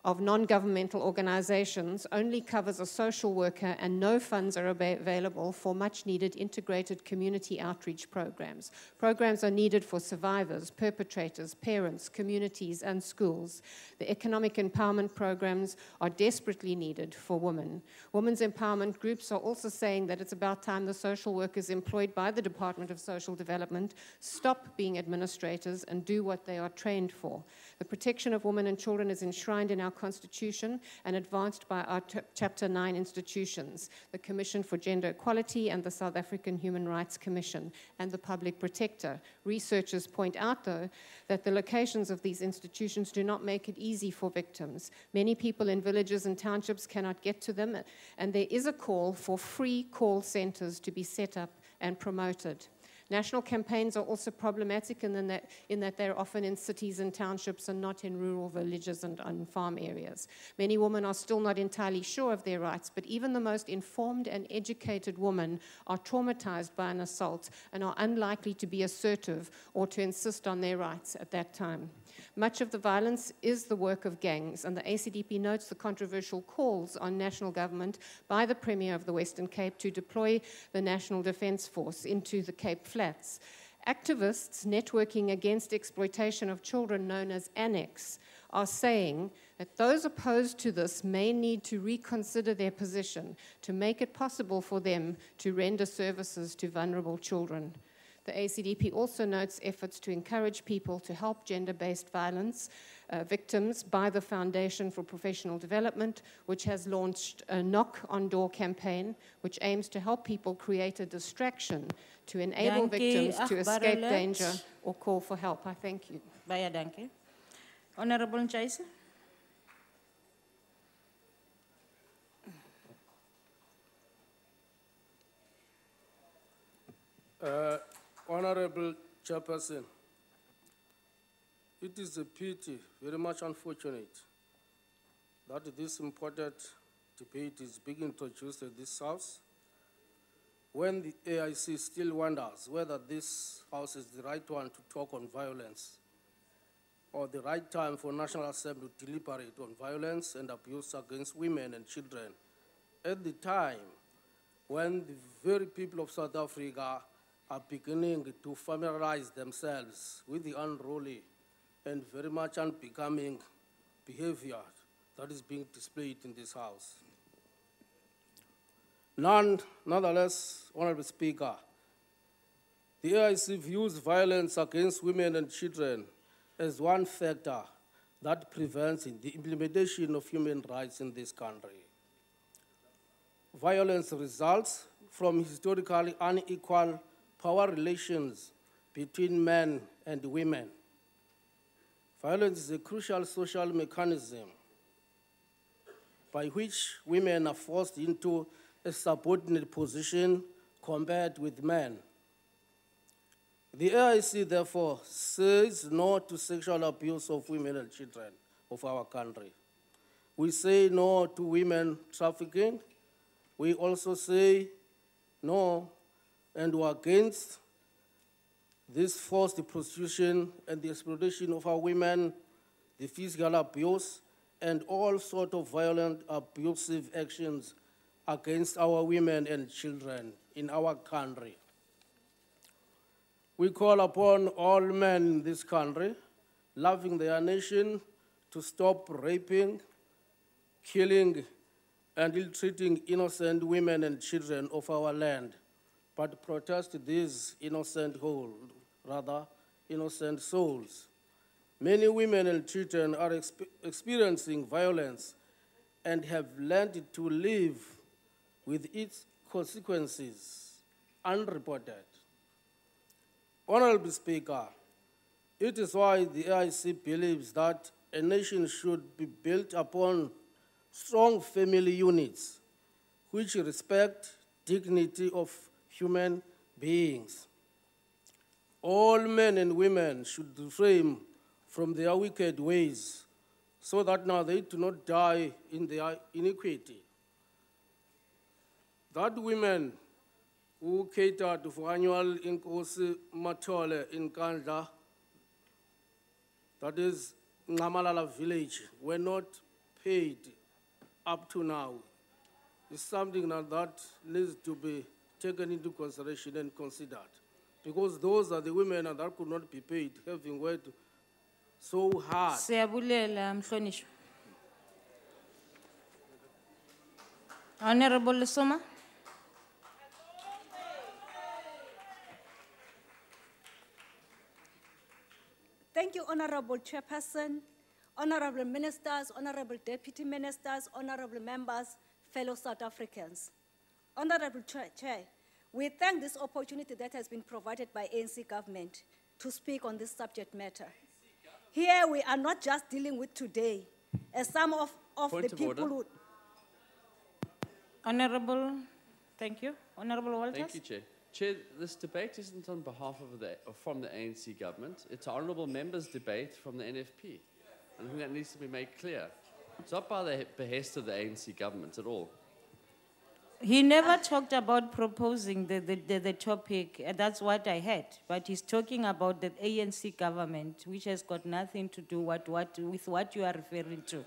Speaker 20: of non-governmental organizations only covers a social worker, and no funds are available for much-needed integrated community outreach programs. Programs are needed for survivors, perpetrators, parents, communities, and schools. The economic empowerment programs are desperately needed for women. Women's empowerment groups are also saying that it's about time the social workers employed by the Department of Social Development stop being administrators and do what they are trained for. The protection of women and children is enshrined in our Constitution and advanced by our Chapter 9 institutions, the Commission for Gender Equality and the South African Human Rights Commission, and the Public Protector. Researchers point out, though, that the locations of these institutions do not make it easy for victims. Many people in villages and townships cannot get to them, and there is a call for free call centers to be set up and promoted. National campaigns are also problematic in that they're often in cities and townships and not in rural villages and on farm areas. Many women are still not entirely sure of their rights, but even the most informed and educated women are traumatized by an assault and are unlikely to be assertive or to insist on their rights at that time. Much of the violence is the work of gangs, and the ACDP notes the controversial calls on national government by the Premier of the Western Cape to deploy the National Defence Force into the Cape Flats. Activists networking against exploitation of children, known as Annex, are saying that those opposed to this may need to reconsider their position to make it possible for them to render services to vulnerable children. The ACDP also notes efforts to encourage people to help gender-based violence victims by the Foundation for Professional Development, which has launched a knock-on-door campaign, which aims to help people create a distraction to enable victims to escape danger or call for help. I thank you.
Speaker 11: Baie dankie. Honorable Nchaisa.
Speaker 7: Honorable Chairperson, it is a pity, very much unfortunate, that this important debate is being introduced at this House when the AIC still wonders whether this House is the right one to talk on violence or the right time for National Assembly to deliberate on violence and abuse against women and children at the time when the very people of South Africa are beginning to familiarize themselves with the unruly and very much unbecoming behavior that is being displayed in this House. Nonetheless, Honorable Speaker, the AIC views violence against women and children as one factor that prevents the implementation of human rights in this country. Violence results from historically unequal power relations between men and women. Violence is a crucial social mechanism by which women are forced into a subordinate position compared with men. The AIC, therefore, says no to sexual abuse of women and children of our country. We say no to women trafficking. We also say no and we're against this forced prostitution and the exploitation of our women, the physical abuse, and all sorts of violent, abusive actions against our women and children in our country. We call upon all men in this country, loving their nation, to stop raping, killing, and ill-treating innocent women and children of our land, but protest these innocent souls. Many women and children are experiencing violence and have learned to live with its consequences unreported. Honorable Speaker, it is why the AIC believes that a nation should be built upon strong family units which respect dignity of human beings. All men and women should refrain from their wicked ways so that now they do not die in their iniquity. That women who catered for annual Inkosi Matole in Kanda, that is Ngamalala village, were not paid up to now. It's something that needs to be taken into consideration and considered. Because those are the women that could not be paid, having worked so hard.
Speaker 11: Siyabulela mhlonishwa. Honorable Lesoma.
Speaker 21: Thank you, Honorable Chairperson, Honorable Ministers, Honorable Deputy Ministers, Honorable Members, fellow South Africans. Honorable Chair, we thank this opportunity that has been provided by ANC government to speak on this subject matter. Here we are not just dealing with today, as some of the people who...
Speaker 11: Honorable, thank you. Honorable Walters.
Speaker 13: Thank you, Chair. Chair, this debate isn't on behalf of from the ANC government. It's an honourable members' debate from the NFP. And I think that needs to be made clear. It's not by the behest of the ANC government at all.
Speaker 11: He never talked about proposing the topic, and that's what I heard. But he's talking about the ANC government, which has got nothing to do with what you are referring to.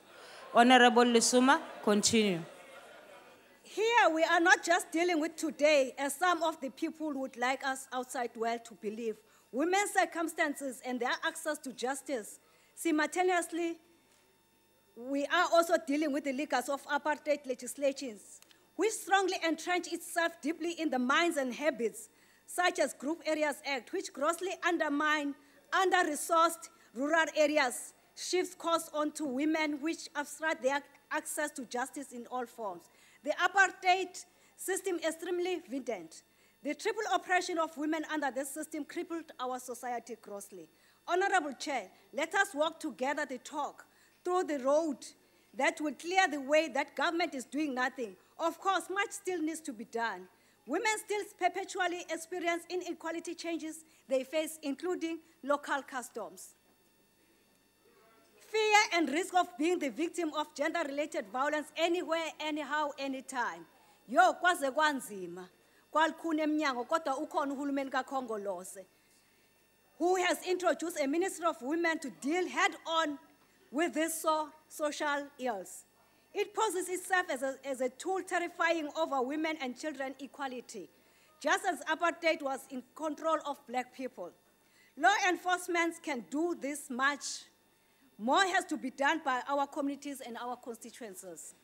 Speaker 11: Honorable Lesoma, continue.
Speaker 21: Here we are not just dealing with today, as some of the people would like us outside world to believe. Women's circumstances and their access to justice. Simultaneously, we are also dealing with the legacy of apartheid legislations, which strongly entrench itself deeply in the minds and habits, such as Group Areas Act, which grossly undermine under-resourced rural areas, shifts costs onto women, which obstruct their access to justice in all forms. The apartheid system is extremely evident. The triple oppression of women under this system crippled our society grossly. Honorable Chair, let us work together to talk through the road that will clear the way that government is doing nothing. Of course, much still needs to be done. Women still perpetually experience inequality changes they face, including local customs. Fear and risk of being the victim of gender-related violence anywhere, anyhow, anytime. Yo, kwaze kwanzima. Kwalikhuna emnyango kodwa ukhona uhulumeni kaKhongolose, who has introduced a Ministry of Women to deal head-on with these social ills. It poses itself as a tool terrifying over women and children equality, just as apartheid was in control of black people. Law enforcement can do this much. More has to be done by our communities and our constituencies.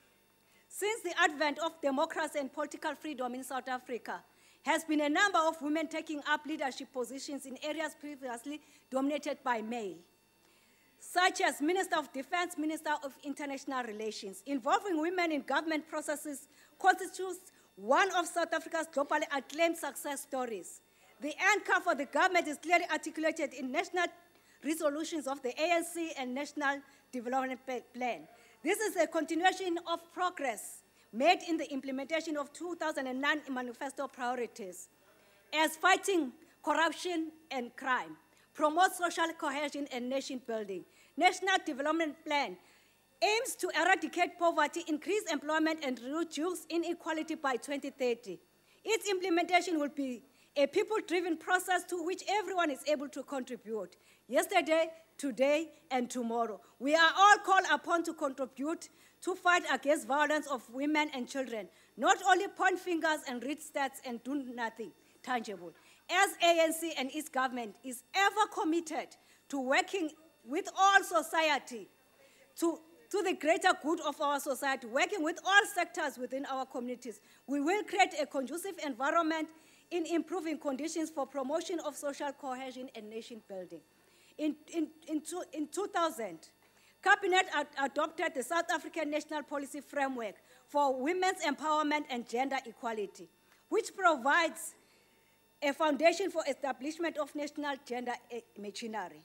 Speaker 21: Since the advent of democracy and political freedom in South Africa, has been a number of women taking up leadership positions in areas previously dominated by male, such as Minister of Defense, Minister of International Relations. Involving women in government processes constitutes one of South Africa's globally acclaimed success stories. The anchor for the government is clearly articulated in national resolutions of the ANC and National Development Plan. This is a continuation of progress made in the implementation of 2009 manifesto priorities, as fighting corruption and crime, promote social cohesion and nation building. National Development Plan aims to eradicate poverty, increase employment, and reduce inequality by 2030. Its implementation will be a people-driven process to which everyone is able to contribute. Yesterday, today, and tomorrow. We are all called upon to contribute to fight against violence of women and children, not only point fingers and read stats and do nothing tangible. As ANC and its government is ever committed to working with all society to the greater good of our society, working with all sectors within our communities, we will create a conducive environment in improving conditions for promotion of social cohesion and nation building. In 2000, Cabinet adopted the South African National Policy Framework for Women's Empowerment and Gender Equality, which provides a foundation for establishment of national gender machinery.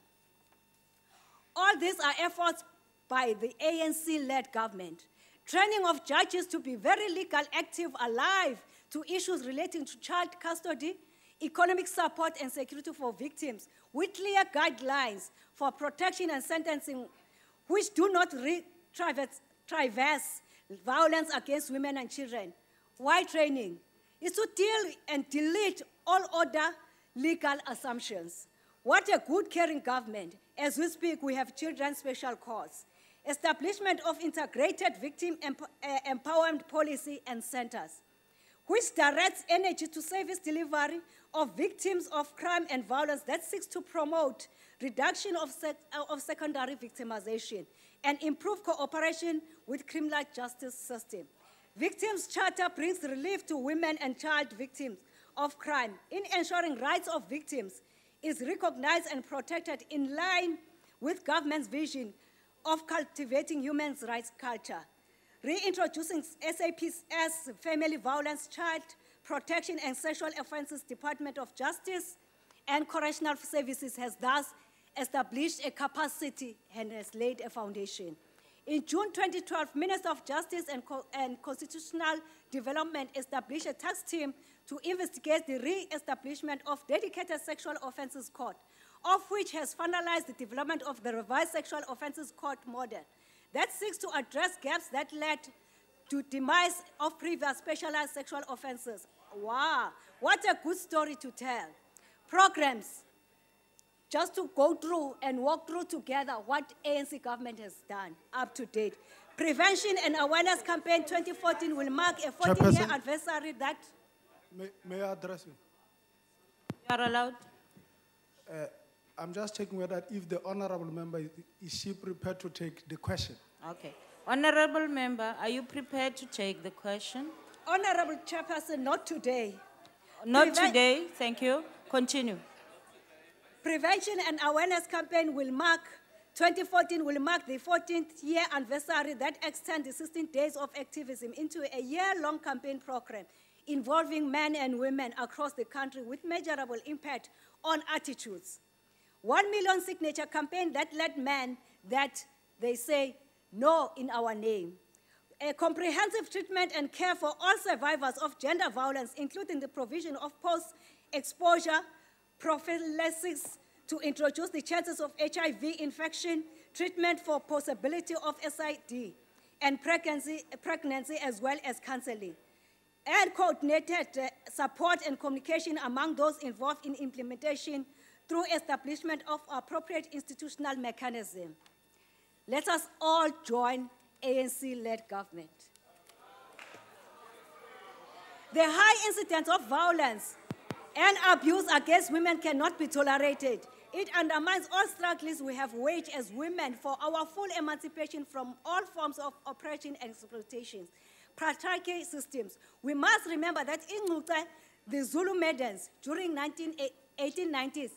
Speaker 21: All these are efforts by the ANC-led government. Training of judges to be very legal, active, alive to issues relating to child custody, economic support and security for victims, with clear guidelines for protection and sentencing, which do not traverse violence against women and children. Why training? Is to deal and delete all other legal assumptions. What a good caring government. As we speak, we have children's special courts, establishment of integrated victim empowerment policy and centers, which directs energy to service delivery of victims of crime and violence that seeks to promote reduction of secondary victimization and improve cooperation with criminal justice system. Victims' Charter brings relief to women and child victims of crime in ensuring rights of victims is recognized and protected in line with government's vision of cultivating human rights culture. Reintroducing SAP's Family Violence, Child Protection and Sexual Offences Department of Justice and Correctional Services has thus established a capacity and has laid a foundation. In June 2012, Minister of Justice and Constitutional Development established a task team to investigate the re-establishment of dedicated sexual offences court, of which has finalized the development of the revised sexual offences court model that seeks to address gaps that led to demise of previous specialized sexual offences. Wow, what a good story to tell. Programs, just to go through and walk through together what ANC government has done up to date. Prevention and Awareness Campaign 2014 will mark a 14-year anniversary that...
Speaker 4: May I address you?
Speaker 11: You are allowed.
Speaker 4: I'm just checking whether if the honorable member, is she prepared to take the question?
Speaker 11: Okay. Honorable member, are you prepared to take the question?
Speaker 21: Honorable Chairperson, not today.
Speaker 11: Not today, thank you. Continue.
Speaker 21: Prevention and Awareness Campaign 2014 will mark the 14th year anniversary that extends the 16 days of activism into a year-long campaign program involving men and women across the country with measurable impact on attitudes. 1 million signature campaign that led men that they say no in our name. A comprehensive treatment and care for all survivors of gender violence, including the provision of post-exposure prophylaxis to introduce the chances of HIV infection, treatment for possibility of SID, and pregnancy as well as counseling, and coordinated support and communication among those involved in implementation through establishment of appropriate institutional mechanism. Let us all join ANC-led government. The high incidence of violence and abuse against women cannot be tolerated. It undermines all struggles we have waged as women for our full emancipation from all forms of oppression and exploitation. Patriarchal systems. We must remember that in Ngcuka, the Zulu maidens during 1890s,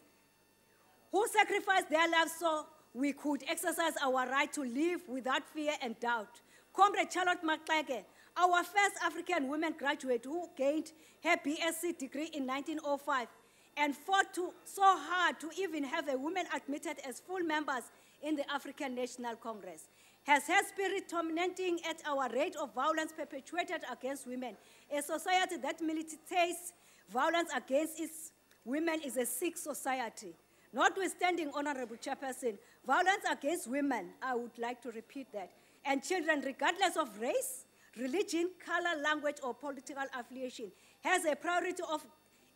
Speaker 21: who sacrificed their lives so we could exercise our right to live without fear and doubt. Comrade Charlotte Maxeke, our first African woman graduate who gained her BSc degree in 1905 and fought so hard to even have a woman admitted as full members in the African National Congress, has her spirit dominating at our rate of violence perpetuated against women. A society that militates violence against its women is a sick society. Notwithstanding, Honorable Chairperson, violence against women, I would like to repeat that, and children, regardless of race, religion, color, language, or political affiliation, has a priority of,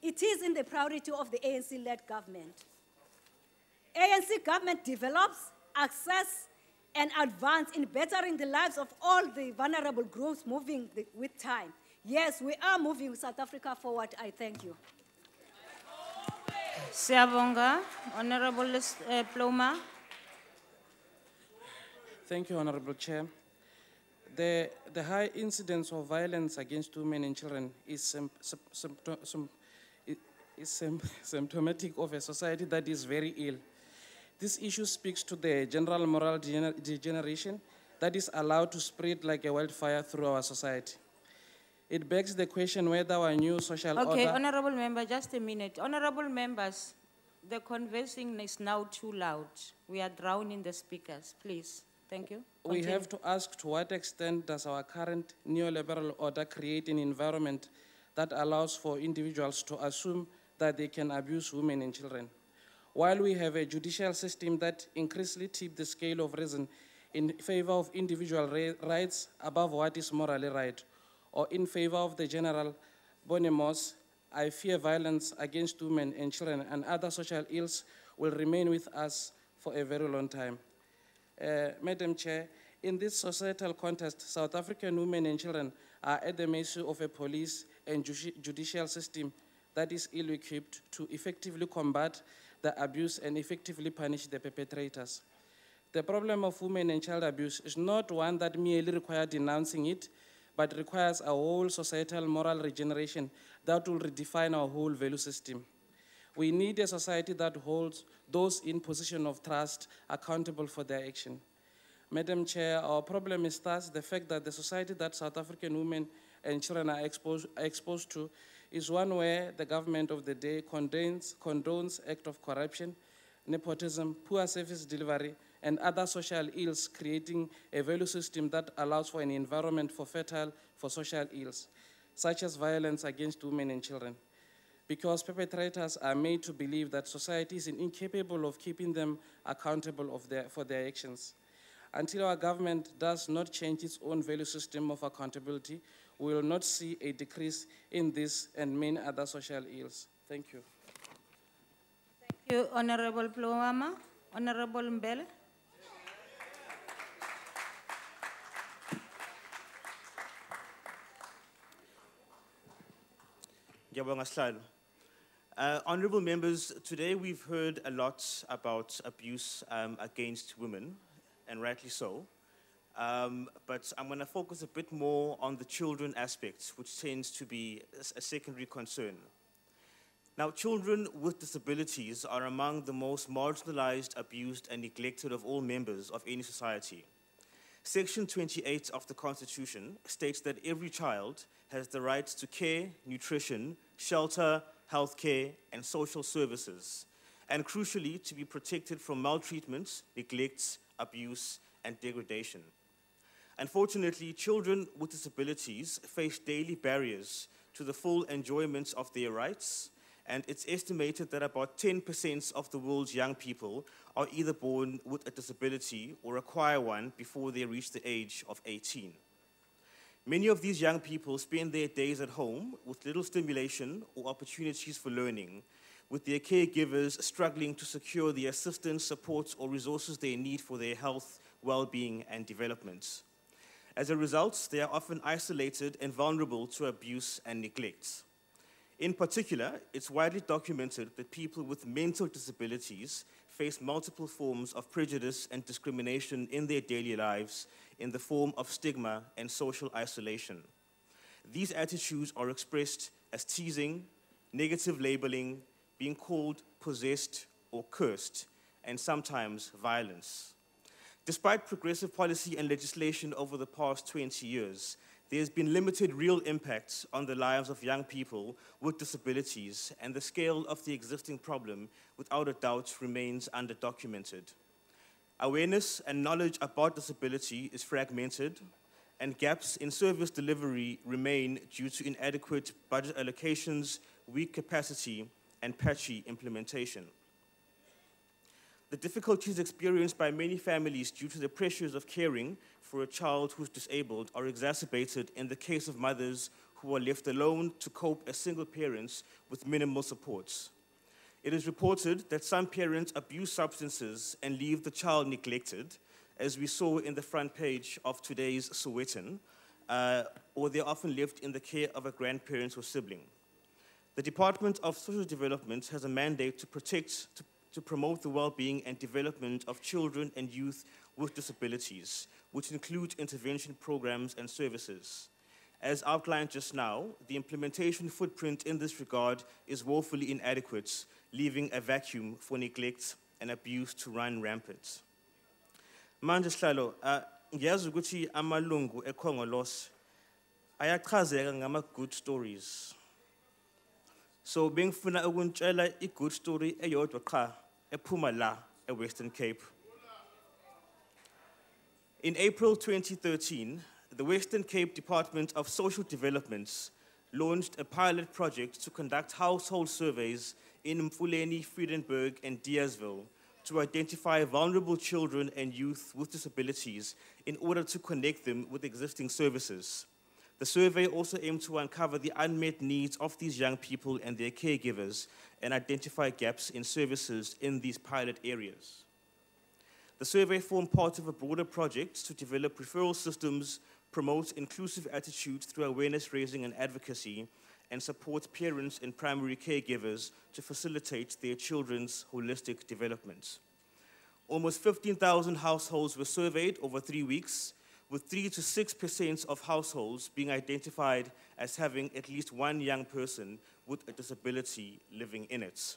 Speaker 21: it is in the priority of the ANC-led government. ANC government develops, access, and advance in bettering the lives of all the vulnerable groups moving with time. Yes, we are moving South Africa forward. I thank you.
Speaker 11: Siyabonga, Honorable Ploma.
Speaker 22: Thank you, Honorable Chair. The high incidence of violence against women and children is is symptomatic of a society that is very ill. This issue speaks to the general moral degeneration that is allowed to spread like a wildfire through our society. It begs the question whether our new social order...
Speaker 11: Okay, honorable member, just a minute. Honorable members, the conversing is now too loud. We are drowning the speakers, please. Thank you.
Speaker 22: We
Speaker 11: Continue.
Speaker 22: have to ask to what extent does our current neoliberal order create an environment that allows for individuals to assume that they can abuse women and children. While we have a judicial system that increasingly tips the scale of reason in favor of individual rights above what is morally right, or in favor of the general bonemos, I fear violence against women and children and other social ills will remain with us for a very long time. Madam Chair, in this societal context, South African women and children are at the mercy of a police and judicial system that is ill-equipped to effectively combat the abuse and effectively punish the perpetrators. The problem of women and child abuse is not one that merely requires denouncing it, but requires a whole societal moral regeneration that will redefine our whole value system. We need a society that holds those in position of trust accountable for their action. Madam Chair, our problem is thus the fact that the society that South African women and children are exposed to is one where the government of the day condones acts of corruption, nepotism, poor service delivery, and other social ills, creating a value system that allows for an environment fertile for social ills, such as violence against women and children. Because perpetrators are made to believe that society is incapable of keeping them accountable for their actions. Until our government does not change its own value system of accountability, we will not see a decrease in this and many other social ills. Thank you.
Speaker 11: Thank you, Honorable Plowama. Honorable Mbele.
Speaker 8: Honorable members, today we've heard a lot about abuse against women, and rightly so. But I'm going to focus a bit more on the children aspect, which tends to be a secondary concern. Now, children with disabilities are among the most marginalized, abused, and neglected of all members of any society. Section 28 of the Constitution states that every child has the right to care, nutrition, shelter, healthcare, and social services, and crucially, to be protected from maltreatment, neglect, abuse, and degradation. Unfortunately, children with disabilities face daily barriers to the full enjoyment of their rights, and it's estimated that about 10% of the world's young people are either born with a disability or acquire one before they reach the age of 18. Many of these young people spend their days at home with little stimulation or opportunities for learning, with their caregivers struggling to secure the assistance, support, or resources they need for their health, well-being, and development. As a result, they are often isolated and vulnerable to abuse and neglect. In particular, it's widely documented that people with mental disabilities face multiple forms of prejudice and discrimination in their daily lives in the form of stigma and social isolation. These attitudes are expressed as teasing, negative labeling, being called possessed or cursed, and sometimes violence. Despite progressive policy and legislation over the past 20 years, there has been limited real impact on the lives of young people with disabilities, and the scale of the existing problem, without a doubt, remains underdocumented. Awareness and knowledge about disability is fragmented, and gaps in service delivery remain due to inadequate budget allocations, weak capacity, and patchy implementation. The difficulties experienced by many families due to the pressures of caring for a child who's disabled are exacerbated in the case of mothers who are left alone to cope as single parents with minimal supports. It is reported that some parents abuse substances and leave the child neglected, as we saw in the front page of today's Sowetan, or they're often left in the care of a grandparent or sibling. The Department of Social Development has a mandate to promote the well-being and development of children and youth with disabilities, which include intervention programs and services. As outlined just now, the implementation footprint in this regard is woefully inadequate, leaving a vacuum for neglect and abuse to run rampant. Manje Sihlalo, ngiyazi ukuthi amalungu eKhongolose ayachazeka ngama good stories. So bengifuna ukuntshela i-good story eyodwa qha ephuma la eWestern Cape. In April 2013, the Western Cape Department of Social Development launched a pilot project to conduct household surveys in Mfuleni, Friedenberg, and Deersville to identify vulnerable children and youth with disabilities in order to connect them with existing services. The survey also aimed to uncover the unmet needs of these young people and their caregivers and identify gaps in services in these pilot areas. The survey formed part of a broader project to develop referral systems, promote inclusive attitudes through awareness raising and advocacy, and support parents and primary caregivers to facilitate their children's holistic development. Almost 15,000 households were surveyed over 3 weeks, with 3 to 6% of households being identified as having at least one young person with a disability living in it.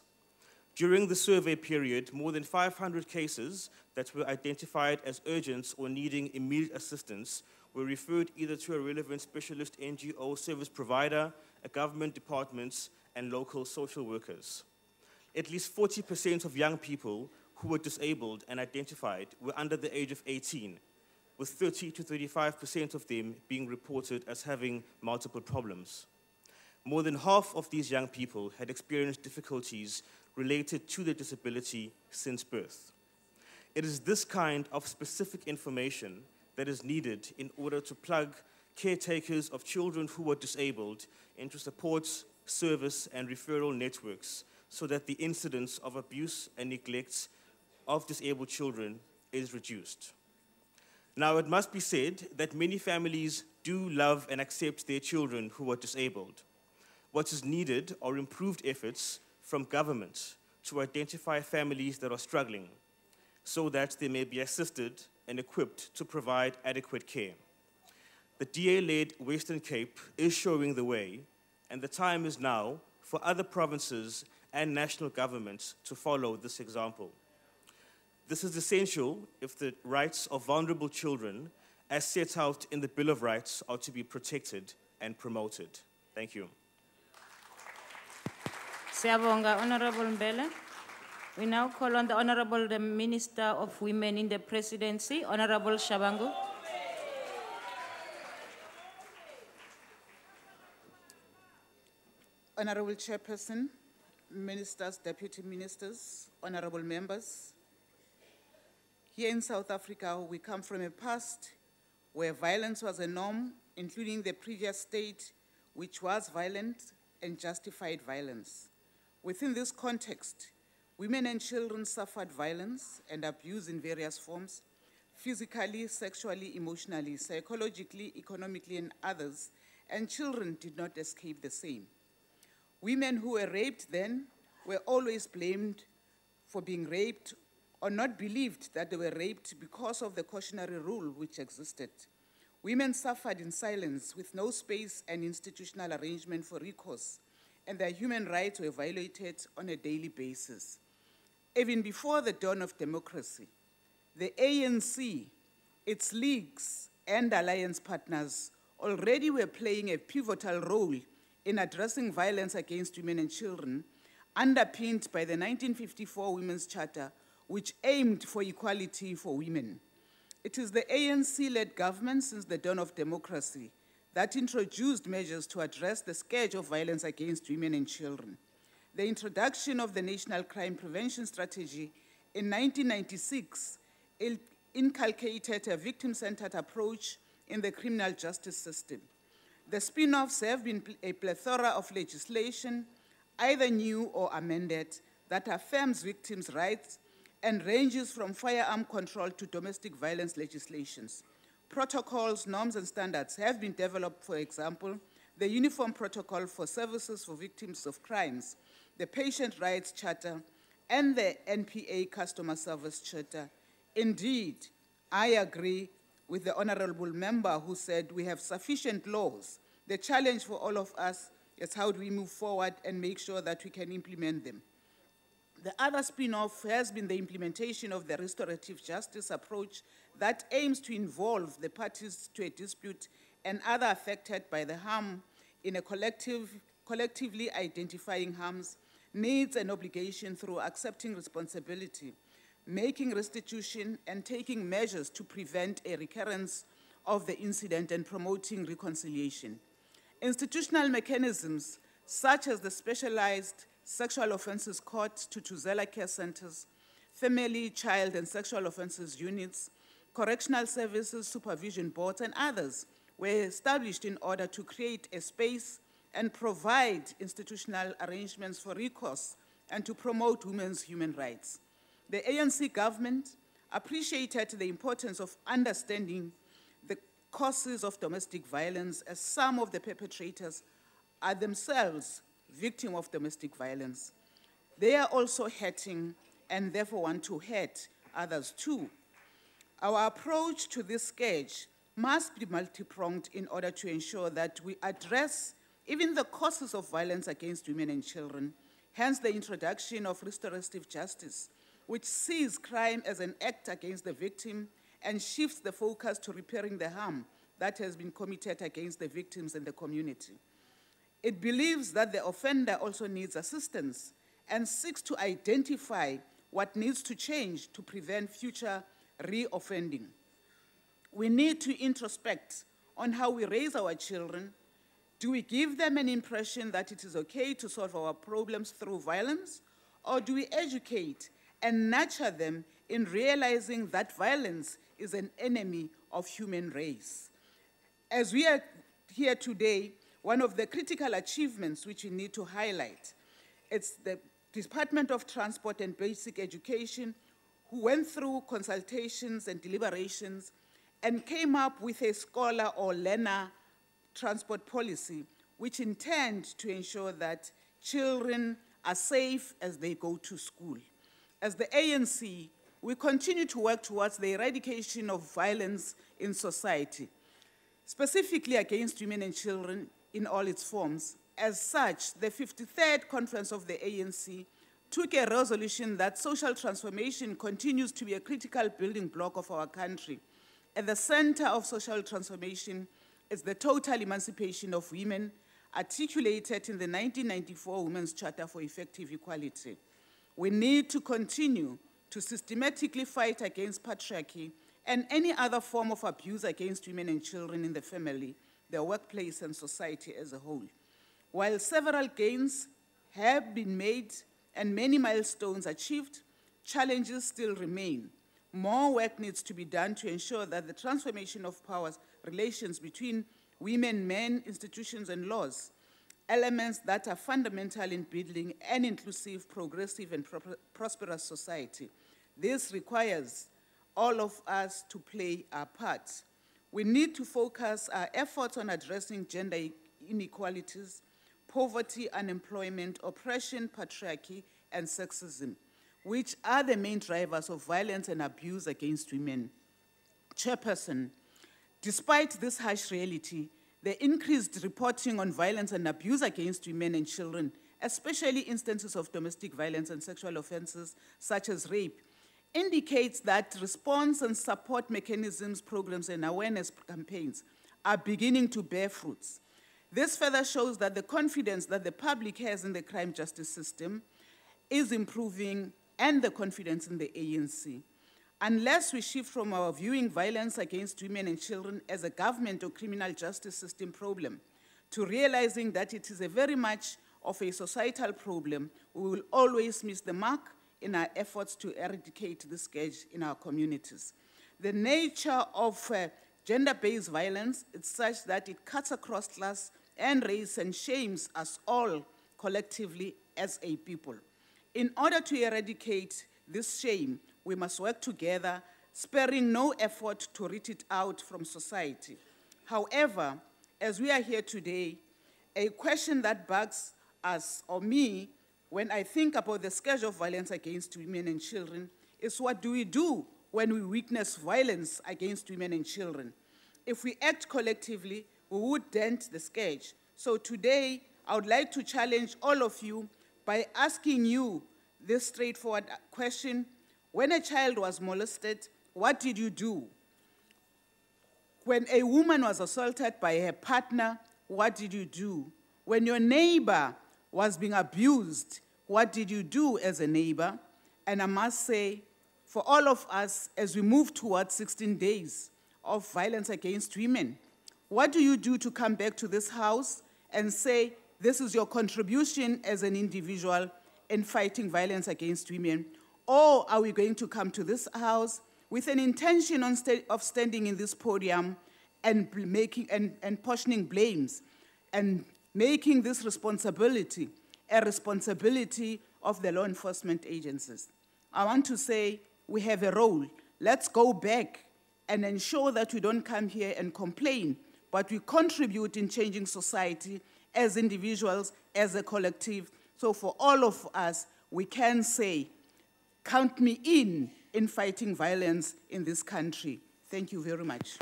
Speaker 8: During the survey period, more than 500 cases that were identified as urgent or needing immediate assistance were referred either to a relevant specialist NGO service provider, a government department, and local social workers. At least 40% of young people who were disabled and identified were under the age of 18, with 30 to 35% of them being reported as having multiple problems. More than half of these young people had experienced difficulties related to their disability since birth. It is this kind of specific information that is needed in order to plug caretakers of children who are disabled into support, service, and referral networks so that the incidence of abuse and neglect of disabled children is reduced. Now, it must be said that many families do love and accept their children who are disabled. What is needed are improved efforts from government to identify families that are struggling so that they may be assisted and equipped to provide adequate care. The DA-led Western Cape is showing the way, and the time is now for other provinces and national governments to follow this example. This is essential if the rights of vulnerable children, as set out in the Bill of Rights, are to be protected and promoted. Thank you.
Speaker 11: Siyabonga, Honorable Mbele. We now call on the Honorable the Minister of Women in the Presidency, Honorable Shabangu.
Speaker 1: Honorable Chairperson, Ministers, Deputy Ministers, Honorable Members. Here in South Africa, we come from a past where violence was a norm, including the previous state, which was violent and justified violence. Within this context, women and children suffered violence and abuse in various forms, physically, sexually, emotionally, psychologically, economically, and others, and children did not escape the same. Women who were raped then were always blamed for being raped or not believed that they were raped because of the cautionary rule which existed. Women suffered in silence with no space and institutional arrangement for recourse, and their human rights were violated on a daily basis. Even before the dawn of democracy, the ANC, its leagues, and alliance partners already were playing a pivotal role in addressing violence against women and children, underpinned by the 1954 Women's Charter, which aimed for equality for women. It is the ANC-led government since the dawn of democracy that introduced measures to address the scourge of violence against women and children. The introduction of the National Crime Prevention Strategy in 1996 inculcated a victim-centered approach in the criminal justice system. The spin-offs have been a plethora of legislation, either new or amended, that affirms victims' rights and ranges from firearm control to domestic violence legislations. Protocols, norms, and standards have been developed, for example, the Uniform Protocol for Services for Victims of Crimes, the Patient Rights Charter, and the NPA Customer Service Charter. Indeed, I agree with the honorable member who said we have sufficient laws The challenge for all of us is how do we move forward and make sure that we can implement them. The other spin-off has been the implementation of the restorative justice approach that aims to involve the parties to a dispute and other affected by the harm in a collectively identifying harms, needs, and obligation through accepting responsibility, making restitution, and taking measures to prevent a recurrence of the incident and promoting reconciliation. Institutional mechanisms such as the specialized sexual offenses court, Tutuzela care centers, family, child, and sexual offenses units, correctional services, supervision boards, and others were established in order to create a space and provide institutional arrangements for recourse and to promote women's human rights. The ANC government appreciated the importance of understanding the causes of domestic violence, as some of the perpetrators are themselves victims of domestic violence. They are also hurting and therefore want to hurt others too. Our approach to this scourge must be multi-pronged in order to ensure that we address even the causes of violence against women and children, hence the introduction of restorative justice, which sees crime as an act against the victim and shifts the focus to repairing the harm that has been committed against the victims and the community. It believes that the offender also needs assistance and seeks to identify what needs to change to prevent future re-offending. We need to introspect on how we raise our children. Do we give them an impression that it is okay to solve our problems through violence, or do we educate and nurture them in realizing that violence is an enemy of human race? As we are here today, one of the critical achievements which we need to highlight, it's the Department of Transport and Basic Education, who went through consultations and deliberations and came up with a scholar or learner transport policy, which intend to ensure that children are safe as they go to school. As the ANC, we continue to work towards the eradication of violence in society, specifically against women and children in all its forms. As such, the 53rd Conference of the ANC took a resolution that social transformation continues to be a critical building block of our country. At the center of social transformation is the total emancipation of women, articulated in the 1994 Women's Charter for Effective Equality. We need to continue to systematically fight against patriarchy and any other form of abuse against women and children in the family, the workplace, and society as a whole. While several gains have been made and many milestones achieved, challenges still remain. More work needs to be done to ensure that the transformation of power relations between women, men, institutions, and laws, elements that are fundamental in building an inclusive, progressive, and prosperous society. This requires all of us to play our part. We need to focus our efforts on addressing gender inequalities, poverty, unemployment, oppression, patriarchy, and sexism, which are the main drivers of violence and abuse against women. Chairperson, despite this harsh reality, the increased reporting on violence and abuse against women and children, especially instances of domestic violence and sexual offenses such as rape, indicates that response and support mechanisms, programs, and awareness campaigns are beginning to bear fruits. This further shows that the confidence that the public has in the crime justice system is improving, and the confidence in the ANC. Unless we shift from our viewing violence against women and children as a government or criminal justice system problem to realizing that it is a very much of a societal problem, we will always miss the mark in our efforts to eradicate this scourge in our communities. The nature of gender-based violence is such that it cuts across class and race and shames us all collectively as a people. In order to eradicate this shame, we must work together, sparing no effort to root it out from society. However, as we are here today, a question that bugs us or me when I think about the scourge of violence against women and children is, what do we do when we witness violence against women and children? If we act collectively, we would dent the scourge. So today, I would like to challenge all of you by asking you this straightforward question. When a child was molested, what did you do? When a woman was assaulted by her partner, what did you do? When your neighbor was being abused, what did you do as a neighbor? And I must say, for all of us, as we move towards 16 days of violence against women, what do you do to come back to this house and say, this is your contribution as an individual in fighting violence against women? Or are we going to come to this house with an intention of standing in this podium and portioning blames and making this responsibility a responsibility of the law enforcement agencies? I want to say we have a role. Let's go back and ensure that we don't come here and complain, but we contribute in changing society as individuals, as a collective. So for all of us, we can say, count me in fighting violence in this country. Thank you very much.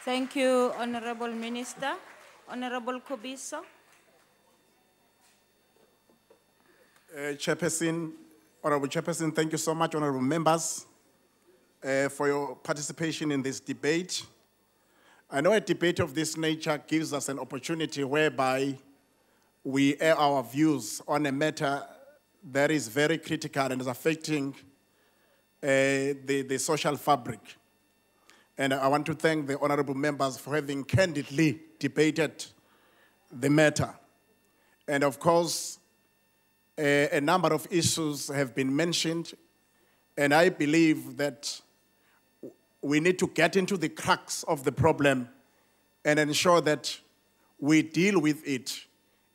Speaker 11: Thank you, Honorable Minister. Honorable Kobiso.
Speaker 9: Chairperson, Honorable Chairperson, thank you so much, honorable members, for your participation in this debate. I know a debate of this nature gives us an opportunity whereby we air our views on a matter that is very critical and is affecting the social fabric. And I want to thank the honorable members for having candidly debated the matter. And of course, a number of issues have been mentioned, and I believe that we need to get into the crux of the problem and ensure that we deal with it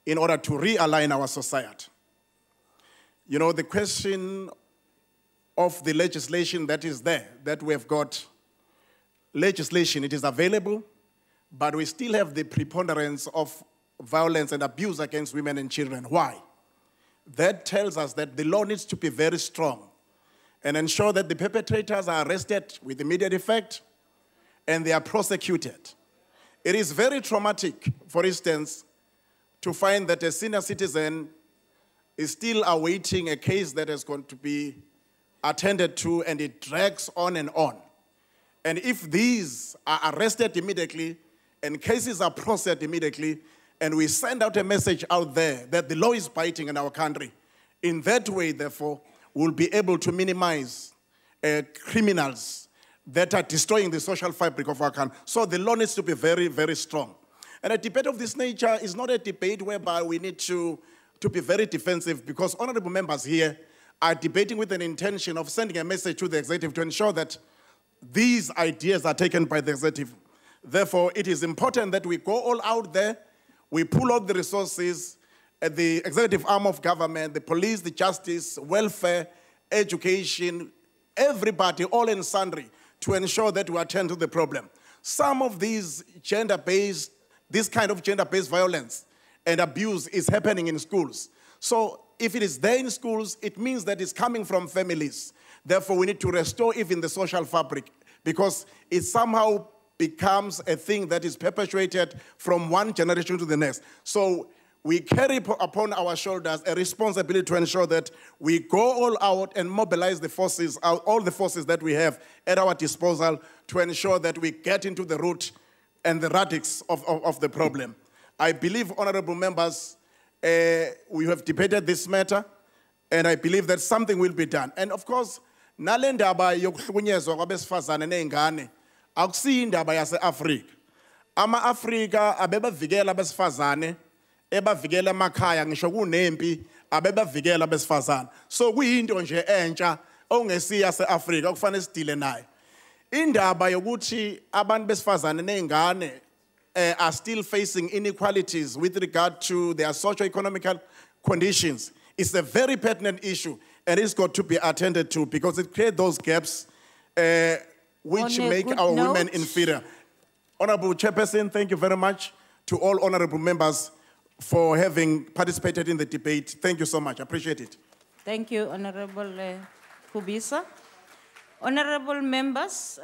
Speaker 9: in order to realign our society. You know, the question of the legislation that is there, that we have got legislation, it is available, but we still have the preponderance of violence and abuse against women and children. Why? That tells us that the law needs to be very strong and ensure that the perpetrators are arrested with immediate effect and they are prosecuted. It is very traumatic, for instance, to find that a senior citizen is still awaiting a case that is going to be attended to, and it drags on and on. And if these are arrested immediately and cases are processed immediately, and we send out a message out there that the law is biting in our country, in that way, therefore, we'll be able to minimize criminals that are destroying the social fabric of our country. So the law needs to be very, very strong. And a debate of this nature is not a debate whereby we need to be very defensive, because honorable members here are debating with an intention of sending a message to the executive to ensure that these ideas are taken by the executive. Therefore, it is important that we go all out there, we pull out the resources at the executive arm of government, the police, the justice, welfare, education, everybody, all and sundry, to ensure that we attend to the problem. Some of these this kind of gender-based violence and abuse is happening in schools. So if it is there in schools, it means that it's coming from families. Therefore, we need to restore even the social fabric, because it somehow becomes a thing that is perpetuated from one generation to the next. So we carry upon our shoulders a responsibility to ensure that we go all out and mobilize the forces, all the forces that we have at our disposal, to ensure that we get into the root and the radix of the problem. I believe, honorable members, we have debated this matter, and I believe that something will be done. And of course, nalendaba yokuhlukunyezwa kwabesifazane neingane akusiyo indaba yase-Afrika. Ama-Afrika abebavikela abesifazane, ebavikela emakhaya, ngisho kunempi abebavikela abesifazane. So kuyinto nje entsha ongesiya yase-Afrika okufanele sidile nayo. Indaba yokuthi abantu besifazane neingane are still facing inequalities with regard to their socio-economical conditions is a very pertinent issue, and it's got to be attended to, because it creates those gaps which make our women inferior. Honorable Chairperson, thank you very much to all honorable members for having participated in the debate. Thank you so much. I appreciate it.
Speaker 11: Thank you, Honorable Kubisa. Honorable members,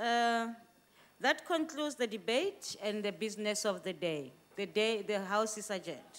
Speaker 11: the That concludes the debate and the business of the day. The House is adjourned.